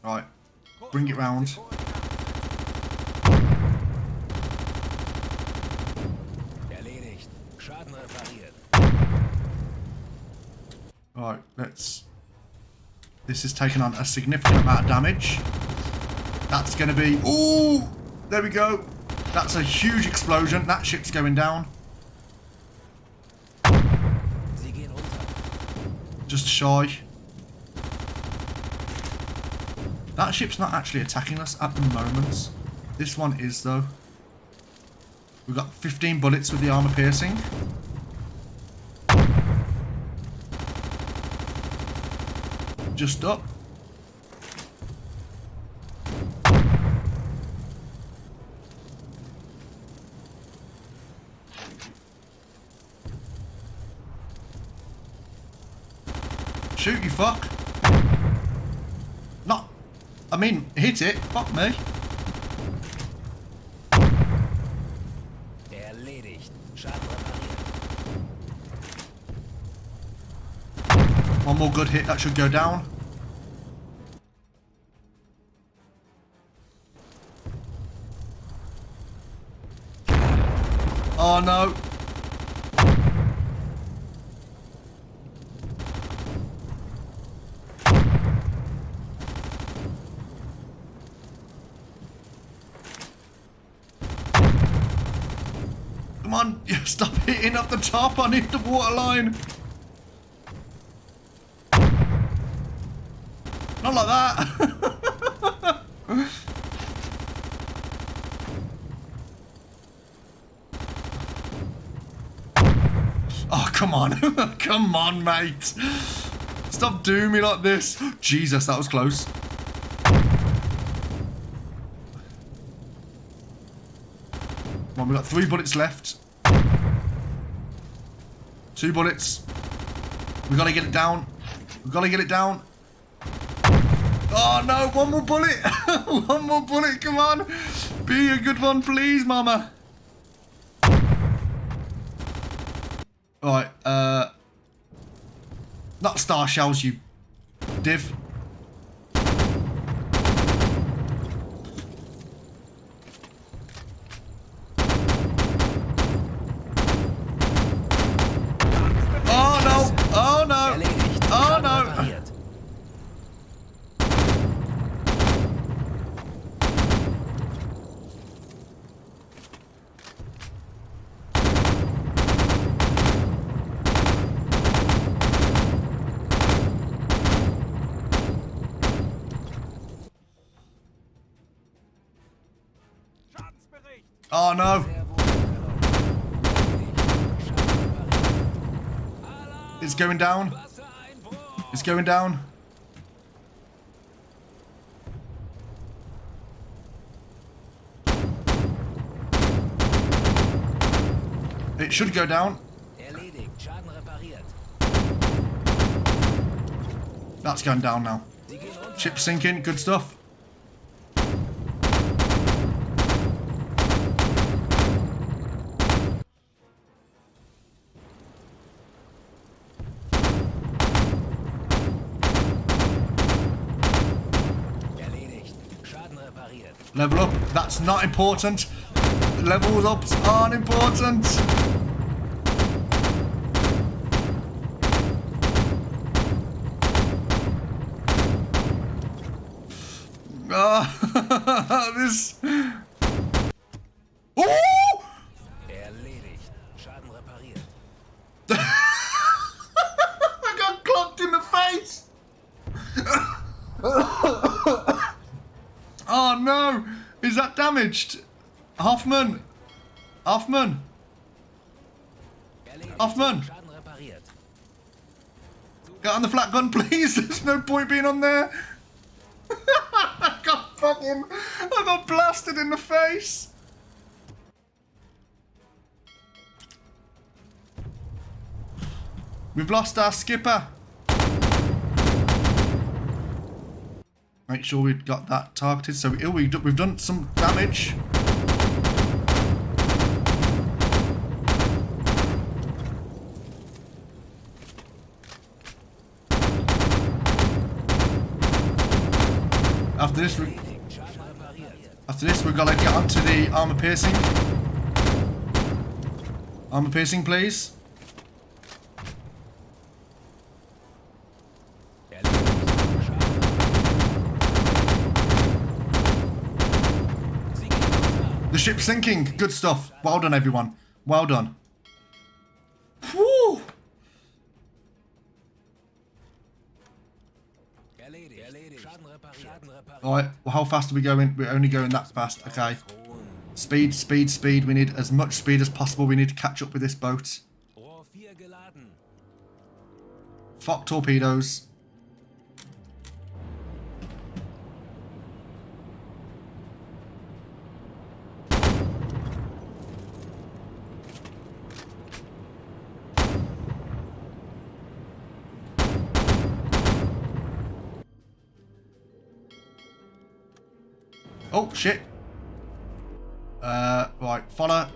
Right. Bring it round.
Erledigt. Schaden repariert.
Right, let's... This has taken on a significant amount of damage. That's going to be... Ooh! There we go. That's a huge explosion. That ship's going down.
Sie gehen runter.
Just shy. That ship's not actually attacking us at the moment. This one is, though. We've got 15 bullets with the armor piercing. Just up. Shoot, you fuck. Not... I mean, hit it. Fuck me.
Erledigt. Schaden repariert.
One more good hit. That should go down. Oh, no. Come on, stop hitting up the top. I need the water line. Not like that. Oh, come on. Come on, mate. Stop doing me like this. Jesus, that was close. Come on, we've got 3 bullets left. 2 bullets. We've got to get it down. We've got to get it down. Oh, no. 1 more bullet. 1 more bullet. Come on. Be a good one, please, mama. Right. Not star shells, you div. Oh no! Oh no! Oh no!
Schadensbericht!
Oh no! It's going down. It's going down. It should go down.
Erledigt. Schaden repariert.
That's going down now. Ship sinking. Good stuff.
Erledigt. Schaden repariert.
Level up. That's not important. Level ups aren't important. This. Oh!
Erledigt. Schaden repariert.
I got clocked in the face. Oh no! Is that damaged? Hoffman! Hoffman!
Erledigt.
Hoffman!
Schaden repariert.
Get on the flat gun, please! There's no point being on there! I got blasted in the face! We've lost our skipper. Make sure we've got that targeted. So we've done some damage. After this, we've got to get onto the armor piercing. Armor piercing, please. The ship's sinking. Good stuff. Well done, everyone. Well done. Whew. Alright, well, how fast are we going? We're only going that fast. Okay. Speed, speed, speed. We need as much speed as possible. We need to catch up with this boat.
Rohr 4 geladen.
Fuck torpedoes. Oh, shit. Right, follow.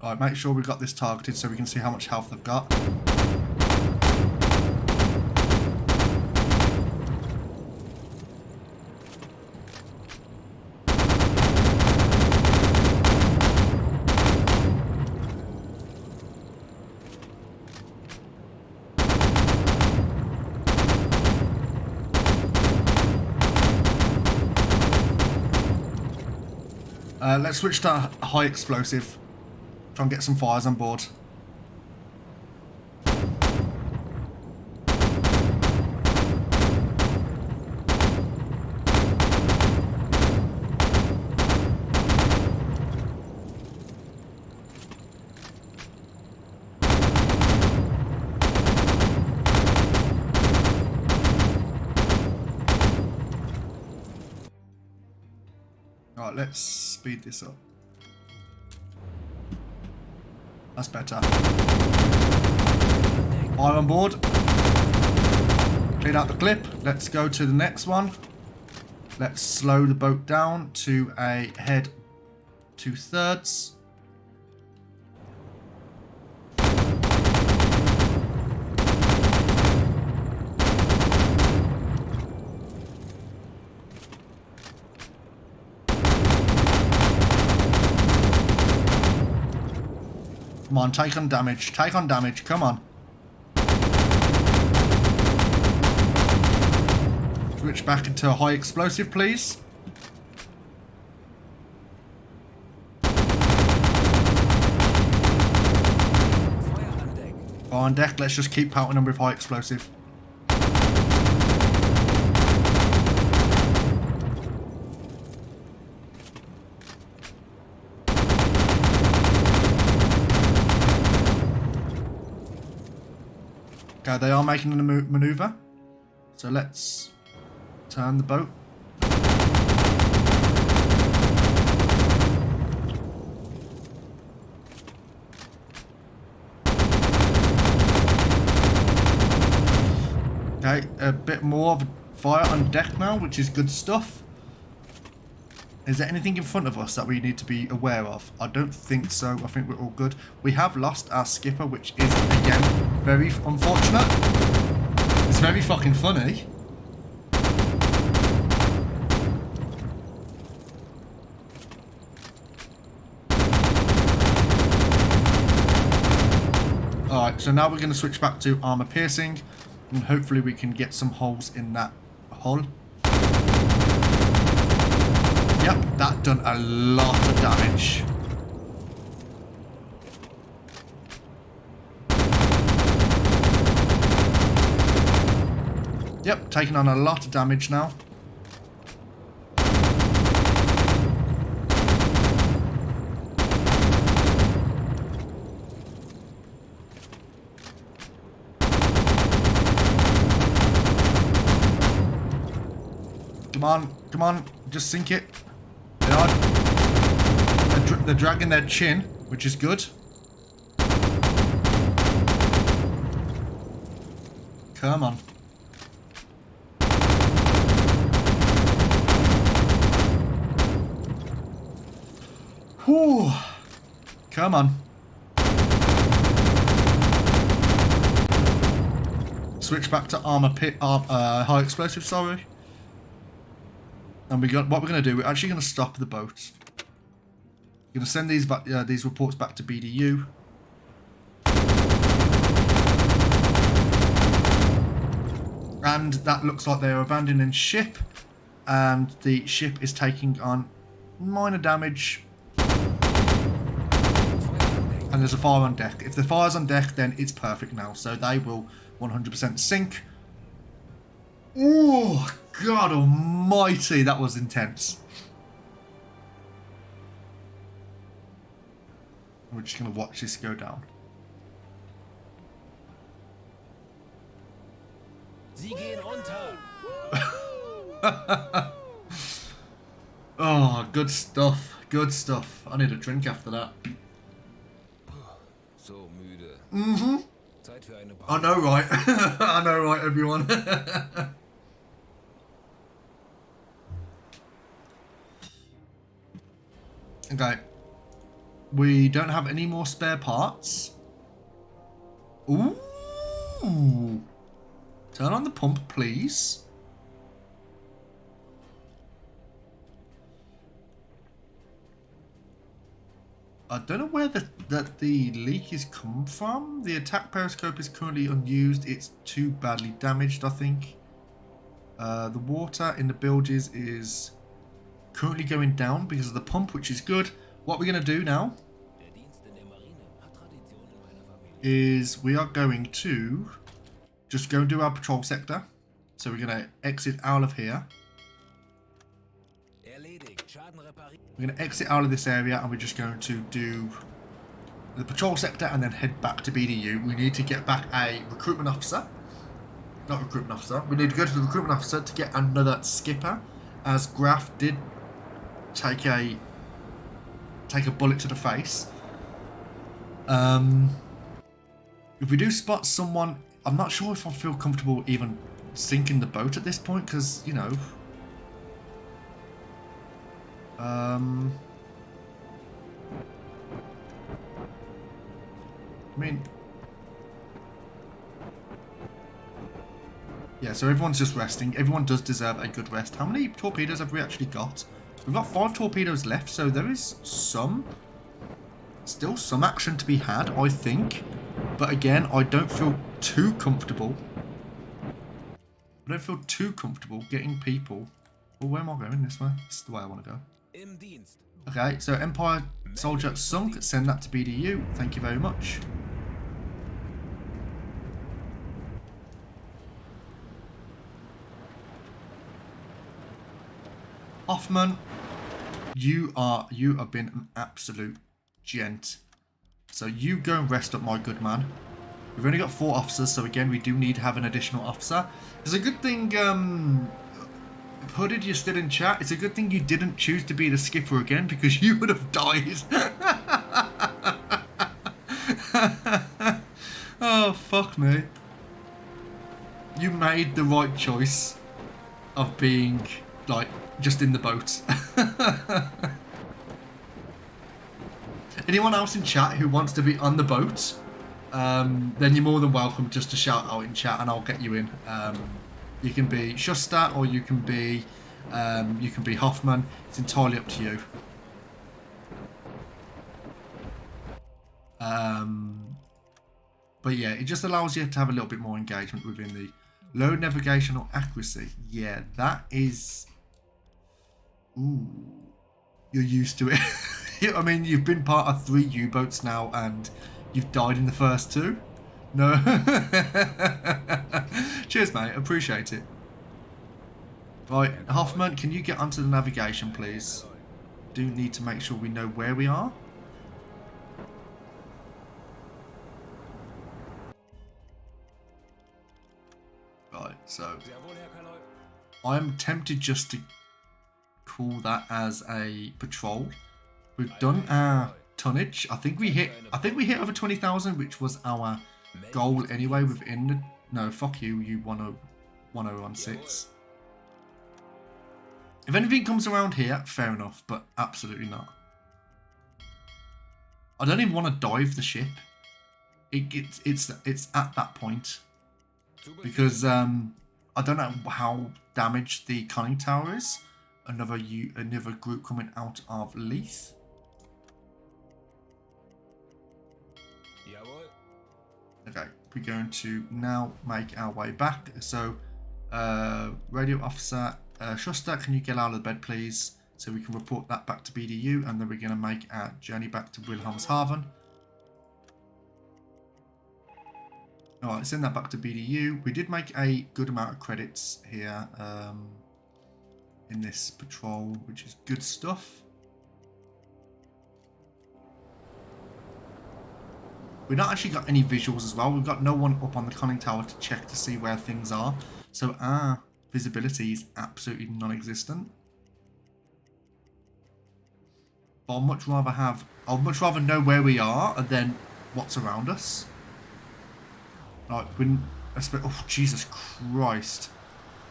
Right, make sure we've got this targeted so we can see how much health they've got. Let's switch to high explosive. Try and get some fires on board. Alright, let's speed this up. That's better. Fire on board. Clean out the clip. Let's go to the next one. Let's slow the boat down to a head 2/3. Come on, take on damage. Take on damage. Come on. Switch back into a high explosive, please.
Feuer an Deck.
On deck, let's just keep pelting them with high explosive. Okay, they are making a maneuver. So let's turn the boat. Okay, a bit more of fire on deck now, which is good stuff. Is there anything in front of us that we need to be aware of? I don't think so. I think we're all good. We have lost our skipper, which is, again, very unfortunate. It's very fucking funny. Alright, so now we're going to switch back to armor piercing. And hopefully we can get some holes in that hull. Yep, that done a lot of damage. Yep, taking on a lot of damage now. Come on, just sink it. They're dragging their chin, which is good. Come on. Whew. Come on. Switch back to high explosive, sorry. And what we're going to do, we're actually going to stop the boat. We're going to send these reports back to BDU. And that looks like they're abandoning ship. And the ship is taking on minor damage. And there's a fire on deck. If the fire's on deck, then it's perfect now. So they will 100% sink. Oh, God almighty, that was intense. We're just going to watch this go down.
Sie gehen unter.
Oh, good stuff. Good stuff. I need a drink after that.
So müde.
Mm-hmm.
Zeit für eine Pause.
I know, right? I know, right, everyone? Okay. We don't have any more spare parts. Ooh. Turn on the pump, please. I don't know where the leak is come from. The attack periscope is currently unused. It's too badly damaged, I think. The water in the bilges is currently going down because of the pump, which is good. What we're going to do now
Der Dienst in der Marine hat Tradition in meiner Familie.
is we are going to just go and do our patrol sector. So we're going to exit out of here.
Erledigt. Schaden repariert.
We're going to exit out of this area and we're just going to do the patrol sector and then head back to BDU. We need to get back a recruitment officer. Not recruitment officer. We need to go to the recruitment officer to get another skipper, as Graf did take a bullet to the face. If we do spot someone, I'm not sure if I feel comfortable even sinking the boat at this point, because, you know, I mean, yeah, so everyone's just resting. Everyone does deserve a good rest. How many torpedoes have we actually got? We've got 5 torpedoes left, so there is still some action to be had, I think. But again, I don't feel too comfortable. I don't feel too comfortable getting people. Well, where am I going? This way? This is the way I want to go.
Im Dienst.
Okay, so Empire Soldier sunk. Send that to BDU. Thank you very much. Hoffman, you have been an absolute gent. So you go and rest up, my good man. We've only got 4 officers, so again, we do need to have an additional officer. It's a good thing, Hooded, you're still in chat. It's a good thing you didn't choose to be the skipper again, because you would have died. Oh, fuck me. You made the right choice of being, like, just in the boat. Anyone else in chat who wants to be on the boat, then you're more than welcome just to shout out in chat and I'll get you in. You can be Schuster or you can be Hoffman. It's entirely up to you. But yeah, it just allows you to have a little bit more engagement within the low navigational accuracy. Yeah, that is... Ooh, you're used to it. I mean, you've been part of 3 U-boats now and you've died in the first 2. No. Cheers, mate. Appreciate it. Right, Hoffman, can you get onto the navigation, please? Do need to make sure we know where we are. Right, so
Sehr wohl, Herr Kaloi.
I'm tempted just to call that as a patrol. We've done our tonnage. I think we hit over 20,000, which was our goal anyway within the... No, fuck you, you 1016. If anything comes around here, fair enough, but absolutely not. I don't even want to dive the ship. It's at that point. Because I don't know how damaged the conning tower is. Another group coming out of Leith.
Jawohl.
Okay, we're going to now make our way back. So, radio officer Schuster, can you get out of the bed, please? So we can report that back to BDU, and then we're going to make our journey back to Wilhelmshaven. Alright, send that back to BDU. We did make a good amount of credits here in this patrol, which is good stuff. We've not actually got any visuals as well. We've got no one up on the conning tower to check to see where things are. So our visibility is absolutely non-existent. But I'd much rather know where we are and then what's around us. Like, oh, Jesus Christ.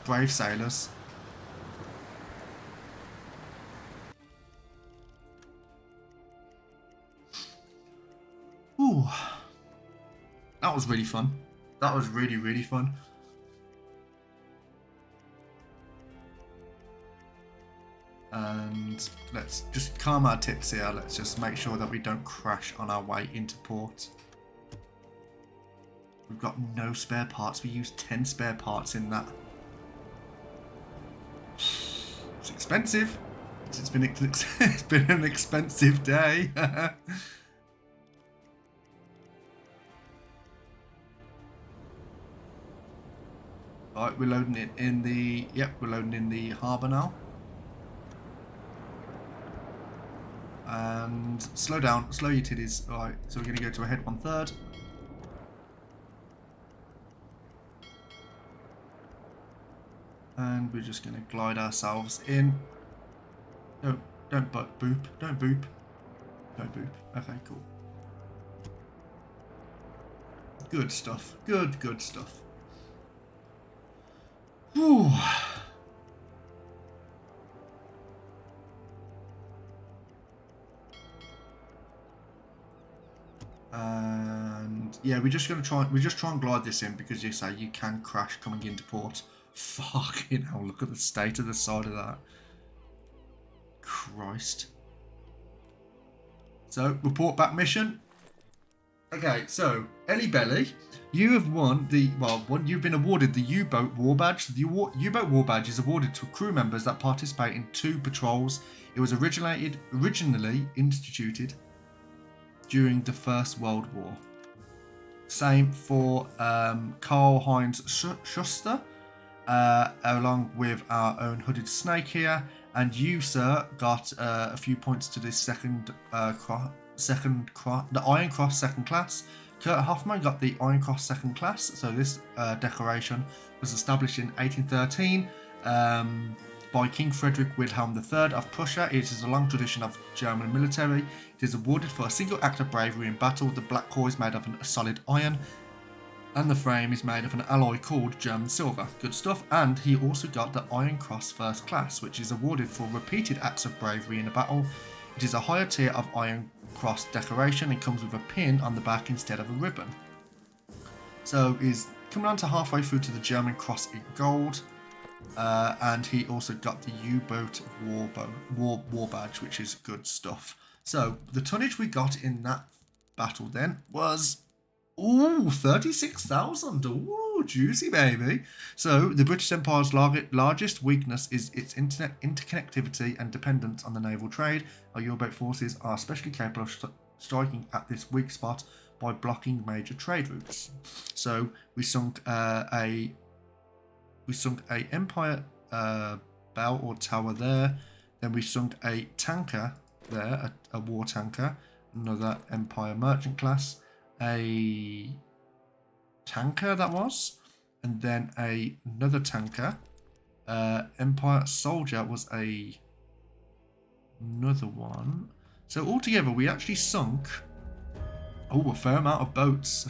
Brave sailors. Ooh. That was really fun. That was really, really fun. And let's just calm our tips here. Let's just make sure that we don't crash on our way into port. We've got no spare parts. We used 10 spare parts in that. It's expensive. It's been it's been an expensive day. Right, we're loading it in the. Yep, we're loading in the harbour now. And slow down, slow your titties. Alright, so we're going to go to a head 1/3. And we're just going to glide ourselves in. Don't boop. Don't boop. Don't boop. Okay, cool. Good stuff. Good stuff. Whew. And yeah, we're just try and glide this in because you say you can crash coming into port. Fucking hell, look at the state of the side of that. Christ. So, report back mission. Okay, so Ellie Belly, you have won the you've been awarded the U-boat war badge. The U-boat war badge is awarded to crew members that participate in 2 patrols. It was originally instituted during the First World War. Same for Karl-Heinz Schuster, along with our own Hooded Snake here. And you, sir, got a few points to this the Iron Cross second class. Kurt Hoffman got the Iron Cross second class. So this decoration was established in 1813 by King Frederick Wilhelm III of Prussia. It is a long tradition of German military. It is awarded for a single act of bravery in battle. The black core is made of a solid iron, and the frame is made of an alloy called German silver. Good stuff. And he also got the Iron Cross First Class, which is awarded for repeated acts of bravery in a battle. It is a higher tier of Iron Cross decoration and comes with a pin on the back instead of a ribbon. So he's coming on to halfway through to the German Cross in gold. And he also got the U-boat war badge, which is good stuff. So the tonnage we got in that battle then was 36,000. Ooh, juicy baby. So the British Empire's largest weakness is its interconnectivity and dependence on the naval trade. Our U-boat forces are especially capable of striking at this weak spot by blocking major trade routes. So we sunk a Empire bell or tower there. Then we sunk a tanker there, a war tanker, another Empire merchant class, a tanker that was, and then another tanker. Empire soldier was another one. So altogether we actually sunk a fair amount of boats.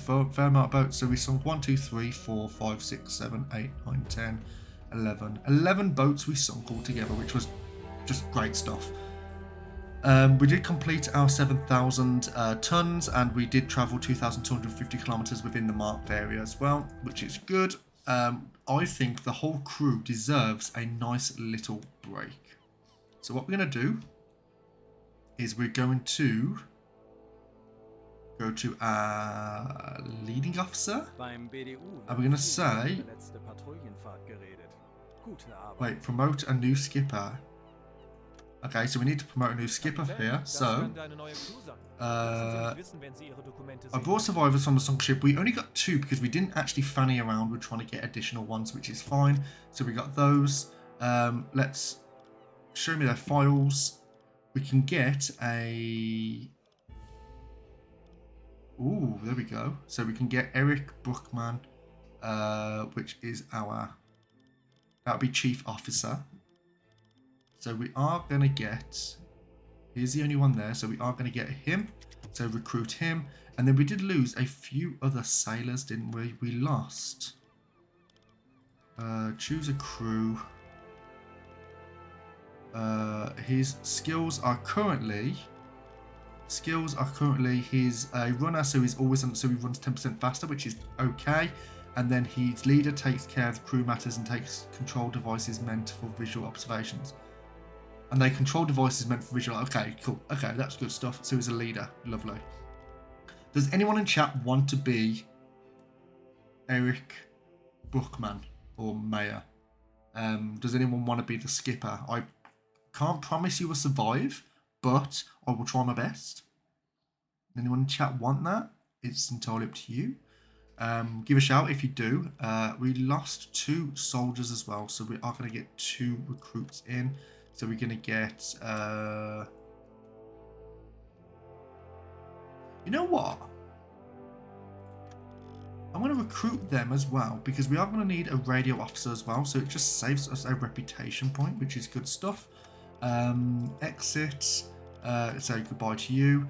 So we sunk 1, 2, 3, 4, 5, 6, 7, 8, 9, 10, 11. 11 boats we sunk altogether, which was just great stuff. We did complete our 7,000 tons, and we did travel 2,250 kilometers within the marked area as well, which is good. I think the whole crew deserves a nice little break. So what we're going to do is we're going to go to our leading officer. And we're going to say, wait, promote a new skipper. Okay, so we need to promote a new skipper here. So, I brought survivors from the sunk ship. We only got 2 because we didn't actually fanny around. We're trying to get additional ones, which is fine. So we got those. Let's show me their files. We can get a... Ooh, there we go. So we can get Eric Bruckmann, which is our... That would be Chief Officer. So we are going to get... Here's the only one there. So we are going to get him. So recruit him. And then we did lose a few other sailors, didn't we? We lost... choose a crew. His skills are currently... he's a runner, so he's always on, so he runs 10% faster, which is okay. And then his leader takes care of crew matters and takes control devices meant for visual observations. And they control devices meant for visual. Okay, cool. Okay, that's good stuff. So he's a leader. Lovely. Does anyone in chat want to be Eric Bruckmann or Mayer? Does anyone want to be the skipper? I can't promise you will survive, but I will try my best. Anyone in chat want that? It's entirely up to you. Give a shout if you do. We lost 2 soldiers as well, so we are going to get 2 recruits in. So we're going to get... you know what? I'm going to recruit them as well, because we are going to need a radio officer as well, so it just saves us a reputation point, which is good stuff. Exit. Say goodbye to you.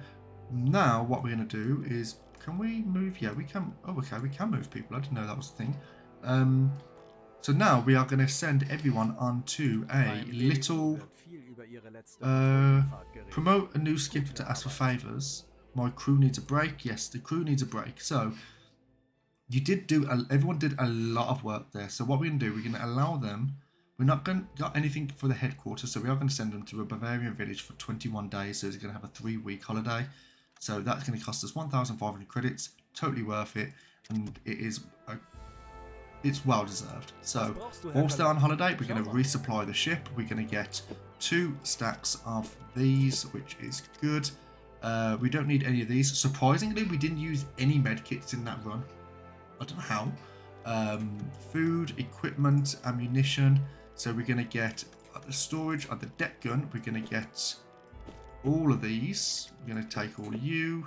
Now what we're going to do is... Can we move? Yeah, we can. Oh, okay, we can move people. I didn't know that was a thing. So now we are going to send everyone onto a little... promote a new skipper to ask for favours. My crew needs a break. Yes, the crew needs a break. So you did do... everyone did a lot of work there. So what we're going to do, we're going to allow them... We're not going to got anything for the headquarters, so we are going to send them to a Bavarian village for 21 days. So it's going to have a 3-week holiday. So that's going to cost us 1,500 credits. Totally worth it, and it is it's well deserved. So whilst they're on holiday, we're going to resupply the ship. We're going to get 2 stacks of these, which is good. We don't need any of these. Surprisingly, we didn't use any medkits in that run. I don't know how. Food, equipment, ammunition. So we're going to get the storage of the deck gun. We're going to get all of these. We're going to take all of you.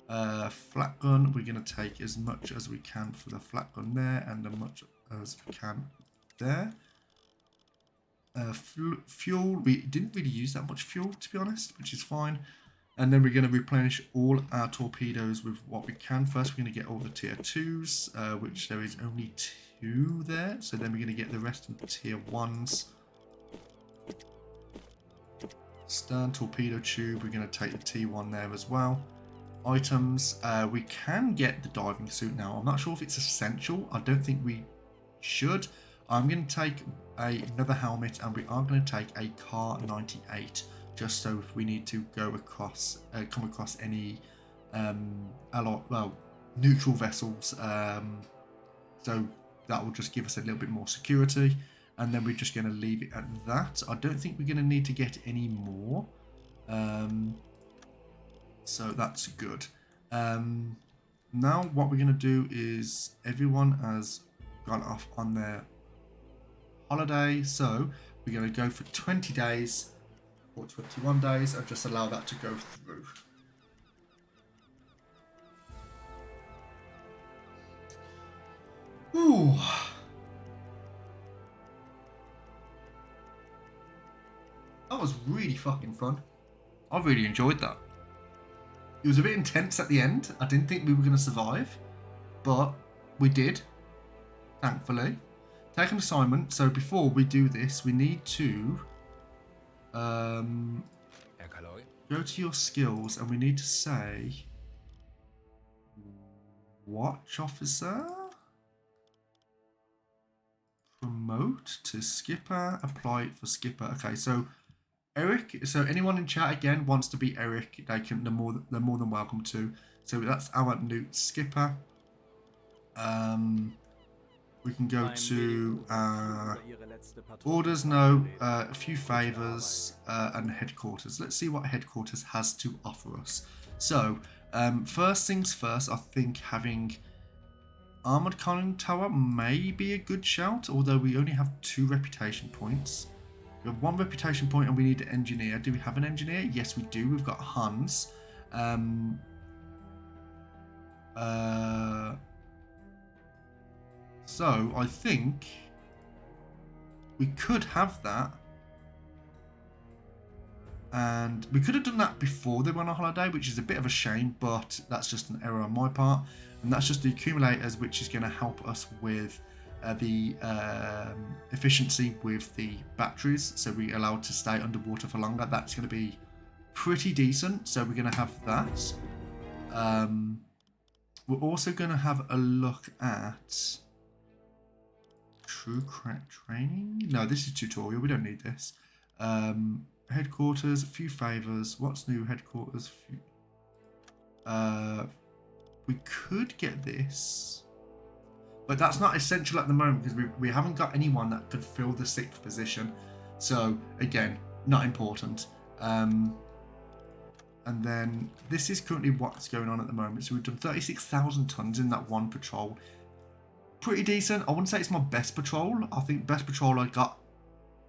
Flat gun, we're going to take as much as we can for the flat gun there, and as much as we can there. Fuel, we didn't really use that much fuel, to be honest, which is fine. And then we're going to replenish all our torpedoes with what we can. First, we're going to get all the tier 2s, which there is only 2 there. So then we're going to get the rest of the tier 1s. Stern torpedo tube, we're going to take the T1 there as well. Items, we can get the diving suit now. I'm not sure if it's essential. I don't think we should. I'm going to take another helmet, and we are going to take a Car 98, just so if we need to go across, come across any neutral vessels. So that will just give us a little bit more security. And then we're just going to leave it at that. I don't think we're going to need to get any more. So that's good. Now what we're going to do is everyone has gone off on their holiday. So we're going to go for 20 days or 21 days and just allow that to go through. Ooh. That was really fucking fun. I really enjoyed that. It was a bit intense at the end. I didn't think we were going to survive, but we did, thankfully. Take an assignment. So before we do this, we need to go to your skills, and we need to say watch officer, promote to skipper, apply it for skipper. Okay, so Eric, so anyone in chat again wants to be Eric, they're more than welcome to. So that's our new skipper. We can go to orders, no, a few favors, and headquarters. Let's see what headquarters has to offer us. So first things first, I think having armored conning tower may be a good shout, although we only have 2 reputation points. We have 1 reputation point and we need an engineer. Do we have an engineer? Yes, we do. We've got Hans. So I think we could have that. And we could have done that before they went on holiday, which is a bit of a shame, but that's just an error on my part. And that's just the accumulators, which is going to help us with the efficiency with the batteries, so we're allowed to stay underwater for longer. That's going to be pretty decent, so we're going to have that. We're also going to have a look at true crack training. No, this is tutorial, we don't need this. Headquarters, a few favors. What's new? Headquarters. We could get this, but that's not essential at the moment because we haven't got anyone that could fill the 6th position. So again, not important. And then this is currently what's going on at the moment. So we've done 36,000 tons in that one patrol. Pretty decent. I wouldn't say it's my best patrol. I think best patrol I got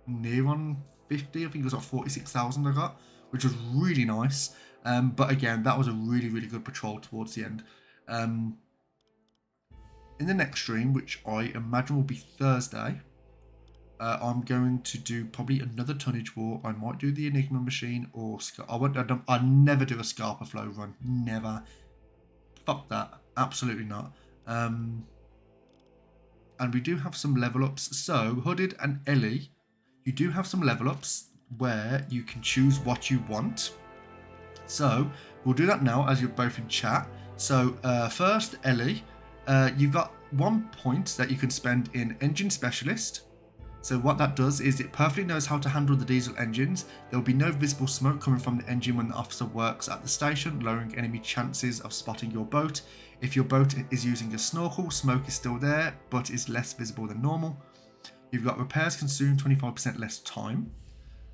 near on 50. I think it was like 46,000 I got, which was really nice. But again, that was a really, really good patrol towards the end. In the next stream, which I imagine will be Thursday, I'm going to do probably another tonnage war. I might do the Enigma machine or I'll never do a Scarpa flow run. Never. Fuck that. Absolutely not. And we do have some level ups. So Hooded and Ellie, you do have some level ups where you can choose what you want. So we'll do that now as you're both in chat. So first, Ellie, you've got 1 point that you can spend in Engine Specialist. So what that does is it perfectly knows how to handle the diesel engines. There will be no visible smoke coming from the engine when the officer works at the station, lowering enemy chances of spotting your boat. If your boat is using a snorkel, smoke is still there, but is less visible than normal. You've got repairs consume 25% less time.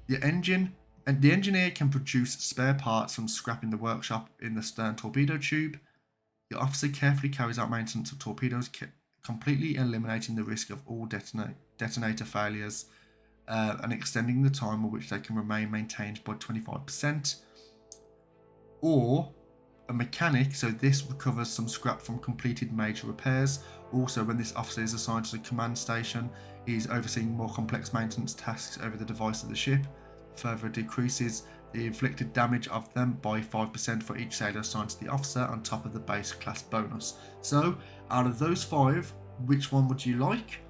The engineer can produce spare parts from scrap in the workshop in the stern torpedo tube. The officer carefully carries out maintenance of torpedoes, completely eliminating the risk of all detonator failures and extending the time in which they can remain maintained by 25%. Or a mechanic, so this recovers some scrap from completed major repairs. Also, when this officer is assigned to the command station, he's overseeing more complex maintenance tasks over the device of the ship. Further decreases the inflicted damage of them by 5% for each sailor assigned to the officer on top of the base class bonus. So out of those 5, which one would you like?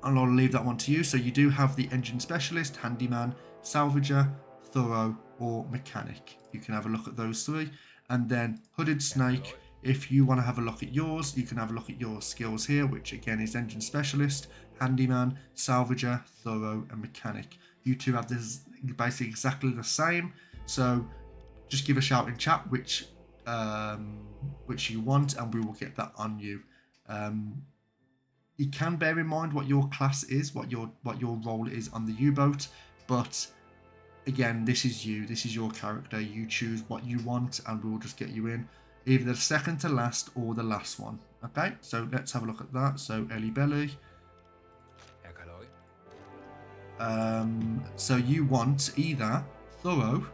And I'll leave that one to you. So you do have the engine specialist, handyman, salvager, thorough, or mechanic. You can have a look at those 3. And then Hooded Snake, if you want to have a look at yours, you can have a look at your skills here, which again is engine specialist, handyman, salvager, thorough, and mechanic. You two have this basically exactly the same. So just give a shout in chat which you want, and we will get that on you. You can bear in mind what your class is, what your role is on the U-boat, but again, this is you. This is your character. You choose what you want, and we will just get you in, either the second to last or the last one. Okay, so let's have a look at that. So Ellie Belly. So you want either thorough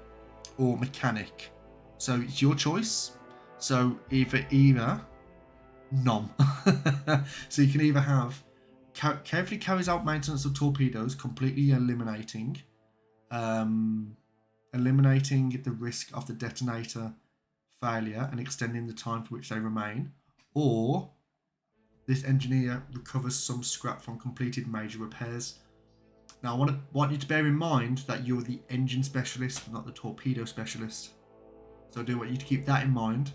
or mechanic. So it's your choice. So either none. So you can either have carefully carries out maintenance of torpedoes, completely eliminating the risk of the detonator failure and extending the time for which they remain, or this engineer recovers some scrap from completed major repairs. Now I want you to bear in mind that you're the engine specialist, not the torpedo specialist. So I do want you to keep that in mind.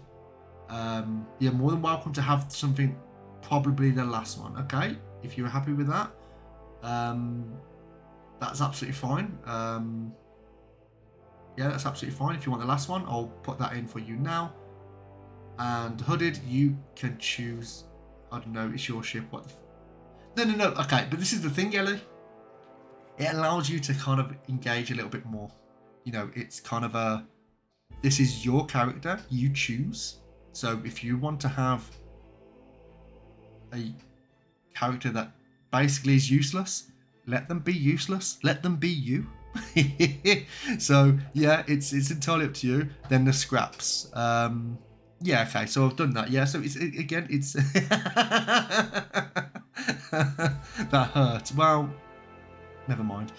You're more than welcome to have something, probably the last one, okay? If you're happy with that, that's absolutely fine. Yeah, that's absolutely fine. If you want the last one, I'll put that in for you now. And Hooded, you can choose, I don't know, it's your ship. What the no, okay, but this is the thing, Ellie. It allows you to kind of engage a little bit more. You know, it's kind of this is your character, you choose. So if you want to have a character that basically is useless, let them be useless. Let them be you. So yeah, it's entirely up to you. Then the scraps. Yeah, okay, so I've done that. Yeah, so it's that hurt. Well, never mind.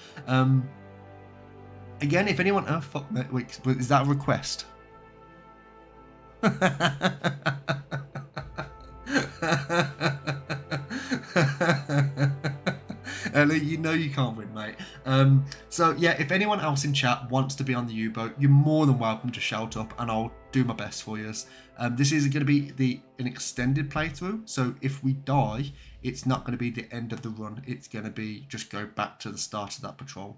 Again, if anyone fuck me, wait, is that a request? Ellie, you know you can't win, mate. So yeah, if anyone else in chat wants to be on the U-boat, you're more than welcome to shout up, and I'll do my best for you. This is going to be an extended playthrough, so if we die, it's not going to be the end of the run. It's going to be just go back to the start of that patrol.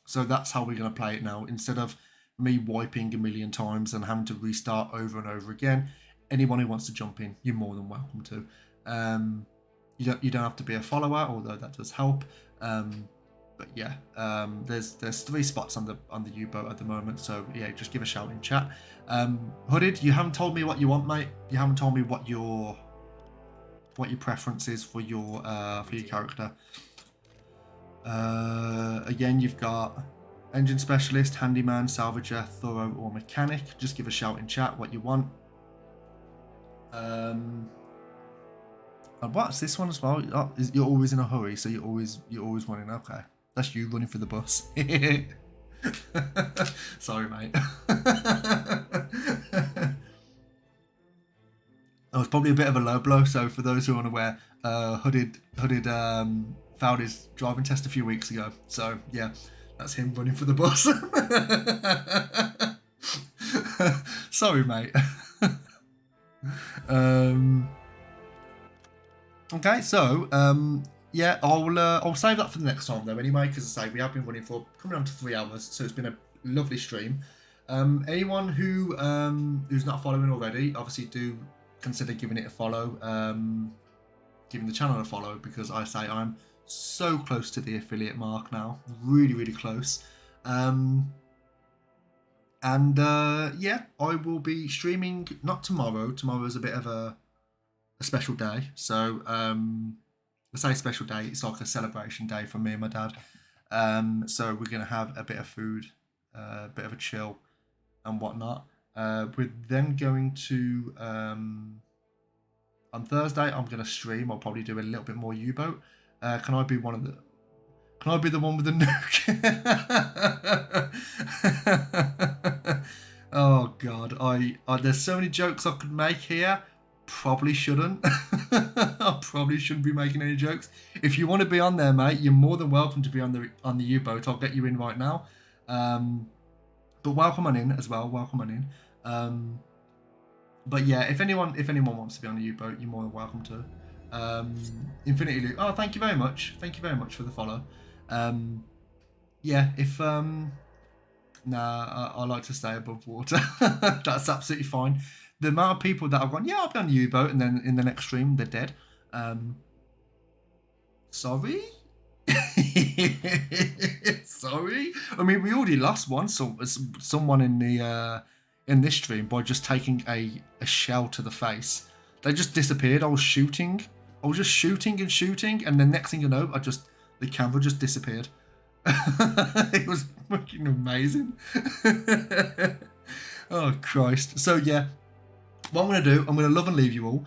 So that's how we're going to play it now. Instead of me wiping a million times and having to restart over and over again, anyone who wants to jump in, you're more than welcome to. You don't have to be a follower, although that does help. But yeah, there's 3 spots on the U-boat at the moment, so yeah, just give a shout in chat. Hooded, you haven't told me what you want, mate. You haven't told me what your preference is for your character. Again, you've got engine specialist, handyman, salvager, thorough, or mechanic. Just give a shout in chat what you want. And what's this one as well? Oh, you're always in a hurry, so you're always running. Okay, that's you running for the bus. Sorry, mate. It was probably a bit of a low blow. So for those who are unaware, Hooded failed his driving test a few weeks ago. So yeah, that's him running for the bus. Sorry, mate. Okay, so yeah, I'll save that for the next time though. Anyway, because I say we have been running for coming on to 3 hours, so it's been a lovely stream. Anyone who's not following already, obviously do consider giving it a follow, giving the channel a follow, because I say I'm so close to the affiliate mark now, really close. And yeah, I will be streaming not tomorrow. Tomorrow's a bit of a special day, so I say special day, it's like a celebration day for me and my dad. So we're gonna have a bit of food, a bit of a chill and whatnot. We're then going to on Thursday I'm gonna stream. I'll probably do a little bit more U-boat. Can I be the one with the nuke? Oh god, I there's so many jokes I could make here. Probably shouldn't. I probably shouldn't be making any jokes. If you want to be on there, mate, you're more than welcome to be on the U-boat. I'll get you in right now. But welcome on in as well. Welcome on in. But yeah, if anyone wants to be on the U-boat, you're more than welcome to. Infinity Luke. Oh, thank you very much. Thank you very much for the follow. Yeah, if I like to stay above water. That's absolutely fine. The amount of people that have gone, yeah, I'll be on the U-boat, and then in the next stream they're dead. Sorry. Sorry. I mean, we already lost someone in the in this stream by just taking a shell to the face. They just disappeared. I was just shooting and shooting, and the next thing you know, the camera just disappeared. It was fucking amazing. Oh Christ. So yeah, what I'm going to do, I'm going to love and leave you all.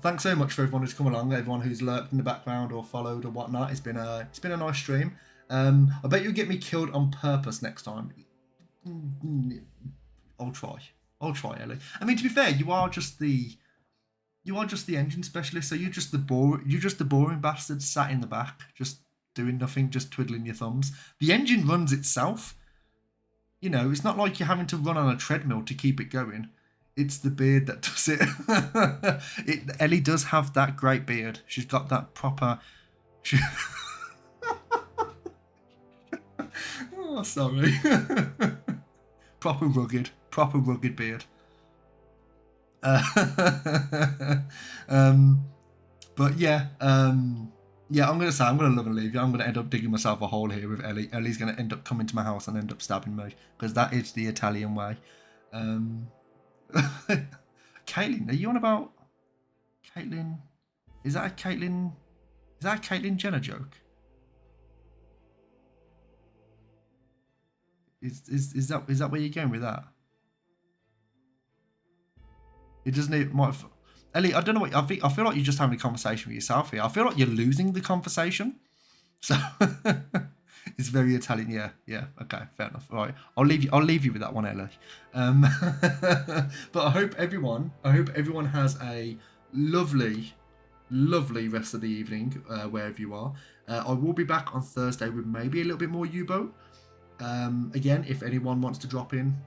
Thanks so much for everyone who's come along, everyone who's lurked in the background or followed or whatnot. It's been a nice stream. I bet you'll get me killed on purpose next time. I'll try, Ellie. I mean, to be fair, you are just the engine specialist, so you're just the boring bastard sat in the back, just doing nothing, just twiddling your thumbs. The engine runs itself. You know, it's not like you're having to run on a treadmill to keep it going. It's the beard that does it. Ellie does have that great beard. She's got that proper... Oh, sorry. proper rugged beard. But yeah, yeah, I'm going to love and leave you. I'm going to end up digging myself a hole here with Ellie. Ellie's going to end up coming to my house and end up stabbing me, because that is the Italian way. Caitlyn, are you on about Caitlyn? Is that a Caitlyn Jenner joke? Is that where you're going with that? It doesn't even Ellie, I don't know what I feel like you're just having a conversation with yourself here. I feel like you're losing the conversation. So it's very Italian. Yeah. Okay, fair enough. All right, I'll leave you with that one, Ellie. But I hope everyone has a lovely rest of the evening wherever you are. I will be back on Thursday with maybe a little bit more U-boat. Again, if anyone wants to drop in,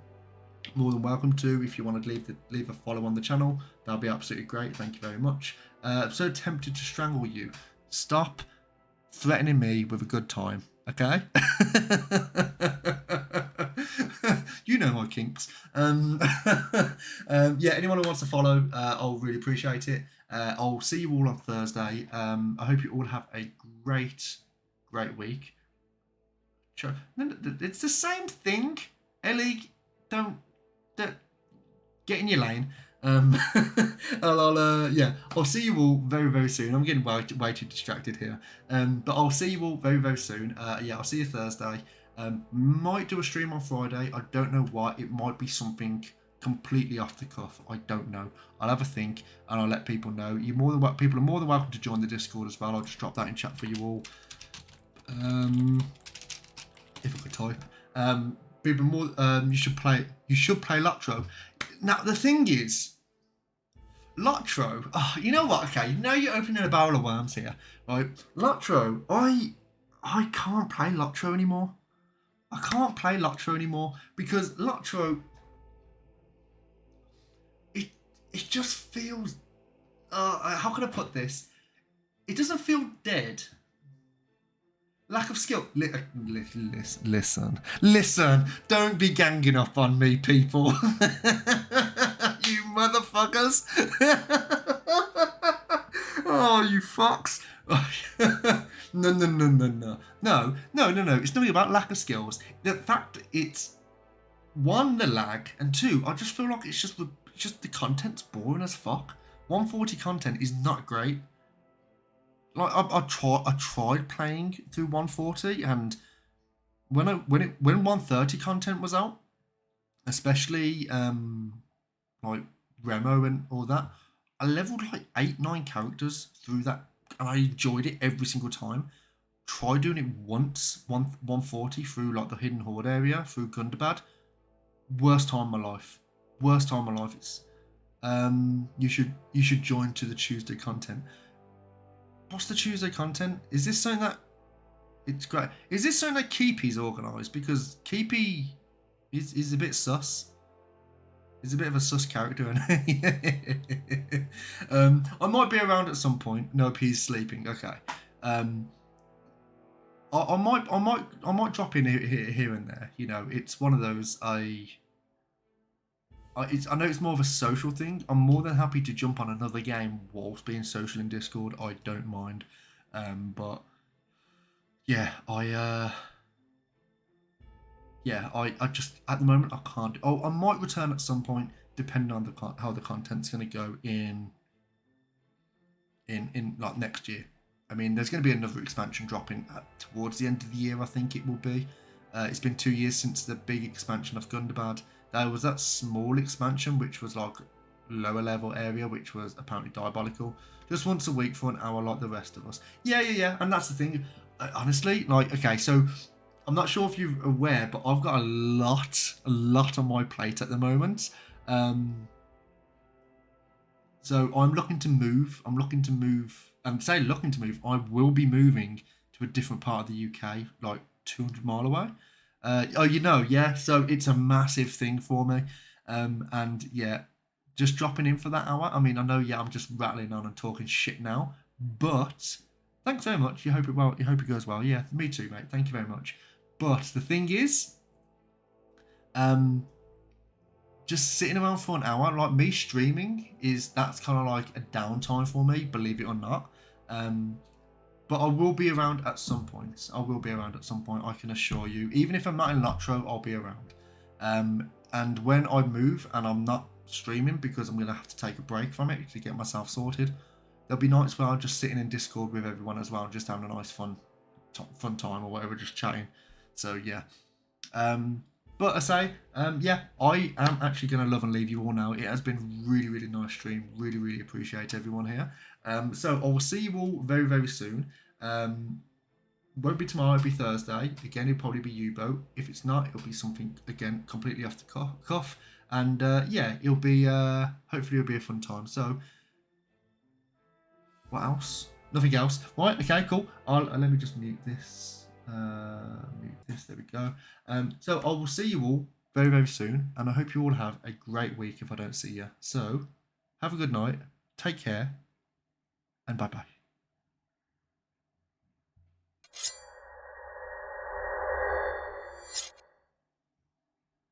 more than welcome to. If you want to leave a follow on the channel, that'll be absolutely great. Thank you very much. So tempted to strangle you. Stop threatening me with a good time, okay? You know my kinks. Yeah, anyone who wants to follow, I'll really appreciate it. I'll see you all on Thursday. I hope you all have a great week. It's the same thing. Ellie, don't get in your lane. I'll see you all very soon. I'm getting way too distracted here. But I'll see you all very soon. I'll see you Thursday. Might do a stream on Friday. I don't know why. It might be something completely off the cuff. I don't know. I'll have a think and I'll let people know. People are more than welcome to join the Discord as well. I'll just drop that in chat for you all. If I could type. People more. You should play Lotro. Now the thing is, Lotro. Oh, you know what? Okay, now you're opening a barrel of worms here, right? Lotro. I can't play Lotro anymore. I can't play Lotro anymore because Lotro. It just feels. How can I put this? It doesn't feel dead. Lack of skill. Listen. Don't be ganging up on me, people. You motherfuckers. Oh, you fucks. No. It's nothing about lack of skills. The fact it's one, the lag, and two, I just feel like it's just the content's boring as fuck. 140 content is not great. Like I tried playing through 140, and when 130 content was out, especially like Remo and all that, I leveled like 8-9 characters through that, and I enjoyed it every single time. Try doing it once, 140 through like the Hidden Horde area through Gundabad. Worst time of my life. It's you should join to the Tuesday content. What's the Tuesday content? Is this something that it's great? Is this something that Keepy's organised? Because Keepy is a bit sus. He's a bit of a sus character, and I might be around at some point. Nope, he's sleeping. Okay. I might drop in here and there. You know, it's one of those. I know it's more of a social thing. I'm more than happy to jump on another game whilst being social in Discord. I don't mind. But yeah, I just at the moment I can't. I might return at some point, depending on how the content's going to go in like next year. I mean, there's going to be another expansion dropping towards the end of the year. I think it will be. It's been 2 years since the big expansion of Gundabad. There was that small expansion, which was like lower level area, which was apparently diabolical. Just once a week for an hour, like the rest of us. Yeah. And that's the thing. Honestly, like, okay, so I'm not sure if you're aware, but I've got a lot on my plate at the moment. So I'm looking to move. I will be moving to a different part of the UK, like 200 mile away. Yeah. So it's a massive thing for me. And yeah, just dropping in for that hour. I mean, I know, yeah, I'm just rattling on and talking shit now, but thanks very much. You hope it goes well. Yeah, me too, mate. Thank you very much. But the thing is, just sitting around for an hour, like me streaming, that's kind of like a downtime for me, believe it or not. But I will be around at some point. I can assure you. Even if I'm not in Lotro, I'll be around. And when I move and I'm not streaming because I'm going to have to take a break from it to get myself sorted, there'll be nights where I'm just sitting in Discord with everyone as well, just having a nice fun time or whatever, just chatting. So yeah. But I say, yeah, I am actually going to love and leave you all now. It has been really nice stream. Really appreciate everyone here. So I will see you all very soon. Won't be tomorrow, it'll be Thursday. Again, it'll probably be U-Boat. If it's not, it'll be something, again, completely off the cuff. And yeah, it'll be, hopefully it'll be a fun time. So, what else? Nothing else. Right, okay, cool. Let me just mute this. There we go. So I will see you all very soon, and I hope you all have a great week if I don't see you. So have a good night, take care, and bye